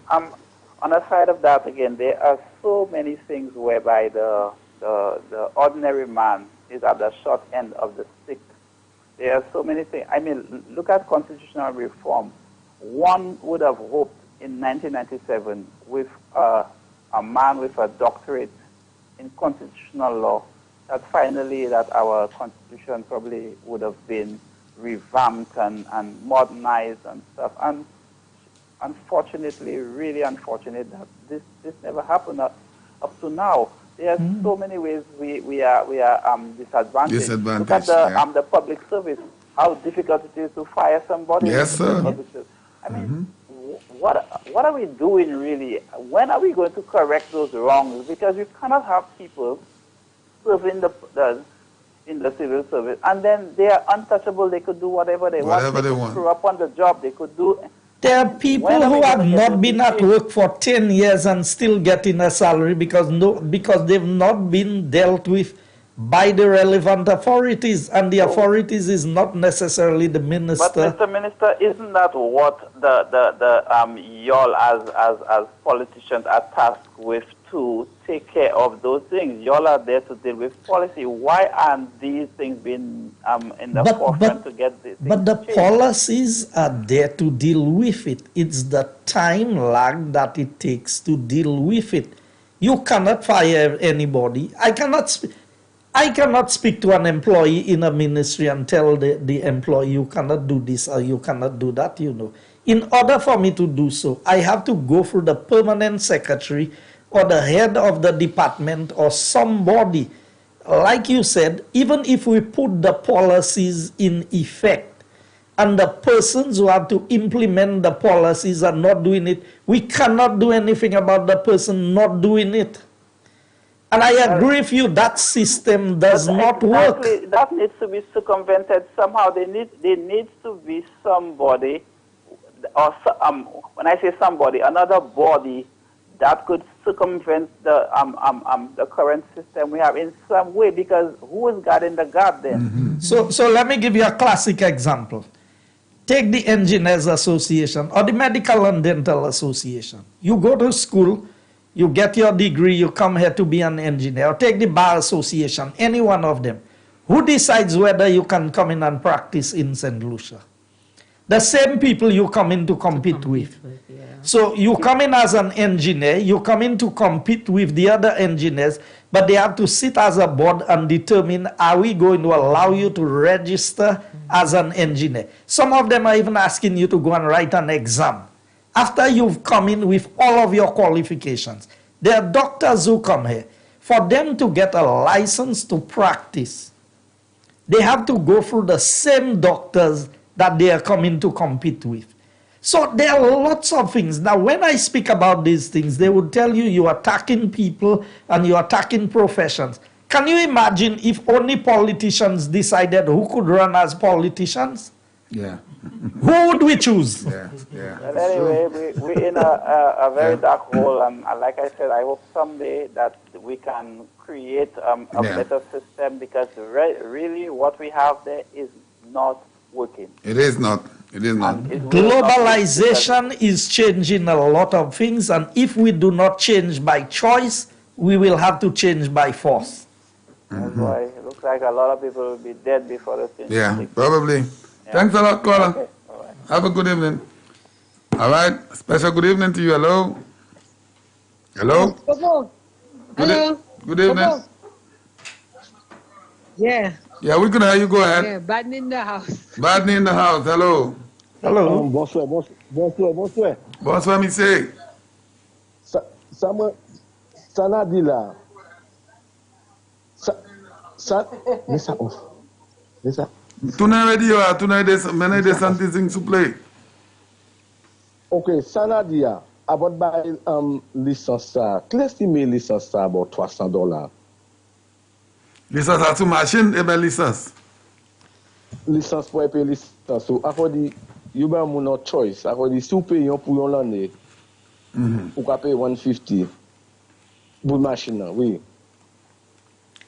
the side of that, again, there are so many things whereby the ordinary man is at the short end of the stick. There are so many things. I mean, look at constitutional reform. One would have hoped in 1997 with a man with a doctorate in constitutional law that finally that our constitution probably would have been revamped and modernized and stuff. And unfortunately, really unfortunate that this never happened up to now. There are so many ways we are disadvantaged. Look at the public service, how difficult it is to fire somebody. Yes, sir. I mean, what are we doing really? When are we going to correct those wrongs? Because you cannot have people serving in the civil service, and then they are untouchable. They could do whatever they want. They could screw up on the job. They could do. There are people who have not been at work for 10 years and still getting a salary because they've not been dealt with by the relevant authorities, and the authorities is not necessarily the minister. But Mr. Minister, isn't that what y'all as politicians are tasked with, to take care of those things? Y'all are there to deal with policy. Why aren't these things being in the forefront to get this? But the policies are there to deal with it. It's the time lag that it takes to deal with it. You cannot fire anybody. I cannot speak to an employee in a ministry and tell the employee, you cannot do this or you cannot do that, you know. In order for me to do so, I have to go through the permanent secretary or the head of the department or somebody. Like you said, even if we put the policies in effect and the persons who have to implement the policies are not doing it, we cannot do anything about the person not doing it. And I agree with you, that system does not work. That needs to be circumvented somehow. There needs to be somebody, or when I say somebody, another body that could circumvent the current system we have in some way, because who is guarding the guard then? So let me give you a classic example. Take the Engineers Association or the Medical and Dental Association. You go to school, you get your degree, you come here to be an engineer. Or take the Bar Association, any one of them. Who decides whether you can come in and practice in St. Lucia? The same people you come in to compete with. So you come in as an engineer, you come in to compete with the other engineers, but they have to sit as a board and determine, are we going to allow you to register as an engineer? Some of them are even asking you to go and write an exam. After you've come in with all of your qualifications, there are doctors who come here. For them to get a license to practice, they have to go through the same doctors that they are coming to compete with. So there are lots of things. Now, when I speak about these things, they would tell you you're attacking people and you're attacking professions. Can you imagine if only politicians decided who could run as politicians? Yeah. Who would we choose? Yeah. Well, anyway, we're in a very dark hole, and like I said, I hope someday that we can create a better system, because really what we have there is not working. It is not. It is not. Globalization is changing a lot of things, and if we do not change by choice, we will have to change by force. That's why it looks like a lot of people will be dead before the thing. Yeah, probably. Yeah. Thanks a lot, caller. Okay. Right. Have a good evening. All right. Special good evening to you. Hello. Hello. Hello. Good evening. Yeah. Yeah, we can hear you. Go ahead. Yeah, Badney in the house. Badney in the house. Hello. Hello. Bonsoir. Bonsoir, mi say. Ça dit là. Mais ça off. Mais ça. Tonight radio, tonight des something to play. Okay, ça n'a dit là. About buy licence ça. L'estimé licence ça about $300. Licence à tout machine, et bien licence. Licence pour payer licence. So, after the you buy no choice. After the si vous payez pour l'année, vous pouvez payer $150 pour machine, oui.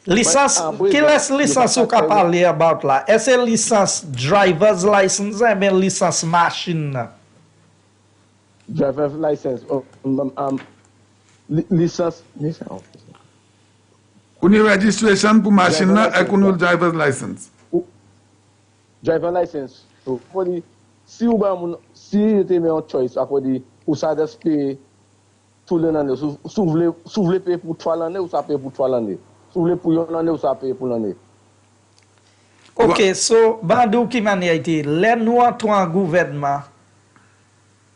Licence, quelle est la licence qu'on a parlé about là? Est-ce que licence driver's license ou bien licence machine? Driver's license, licence. Vous avez registration pour machine et vous avez driver's license. Driver's license. So, si vous avez un choice, vous savez payer tout l'année. Si vous voulez payer pour 3 l'année, vous savez payer pour 3 l'année. Si vous voulez pour l'année, vous savez payer pour l'année. Ok, so, bandou qui m'a été, les nous en gouvernement,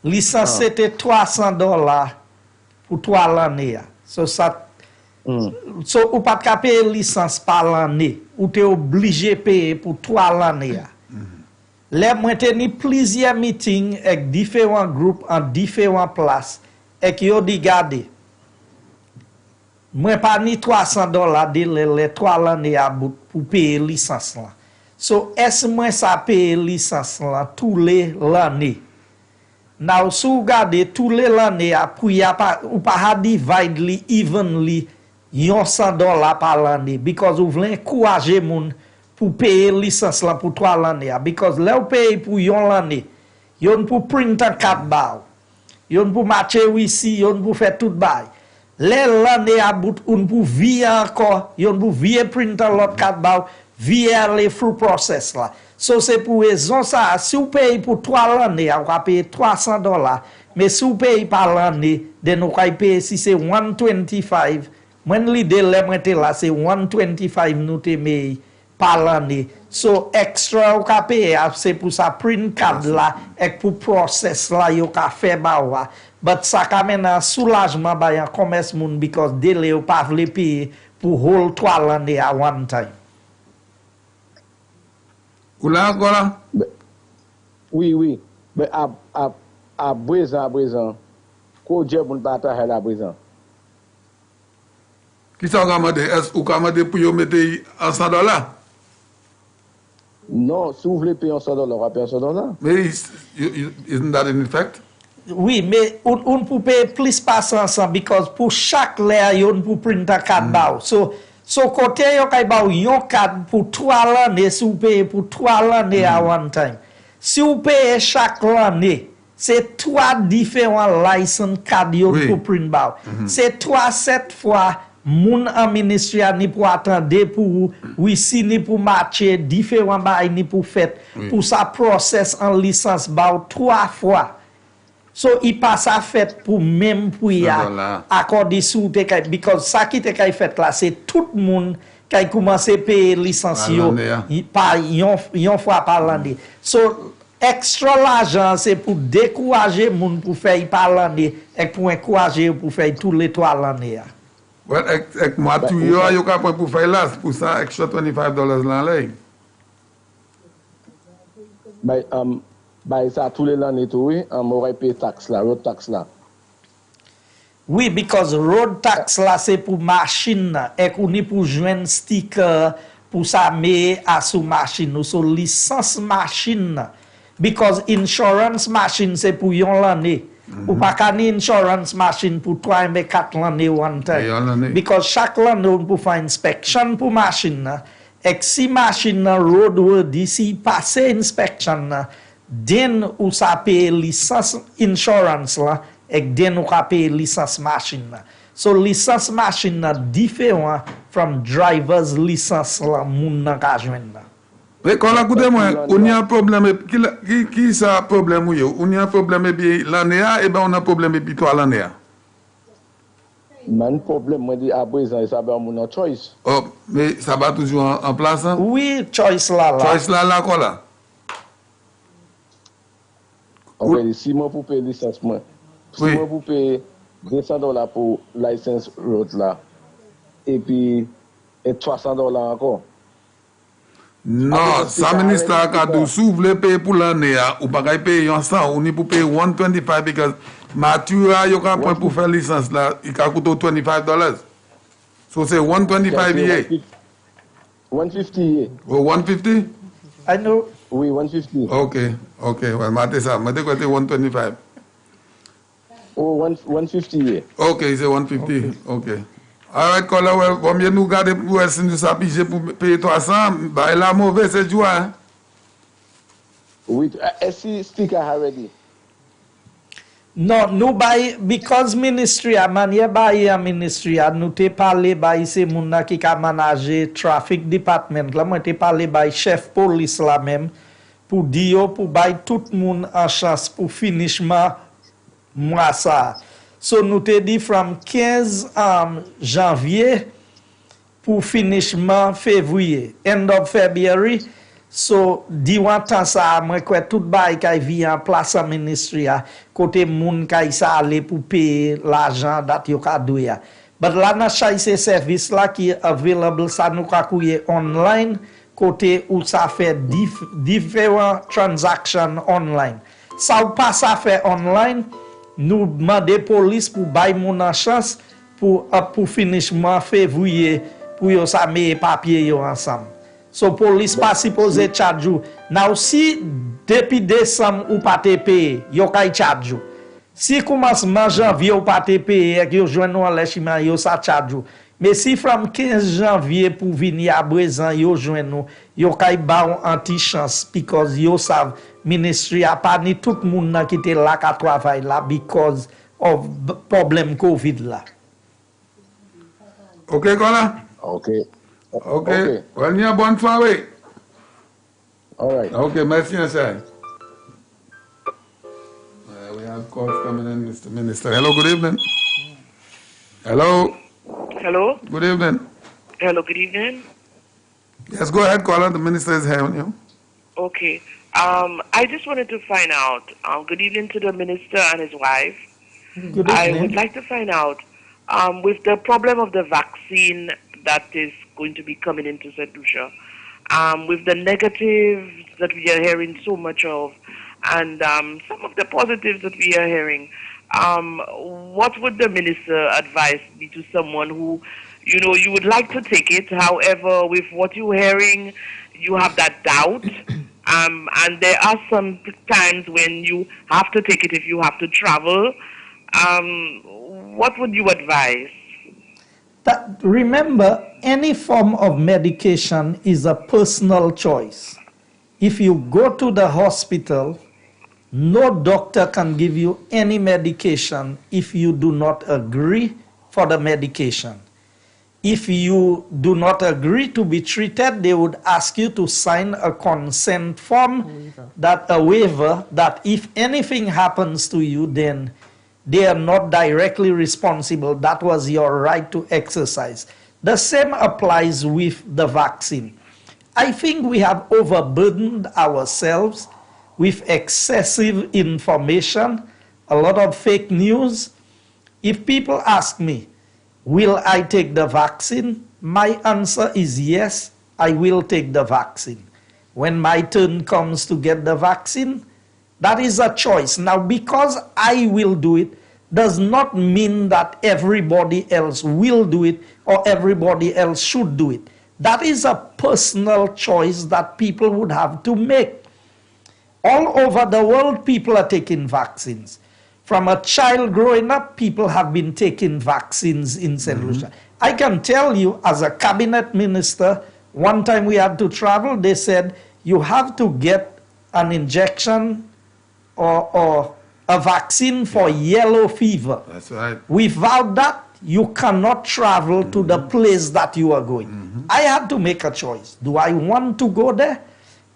licence c'était $300 pour 3 l'année. So, ça. So, ou pas de payer licence par l'année, ou tu es obligé de payer pour 3 l'année. Les moi tenu plusieurs meetings avec différents groupes en différentes places et qui ont dit garder. Moi pas ni $300 de les 3 l'année à bout pour payer licence là. So, est-ce moi ça payer licence là tous les l'année? Now, si vous regardez tous les l'année pour y a pas ou pas divide li evenly $100 par l'année, because vous voulez encourager moun pour payer licence là pour 3 l'année, because là vous payez pour l'année, yon pour print en 4 bar, yon pour matcher ici, yon pour faire tout bail. L'année à bout on pour via encore, yon pour via print en l'autre 4 bar, via les full process là. So c'est pour raison ça, si vous payez pour 3 l'année, vous va payer $300, mais si vous payez par l'année, then vous va payer si c'est 125. When l'idée là c'est 125 nous te mais par l'année. So extra ou ka paye c'est pour ça print card là et pour process là yo ka fait ba wa. But ça ka mène un soulagement ba yan commerce moun because délai ou pas vle payer pour hold 3 l'année à one time. Ou là encore? Oui. Mais à présent, quoi Dieu moun pas ta à présent. Qui ça est-ce ou commandé pour yo mettre $100? Non, si vous voulez payer $100, on va payer $100. Mais isn't that in effect? Oui, mais on peut payer plus pas ensemble because pour chaque layer on peut print un card bao. So côté yo kay bao yon card pour 3 l'année si vous payez pour 3 l'année à one time. Si vous payez chaque année, c'est 3 différents license cards yo pour print bao. C'est 3 7 fois moun en ministry a ni pour attendre pour oui si ni pour marcher différents bail ni pour fait pour ça process en licence ba 3 fois. So, il passe à fait pour même pour y accorder sous te kay, because ça qui te kay fait là, c'est tout le monde qui a commencé à payer licence par yon fois par l'année. So, extra l'argent, c'est pour décourager moun pour faire par l'année et pour encourager pour faire tous les 3 l'année. Well, ek moi tu yo ka pour faire là, pour ça extra $25 l'année. Bah, ça, tous les l'année, oui, on aurait payé taxe là, road tax là. Oui, because road tax là, c'est pour machine, et qu'on est pour joindre sticker, pour ça, mais à sous machine, ou sur licence machine. Because insurance machine, c'est pour yon l'année. Ou pas qu'un insurance machine pour 3 et 4 l'année one time. Because chaque l'année, on peut faire inspection pour machine. Et si machine roadworthy, si passe inspection, den ou sa paye licence insurance là et den ou ka paye licence machine là. So licence machine là différent from driver's license là moun nan ka jwenn là. Mais quand la écoutez moi, on y a un problème qui ça problème ou yo? On y a un problème bien l'année et ben on a un problème puis toi l'année. Man problème moi dit à présent ça va mon choice. Oh, mais ça va toujours en place hein? Oui, choice là. Choice là quoi là? Ok, si moi pour payer licence, moi. Si moi pour payer $200 pour license road là, et puis et $300 encore. Non, ça ministre a dit si vous voulez payer pour l'année, ou pas payer en 100, ou ni pour payer 125 parce que Matura, il y a un point pour faire licence là, il a coûté $25. So c'est 125 here. 150 here. Oh, 150? I know. Oui, 150. Okay, well, mate ça, mate côté 125. Oh, 150 here. Okay, c'est 150. Okay. All right, Kola, well, combien nous garder pour essayer de s'appliquer pour payer 300, bah, la mauvaise, c'est joie, hein? Oui, est-ce sticker already? Non, nous bay because ministry a manière bay a ministry a nous te parler bay c'est moun qui ka manager traffic department là moi te parler bay chef police là même pour dire pour bay tout moun en chance pour finissement mois ça. So nous te dit from 15 janvier pour finissement février, end of February. So, diwan tan sa, mwen kwe tout bay kay vi en place en ministry a, kote moun kay sa ale pou paye l'argent dat yo ka do ya. But la nan chay se service la ki available sa nou ka kouye online, kote ou sa fe different transaction online. Sa ou pa sa fe online, nou mande police pou bay moun an chance pour finissement février pour yo sa meye papier yo ensemble. So police pas supposé charge you. Now si depuis décembre ou pas te payer, yo kay charge you. Si commencement janvier ou pas te payer et yo joine nou enlèchement yo sa charge you. Mais si from 15 janvier pour venir à présent yo joine nou, yo kay ba anti chance because yo sav ministry a pas ni tout moun nan qui te là ka travail là because of problem COVID là. OK Kola? Okay. Well, you bonne soirée. All right. Okay, merci, Anshay. We have calls coming in, Mr. Minister. Hello, good evening. Hello. Hello. Good evening. Hello, good evening. Yes, go ahead, caller. The minister is hearing you. Okay. I just wanted to find out. Good evening to the minister and his wife. Good evening. I would like to find out with the problem of the vaccine that is going to be coming into St. Lucia, with the negatives that we are hearing so much of, and some of the positives that we are hearing, what would the minister advise be to someone who, you would like to take it, however, with what you're hearing, you have that doubt, and there are some times when you have to take it if you have to travel. What would you advise? Remember, any form of medication is a personal choice. If you go to the hospital, no doctor can give you any medication if you do not agree for the medication. If you do not agree to be treated, they would ask you to sign a consent form, a waiver, that if anything happens to you, then they are not directly responsible. That was your right to exercise. The same applies with the vaccine. I think we have overburdened ourselves with excessive information, a lot of fake news. If people ask me, will I take the vaccine? My answer is yes, I will take the vaccine. When my turn comes to get the vaccine, that is a choice. Now, because I will do it, does not mean that everybody else will do it or everybody else should do it. That is a personal choice that people would have to make. All over the world, people are taking vaccines. From a child growing up, people have been taking vaccines in St. Lucia. I can tell you, as a cabinet minister, one time we had to travel, they said, you have to get an injection or a vaccine for yellow fever. That's right. Without that, you cannot travel to the place that you are going. I had to make a choice. Do I want to go there?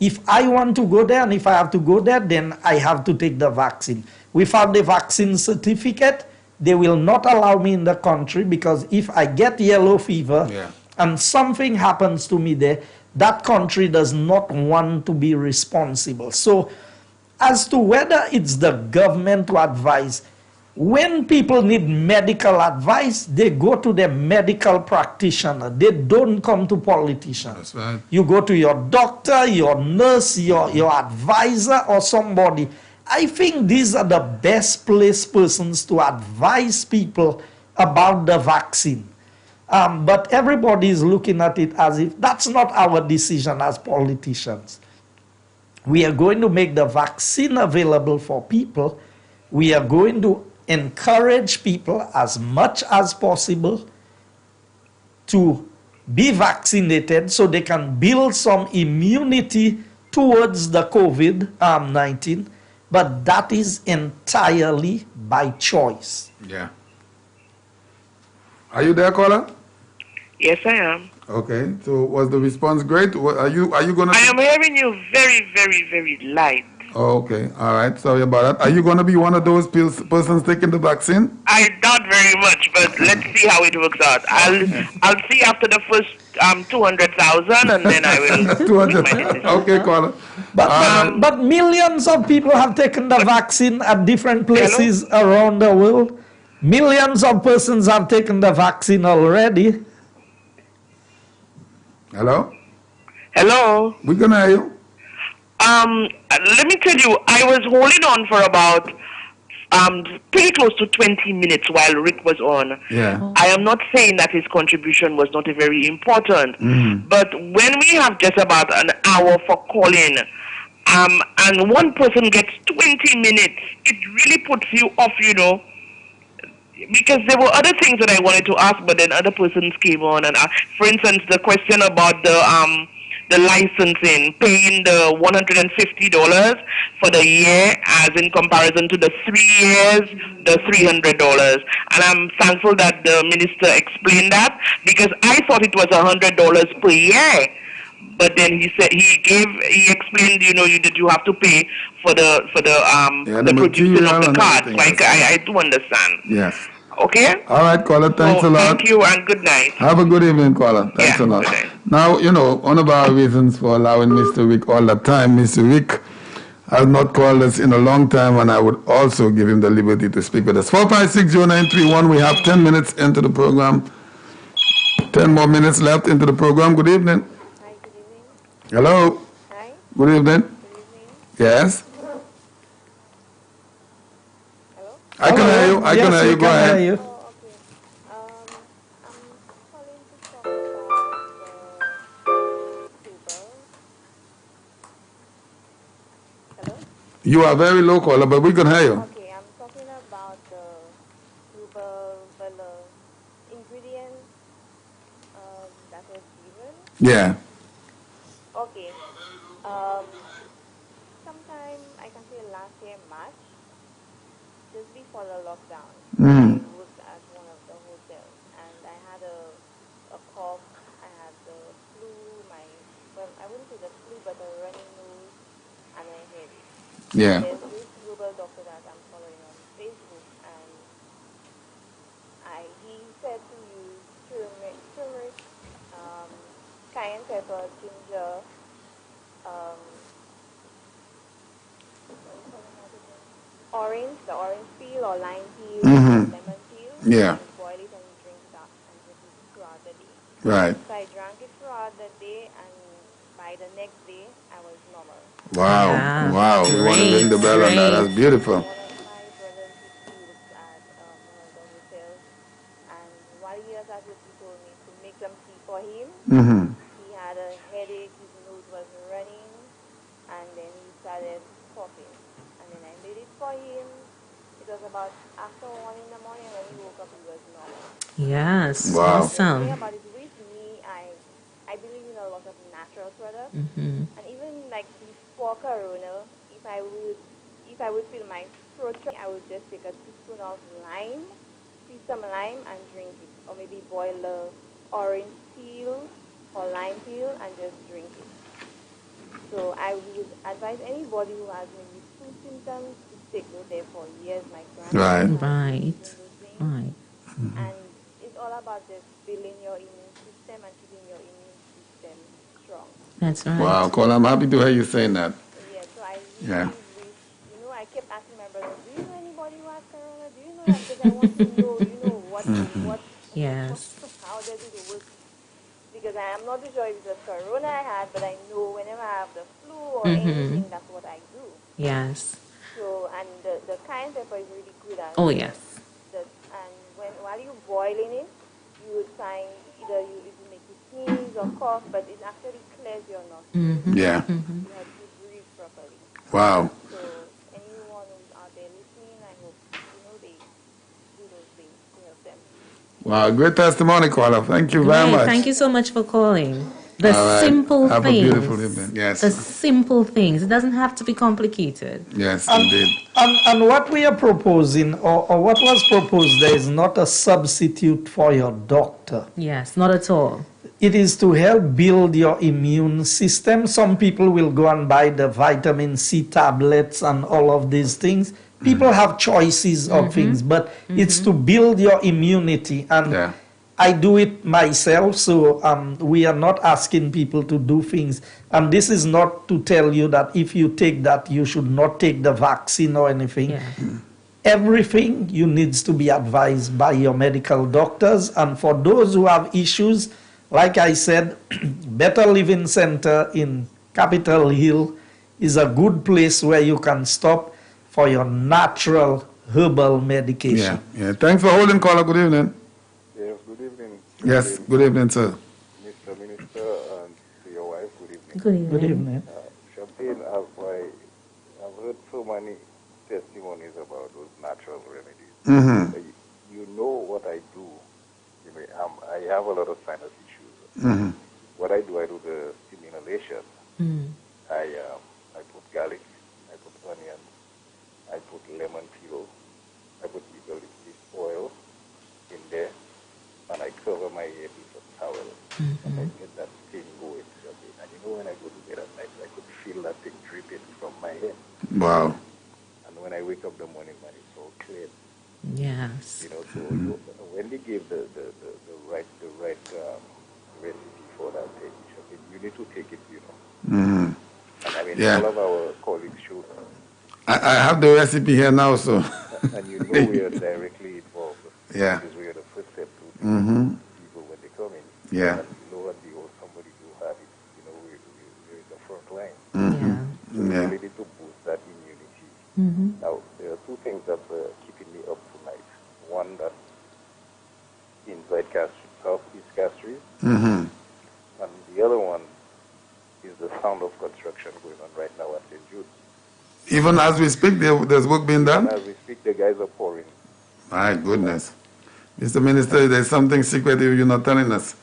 If I want to go there and if I have to go there, then I have to take the vaccine. Without the vaccine certificate, they will not allow me in the country, because if I get yellow fever and something happens to me there, that country does not want to be responsible. So as to whether it's the government to advise, when people need medical advice, they go to the medical practitioner. They don't come to politicians. That's right. You go to your doctor, your nurse, your advisor, or somebody. I think these are the best placed persons to advise people about the vaccine. But everybody is looking at it as if that's not our decision as politicians. We are going to make the vaccine available for people. We are going to encourage people as much as possible to be vaccinated so they can build some immunity towards the COVID-19, but that is entirely by choice. Yeah. Are you there, caller? Yes, I am. Okay. So was the response great? Are you going to? I am hearing you very, very, very light. Oh, okay. All right. Sorry about that. Are you going to be one of those persons taking the vaccine? I doubt very much, but let's see how it works out. I'll see after the first 200,000, and then I will 200. make my decision. Okay, caller. But millions of people have taken the vaccine at different places around the world. Millions of persons have taken the vaccine already. Hello? Hello? We're going to hear you. Let me tell you, I was holding on for about pretty close to 20 minutes while Rick was on. Yeah. I am not saying that his contribution was not very important, but when we have just about an hour for calling, and one person gets 20 minutes, it really puts you off, you know, because there were other things that I wanted to ask, but then other persons came on, and for instance, the question about the licensing, paying the $150 for the year as in comparison to the 3 years, the $300. And I'm thankful that the minister explained that, because I thought it was $100 per year. But then he said he explained, you know, that you have to pay for the producing of the card. So I do understand. Yes. Okay? All right, caller. Thanks a lot. Thank you and good night. Have a good evening, caller. Thanks a lot. Now, you know, one of our reasons for allowing Mr. Wick all the time, Mr. Wick has not called us in a long time, and I would also give him the liberty to speak with us. 4560931. We have 10 minutes into the program. 10 more minutes left into the program. Good evening. Hi, good evening. Hello. Hi. Good evening. Good evening. Yes. Hello? I can hear you. I can hear you. Go ahead. Oh, okay. I'm calling to talk about the people. Hello? You are very low, caller, but we can hear you. Okay, I'm talking about the ingredients that was given. Yeah. Okay. Sometime I can say last year March, just before the lockdown, I worked at one of the hotels, and I had a Yeah. There's this global doctor that I'm following on Facebook, and he said to use turmeric, um, cayenne pepper, ginger, um, what do you call it again? The orange peel or lime peel or Mm-hmm. lemon peel, Yeah. and boil it and drink that and drink it throughout the day. Right. So I drank it throughout the day, and by the next day, I was normal. Wow. Yeah. Wow. We want to ring the Great. bell on that. Great. That's beautiful. One of my brothers used to work at one of the hotels, and while he was at work, he told me to make some tea for him. Mm-hmm. He had a headache, his nose was running, and then he started coughing. And then I made it for him. It was about after 1 in the morning. When he woke up, he was normal. Yes. Wow. The thing Awesome. about it with me, I believe in a lot of natural products, Mm-hmm. and even like before Corona, if I would feel my throat, I would just take a teaspoon of lime, squeeze some lime, and drink it, or maybe boil the orange peel or lime peel and just drink it. So I would advise anybody who has maybe flu symptoms to stick with it for years. My Right. grandmother has been Right. doing those things. Right. And it's all about just building your immune system and keeping your immune system strong. That's right. Wow. Cole, I'm happy to hear you saying that. Yeah, so I Yeah. really wish, I kept asking my brother, do you know anybody who has corona? Do you know that? Because I want to know, Yes. how does it work? Because I am not too sure if it's a corona I had, but I know whenever I have the flu or anything, that's what I do. Yes. So, and the cayenne pepper is really good at Oh, yes. and while you're boiling it, you would find either it will make you sneeze or cough, but it actually clears your nostrils. Mm-hmm. Yeah. Mm-hmm. You have to breathe properly. Wow. So anyone who's out there listening, I hope they do those things to help them. Wow. Great testimony, caller. Thank you very Great. much. Thank you so much for calling. The All right. simple Have things. a beautiful evening. Yes. The simple things. It doesn't have to be complicated. Yes, indeed. And what we are proposing, or what was proposed there, is not a substitute for your doctor. Yes, not at all. It is to help build your immune system. Some people will go and buy the vitamin C tablets and all of these things. People have choices of things, but it's to build your immunity. And I do it myself, so we are not asking people to do things. And this is not to tell you that if you take that, you should not take the vaccine or anything. Yeah. Everything you needs to be advised by your medical doctors. And for those who have issues, like I said, Better Living Center in Capitol Hill is a good place where you can stop for your natural herbal medication. Yeah. Thanks for holding, caller. Good evening. Yes, good evening. Yes, good evening, sir. Mr. Minister and to your wife, good evening. Good evening. Good evening. Champagne, I've heard so many testimonies about those natural remedies. Mm-hmm. You know what I do. I have a lot of sinus issues. Mm-hmm. What I do the steam inhalation. I put garlic, I put onion, I put lemon peel, I put eucalyptus oil in there, and I cover my head with a towel, and I get that thing going. And when I go to bed at night, I could feel that thing dripping from my head. Wow. And when I wake up in the morning, man, it's all clean. Yes. So when they gave the right recipe for that thing, you need to take it, Mm-hmm. And all of our colleagues should. I have the recipe here now, so. And we are directly involved. Yeah. Because we are the first step to people when they come in. Yeah. And lo and behold, somebody who had it, we're in the front line. Mm-hmm. So we Yeah. really need to boost that immunity. Now, there are two things that are keeping me up tonight. One, that inside Castries, Southeast Castries. Mm-hmm. And the other one is the sound of construction going on right now at St. Jude. Even as we speak, there's work being done? And as we speak, the guys are pouring. My goodness. Mr. Minister, there's something secretive you're not telling us.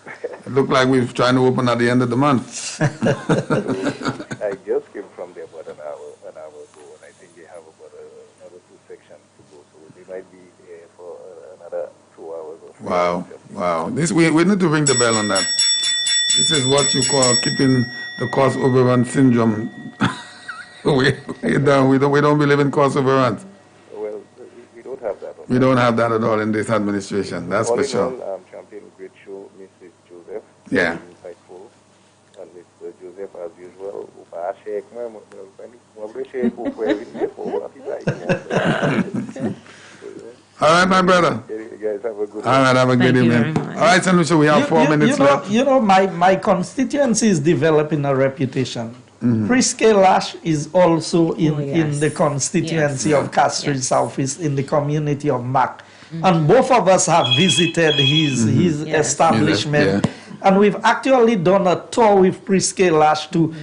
It looked like we're trying to open at the end of the month. I just came from there about an hour ago, and I think they have about another 2 sections to go. So they might be there for another 2 hours or 4 hours. Wow. We need to ring the bell on that. This is what you call keeping the cost overrun syndrome We don't believe in cost overruns. Well, we don't have that. We don't have that at all in this administration. That's all for in sure. all, Champion, great show, Mrs. Joseph. Yeah. Very insightful. And Mr. Joseph, as usual, all right, my brother. You guys have a good All right, have a good evening. All right, St. Lucia, we have 4 minutes left. You know, my constituency is developing a reputation. Prescale Ash is also in the constituency of Castries Southeast, in the community of Mac. And both of us have visited his establishment. Yeah. And we've actually done a tour with Prescale Ash to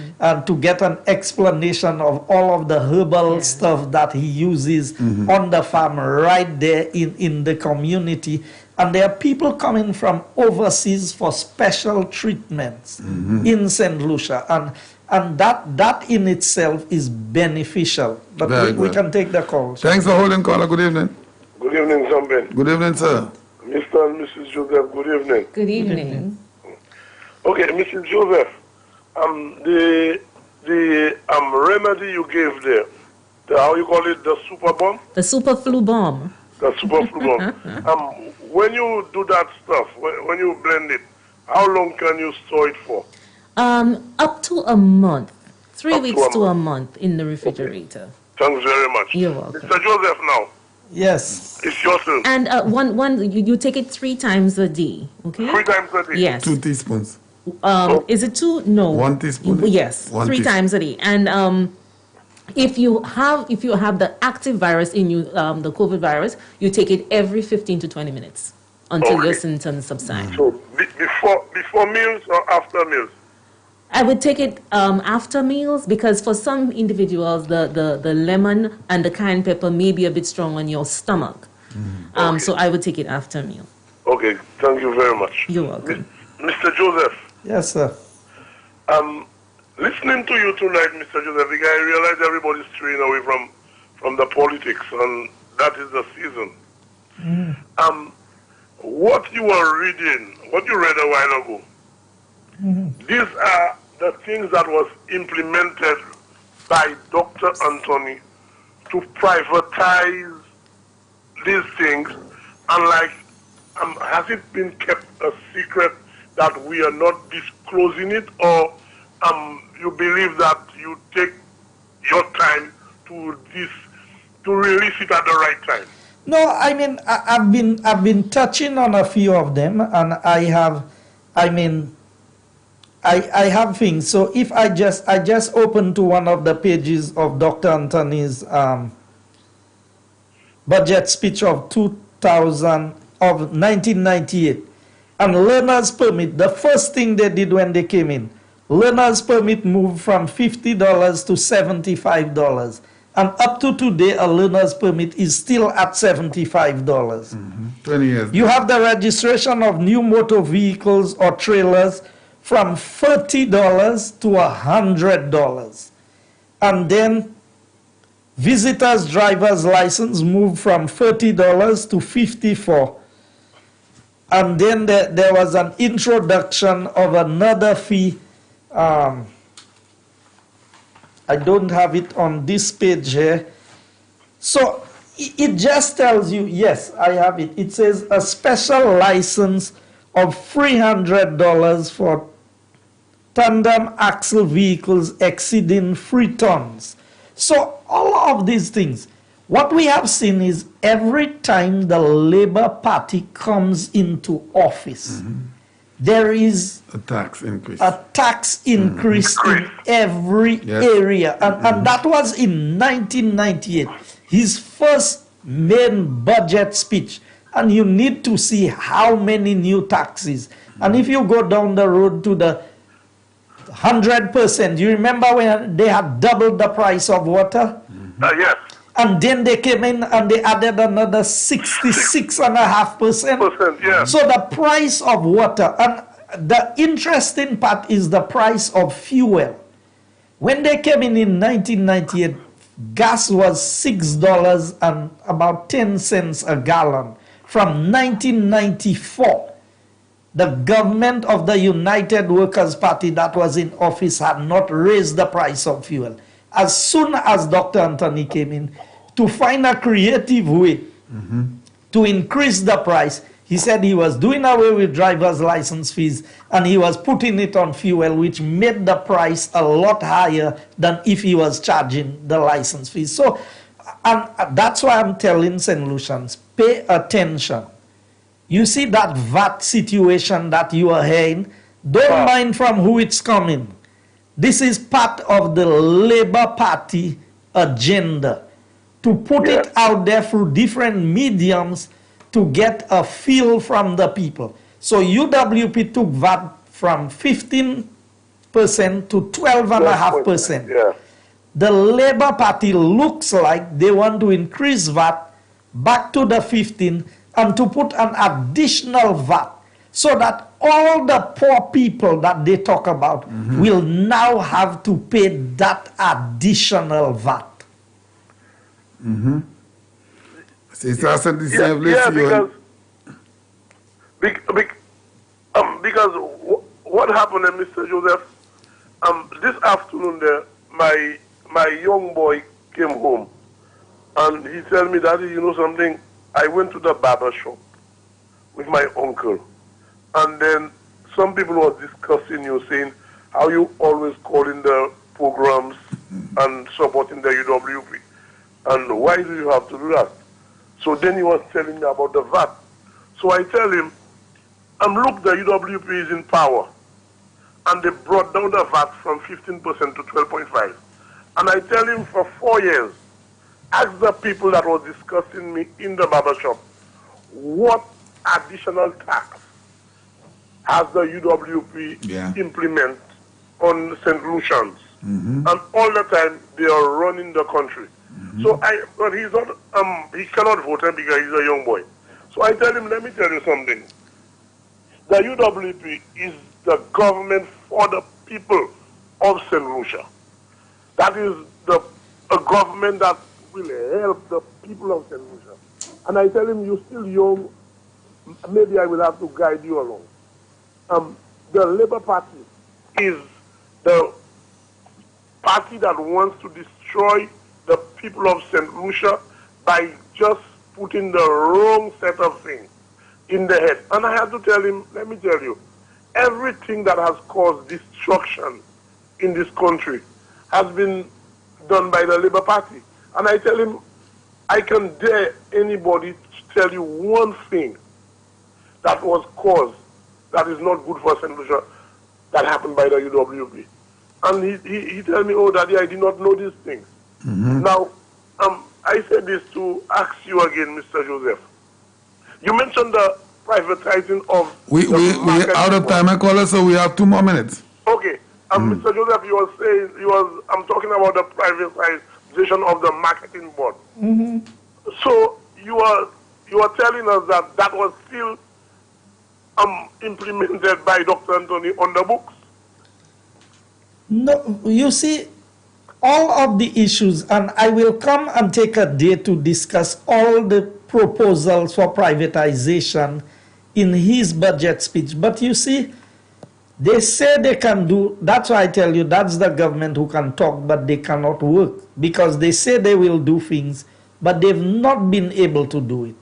get an explanation of all of the herbal stuff that he uses on the farm right there in the community. And there are people coming from overseas for special treatments in St. Lucia. And that in itself is beneficial. But we can take the call. Thanks for holding, caller. Good evening. Good evening, Zambin. Good evening, sir. Mr. and Mrs. Joseph, good evening. Good evening. Okay, Mrs. Joseph, the remedy you gave there, how you call it, the super bomb? The super flu bomb. The super flu bomb. When you do that stuff, when you blend it, how long can you store it for? Up to a month. 3 weeks to a month in the refrigerator. Thanks very much. You're welcome. Mr. Joseph now. Yes. It's your turn. And you take it 3 times a day, okay? 3 times a day? Yes. 2 teaspoons. Is it 2? No. 1 teaspoon? Yes, 3 times a day. And if you have the active virus in you, the COVID virus, you take it every 15 to 20 minutes until your symptoms subside. So before meals or after meals? I would take it after meals because for some individuals, the lemon and the cayenne pepper may be a bit strong on your stomach. So I would take it after meal. Okay, thank you very much. You're welcome. Mr. Joseph. Yes, sir. Listening to you tonight, Mr. Joseph, I realize everybody's straying away from the politics, and that is the season. What you were reading, what you read a while ago, these are the things that was implemented by Dr. Anthony to privatize these things, and has it been kept a secret that we are not disclosing it, or you believe that you take your time to release it at the right time? No, I mean I've been touching on a few of them, and I have things. So if I just open to one of the pages of Dr. Anthony's budget speech of 1998, and learner's permit, the first thing they did when they came in, learner's permit moved from $50 to $75. And up to today, a learner's permit is still at $75. 20 years. You have the registration of new motor vehicles or trailers from $30 to $100. And then visitors' driver's license moved from $30 to $54. And then there was an introduction of another fee. I don't have it on this page here. So it just tells you, yes, I have it. It says a special license of $300 for tandem axle vehicles exceeding 3 tons. So all of these things, what we have seen is every time the Labour Party comes into office, there is a tax increase. In every area. And that was in 1998, his first main budget speech. And you need to see how many new taxes. And if you go down the road to the 100%, you remember when they had doubled the price of water? Yes. And then they came in and they added another 66.5%. Yeah. So the price of water, and the interesting part is the price of fuel. When they came in 1998, gas was $6 and about 10 cents a gallon. From 1994, the government of the United Workers' Party that was in office had not raised the price of fuel. as soon as Dr. Anthony came in, to find a creative way to increase the price. He said he was doing away with driver's license fees and he was putting it on fuel, which made the price a lot higher than if he was charging the license fees. So that's why I'm telling St. Lucians, pay attention. You see that VAT situation that you are hearing, don't mind from who it's coming. This is part of the Labour Party agenda to put it out there through different mediums to get a feel from the people. So UWP took VAT from 15% to 12.5%. Yeah. The Labour Party looks like they want to increase VAT back to the 15 and to put an additional VAT so that all the poor people that they talk about will now have to pay that additional VAT. Because what happened, Mr. Joseph, this afternoon there, my young boy came home and he told me, Daddy, you know something, I went to the barber shop with my uncle and then some people were discussing you, saying how you always calling the programs and supporting the UWP and why do you have to do that? So then he was telling me about the VAT. So I tell him, look, the UWP is in power. And they brought down the VAT from 15% to 12.5%. And I tell him for 4 years, ask the people that were discussing me in the barbershop, what additional tax has the UWP implement on St. Lucians? And all the time, they are running the country. So but he's not, he cannot vote because he's a young boy. So I tell him, let me tell you something. The UWP is the government for the people of St. Lucia. That is a government that will help the people of St. Lucia. And I tell him, you're still young, maybe I will have to guide you along. The Labour Party is the party that wants to destroy the people of St. Lucia by just putting the wrong set of things in the head. And I have to tell him, let me tell you, everything that has caused destruction in this country has been done by the Labour Party. And I tell him, I can dare anybody to tell you one thing that was caused that is not good for St. Lucia that happened by the UWP. And he tell me, oh, Daddy, I did not know these things. Now, I said this to ask you again, Mr. Joseph. You mentioned the privatizing of... We're out of time, I call it, so we have 2 more minutes. Okay. Mr. Joseph, you were saying, I'm talking about the privatization of the marketing board. So you are telling us that that was still implemented by Dr. Anthony on the books? No, you see, all of the issues, and I will come and take a day to discuss all the proposals for privatization in his budget speech. But you see, they say they can do, that's why I tell you, that's the government who can talk, but they cannot work. Because they say they will do things, but they've not been able to do it.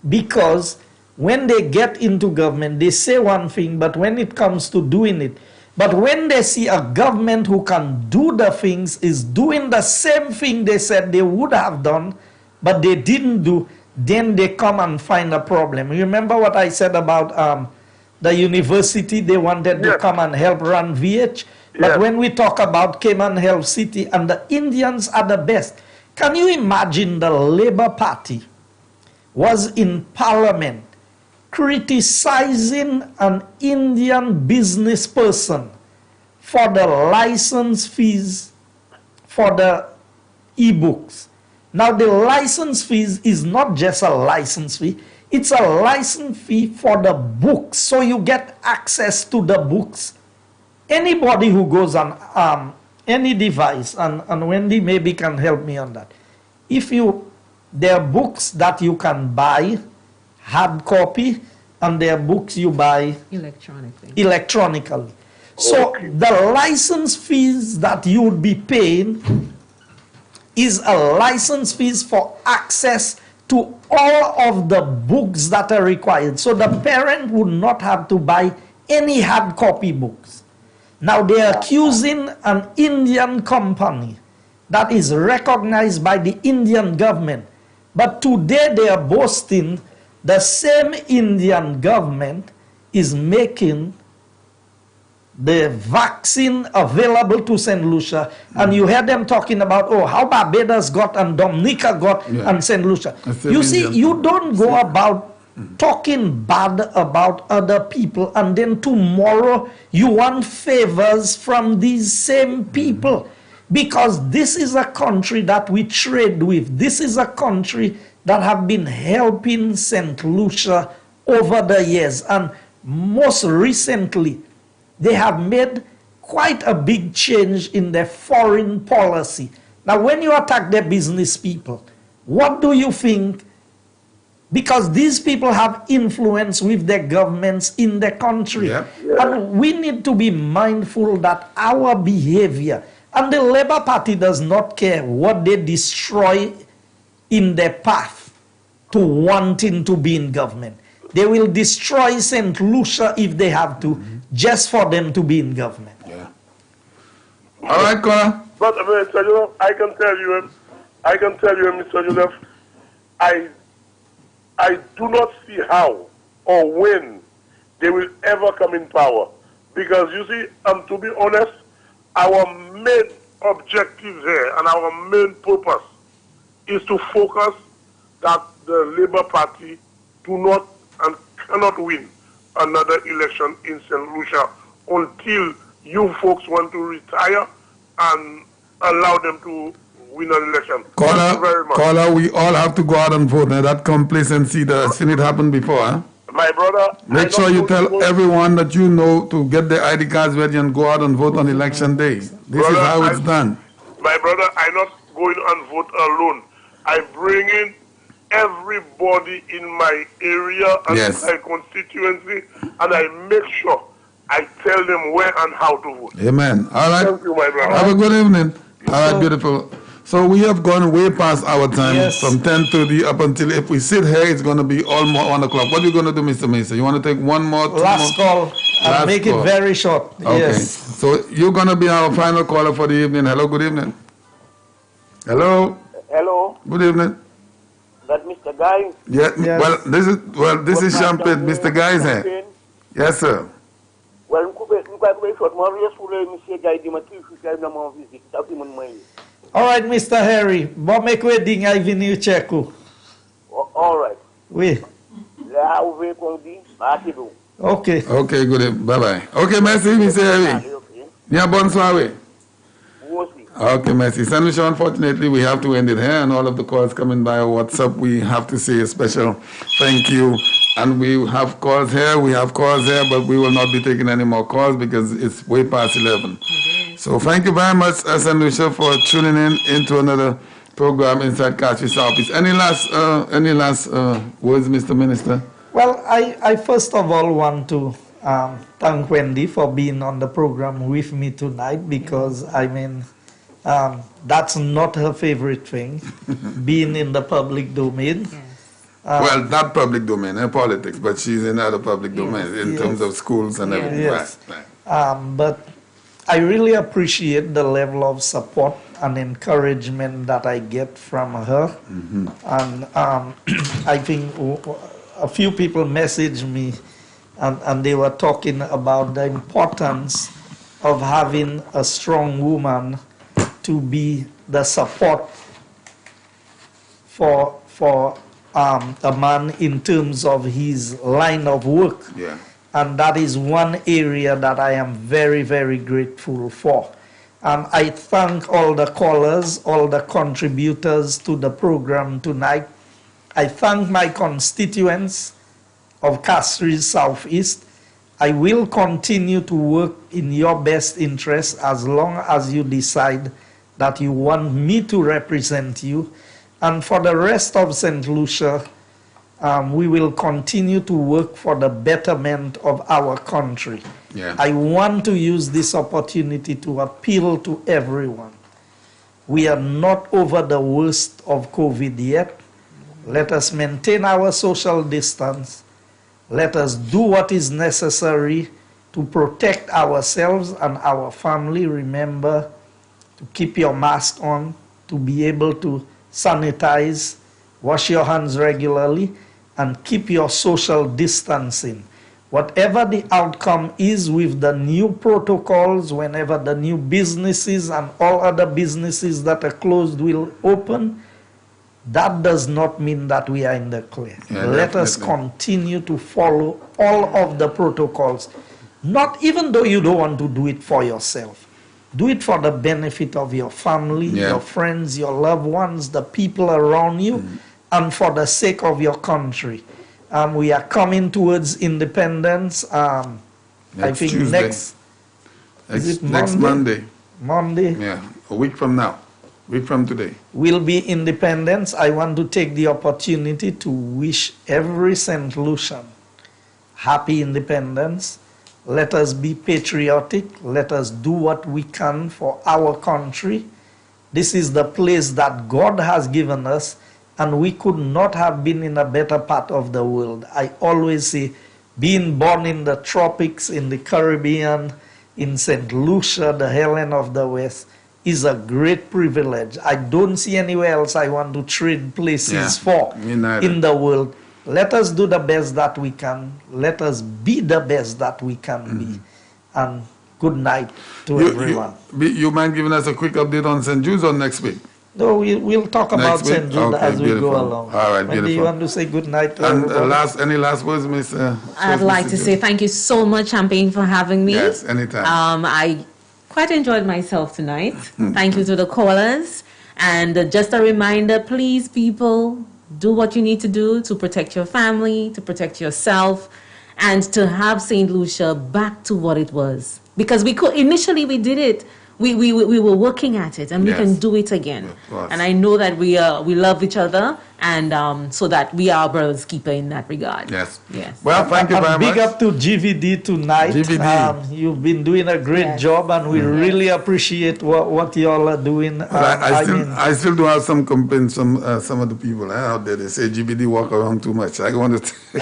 Because when they get into government, they say one thing, but when it comes to doing it, but when they see a government who can do the things, is doing the same thing they said they would have done, but they didn't do, then they come and find a problem. You remember what I said about the university? They wanted to come and help run VH. But when we talk about Cayman Health City, and the Indians are the best. Can you imagine the Labour Party was in Parliament criticizing an Indian business person for the license fees for the e-books? Now, the license fees is not just a license fee, it's a license fee for the books, so you get access to the books. Anybody who goes on any device, and Wendy maybe can help me on that, there are books that you can buy hard copy, and there are books you buy electronically. So the license fees that you would be paying is a license fees for access to all of the books that are required. So the parent would not have to buy any hard copy books. Now they are accusing an Indian company that is recognized by the Indian government. But today they are boasting the same Indian government is making the vaccine available to St. Lucia, and you hear them talking about, oh, how Barbados got and Dominica got and St. Lucia. You see, you don't go about talking bad about other people and then tomorrow you want favors from these same people, because this is a country that we trade with. This is a country that have been helping St. Lucia over the years, and most recently they have made quite a big change in their foreign policy. Now, when you attack their business people, what do you think? Because these people have influence with their governments in the country. And we need to be mindful that our behavior, and the Labour Party does not care what they destroy in their path to wanting to be in government. They will destroy St. Lucia if they have to, just for them to be in government. All right, Connor. But Mr. Joseph, I can tell you, Mr. Joseph, I do not see how or when they will ever come in power. Because you see, to be honest, our main objective here and our main purpose is to focus that the Labour Party do not and cannot win another election in St. Lucia until you folks want to retire and allow them to win an election. Thank you very much. Caller, we all have to go out and vote. Now that complacency, I've seen it happen before. Huh? My brother, make sure you tell everyone that you know to get their ID cards ready and go out and vote on election day. This is how it's done. My brother, I'm not going and vote alone. I bring in everybody in my area and my constituency, and I make sure I tell them where and how to vote. Amen. All right. Thank you, my brother. Have a good evening. All right, beautiful. So we have gone way past our time, from 10:30 up until, if we sit here, it's going to be almost 1 o'clock. What are you going to do, Mr. Mason? You want to take one more? Last call. I'll make it very short. Okay. Yes. So you're going to be our final caller for the evening. Hello, good evening. Hello. Hello. Good evening. That Mr. Guy? Yeah. This is Champagne. Mr. Guy is here. Yes, sir. Well, all right, Mr. Harry. What make we ding Avenue Cheku? All right. Oui. Okay. Okay, good. Bye-bye. Okay, merci, Mr. Harry. Yeah, bonsoir. Okay, merci. St. Lucia, unfortunately, we have to end it here, and all of the calls coming by WhatsApp, we have to say a special thank you. And we have calls here, but we will not be taking any more calls because it's way past 11. So thank you very much, St. Lucia, for tuning in into another program inside Castries Southeast. Any last words, Mr. Minister? Well, I first of all want to thank Wendy for being on the program with me tonight, because, I mean, that's not her favorite thing, being in the public domain. Well, not public domain, politics, but she's in other public domains in terms of schools and everything. Yes. Right. But I really appreciate the level of support and encouragement that I get from her. And I think a few people messaged me and they were talking about the importance of having a strong woman to be the support for a man in terms of his line of work. Yeah. And that is one area that I am very, very grateful for. I thank all the callers, all the contributors to the program tonight. I thank my constituents of Castries Southeast. I will continue to work in your best interest as long as you decide that you want me to represent you. And for the rest of St. Lucia, we will continue to work for the betterment of our country. Yeah. I want to use this opportunity to appeal to everyone. We are not over the worst of COVID yet. Let us maintain our social distance. Let us do what is necessary to protect ourselves and our family. Remember to keep your mask on, to be able to sanitize, wash your hands regularly, and keep your social distancing. Whatever the outcome is with the new protocols, whenever the new businesses and all other businesses that are closed will open, that does not mean that we are in the clear. Yeah, Let us continue to follow all of the protocols. Not even though you don't want to do it for yourself. Do it for the benefit of your family, your friends, your loved ones, the people around you, and for the sake of your country. We are coming towards independence. I think Tuesday. Next Monday. Monday. Yeah, a week from now. Week from today. Will be independence. I want to take the opportunity to wish every St. Lucian happy independence. Let us be patriotic. Let us do what we can for our country. This is the place that God has given us, and we could not have been in a better part of the world. I always say, being born in the tropics, in the Caribbean, in St. Lucia, the Helen of the West, is a great privilege. I don't see anywhere else I want to trade places for in the world. Let us do the best that we can. Let us be the best that we can be. And good night to everyone. You mind giving us a quick update on St. Jude's or next week? No, we'll talk about St. Jude as we go along. All right, Wendy, you want to say good night to and everybody? any last words, Miss? I'd like to say thank you so much, Champagne, for having me. Yes, anytime. I quite enjoyed myself tonight. Thank you to the callers. And just a reminder, please, people, do what you need to do to protect your family, to protect yourself, and to have St. Lucia back to what it was. Because initially we did it. We were working at it, and we can do it again. And I know that we love each other, and so that we are brother's keeper in that regard. Yes. Yes. Well, thank you very much. Big up to GVD tonight. GVD. You've been doing a great job, and we really appreciate what y'all are doing. I still do have some complaints from some of the people out there. They say GBD walk around too much. I want to. I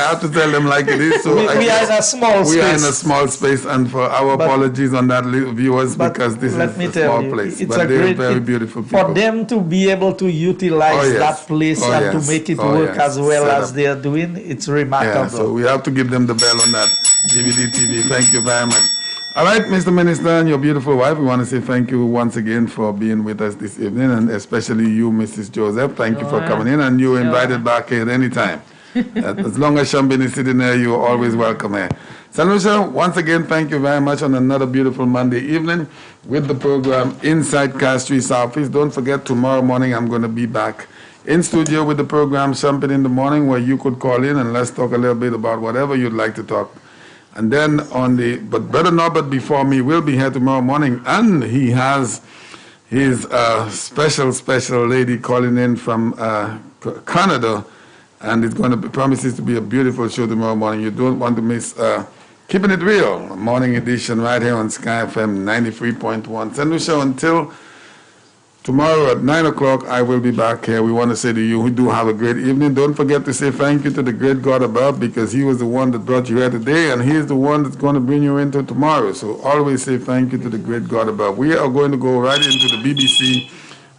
have to tell them like it is. So we are in a small space. We are in a small space, and for our apologies on that, viewers, because this is a small place. But they're very beautiful people. For them to be able to utilize that place and to make it work as well as they are doing, it's remarkable. Yeah, so we have to give them the bell on that. DVD TV, thank you very much. All right, Mr. Minister and your beautiful wife, we want to say thank you once again for being with us this evening, and especially you, Mrs. Joseph. Thank you for coming in, and you're invited back here at any time. As long as Champagne is sitting there, you're always welcome here. St. Lucia, once again, thank you very much on another beautiful Monday evening with the program Inside Castries Office. Don't forget, tomorrow morning I'm going to be back in studio with the program Champagne in the Morning, where you could call in and let's talk a little bit about whatever you'd like to talk. And then but Brother Norbert before me will be here tomorrow morning, and he has his special lady calling in from Canada, and it's going to promises to be a beautiful show tomorrow morning. You don't want to miss Keeping It Real, morning edition right here on Sky FM 93.1. St. Lucia, until tomorrow at 9 o'clock, I will be back here. We want to say to you, we do have a great evening. Don't forget to say thank you to the great God above, because he was the one that brought you here today, and he is the one that's going to bring you into tomorrow. So always say thank you to the great God above. We are going to go right into the BBC,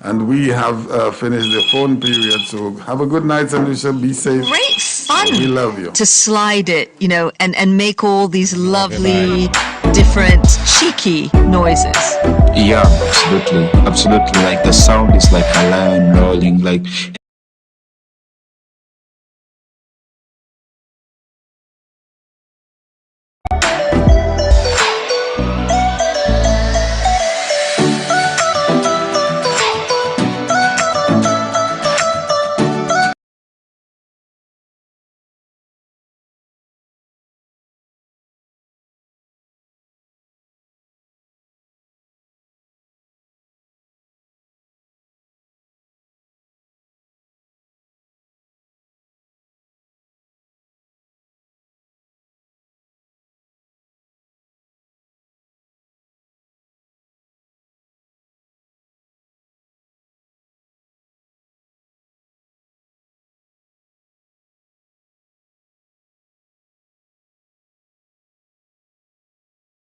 and we have finished the phone period. So have a good night, St. Lucia. Be safe. Great fun. We love you. To slide it, and make all these lovely, different, cheeky noises. Yeah, absolutely. Like the sound is like a lion rolling, like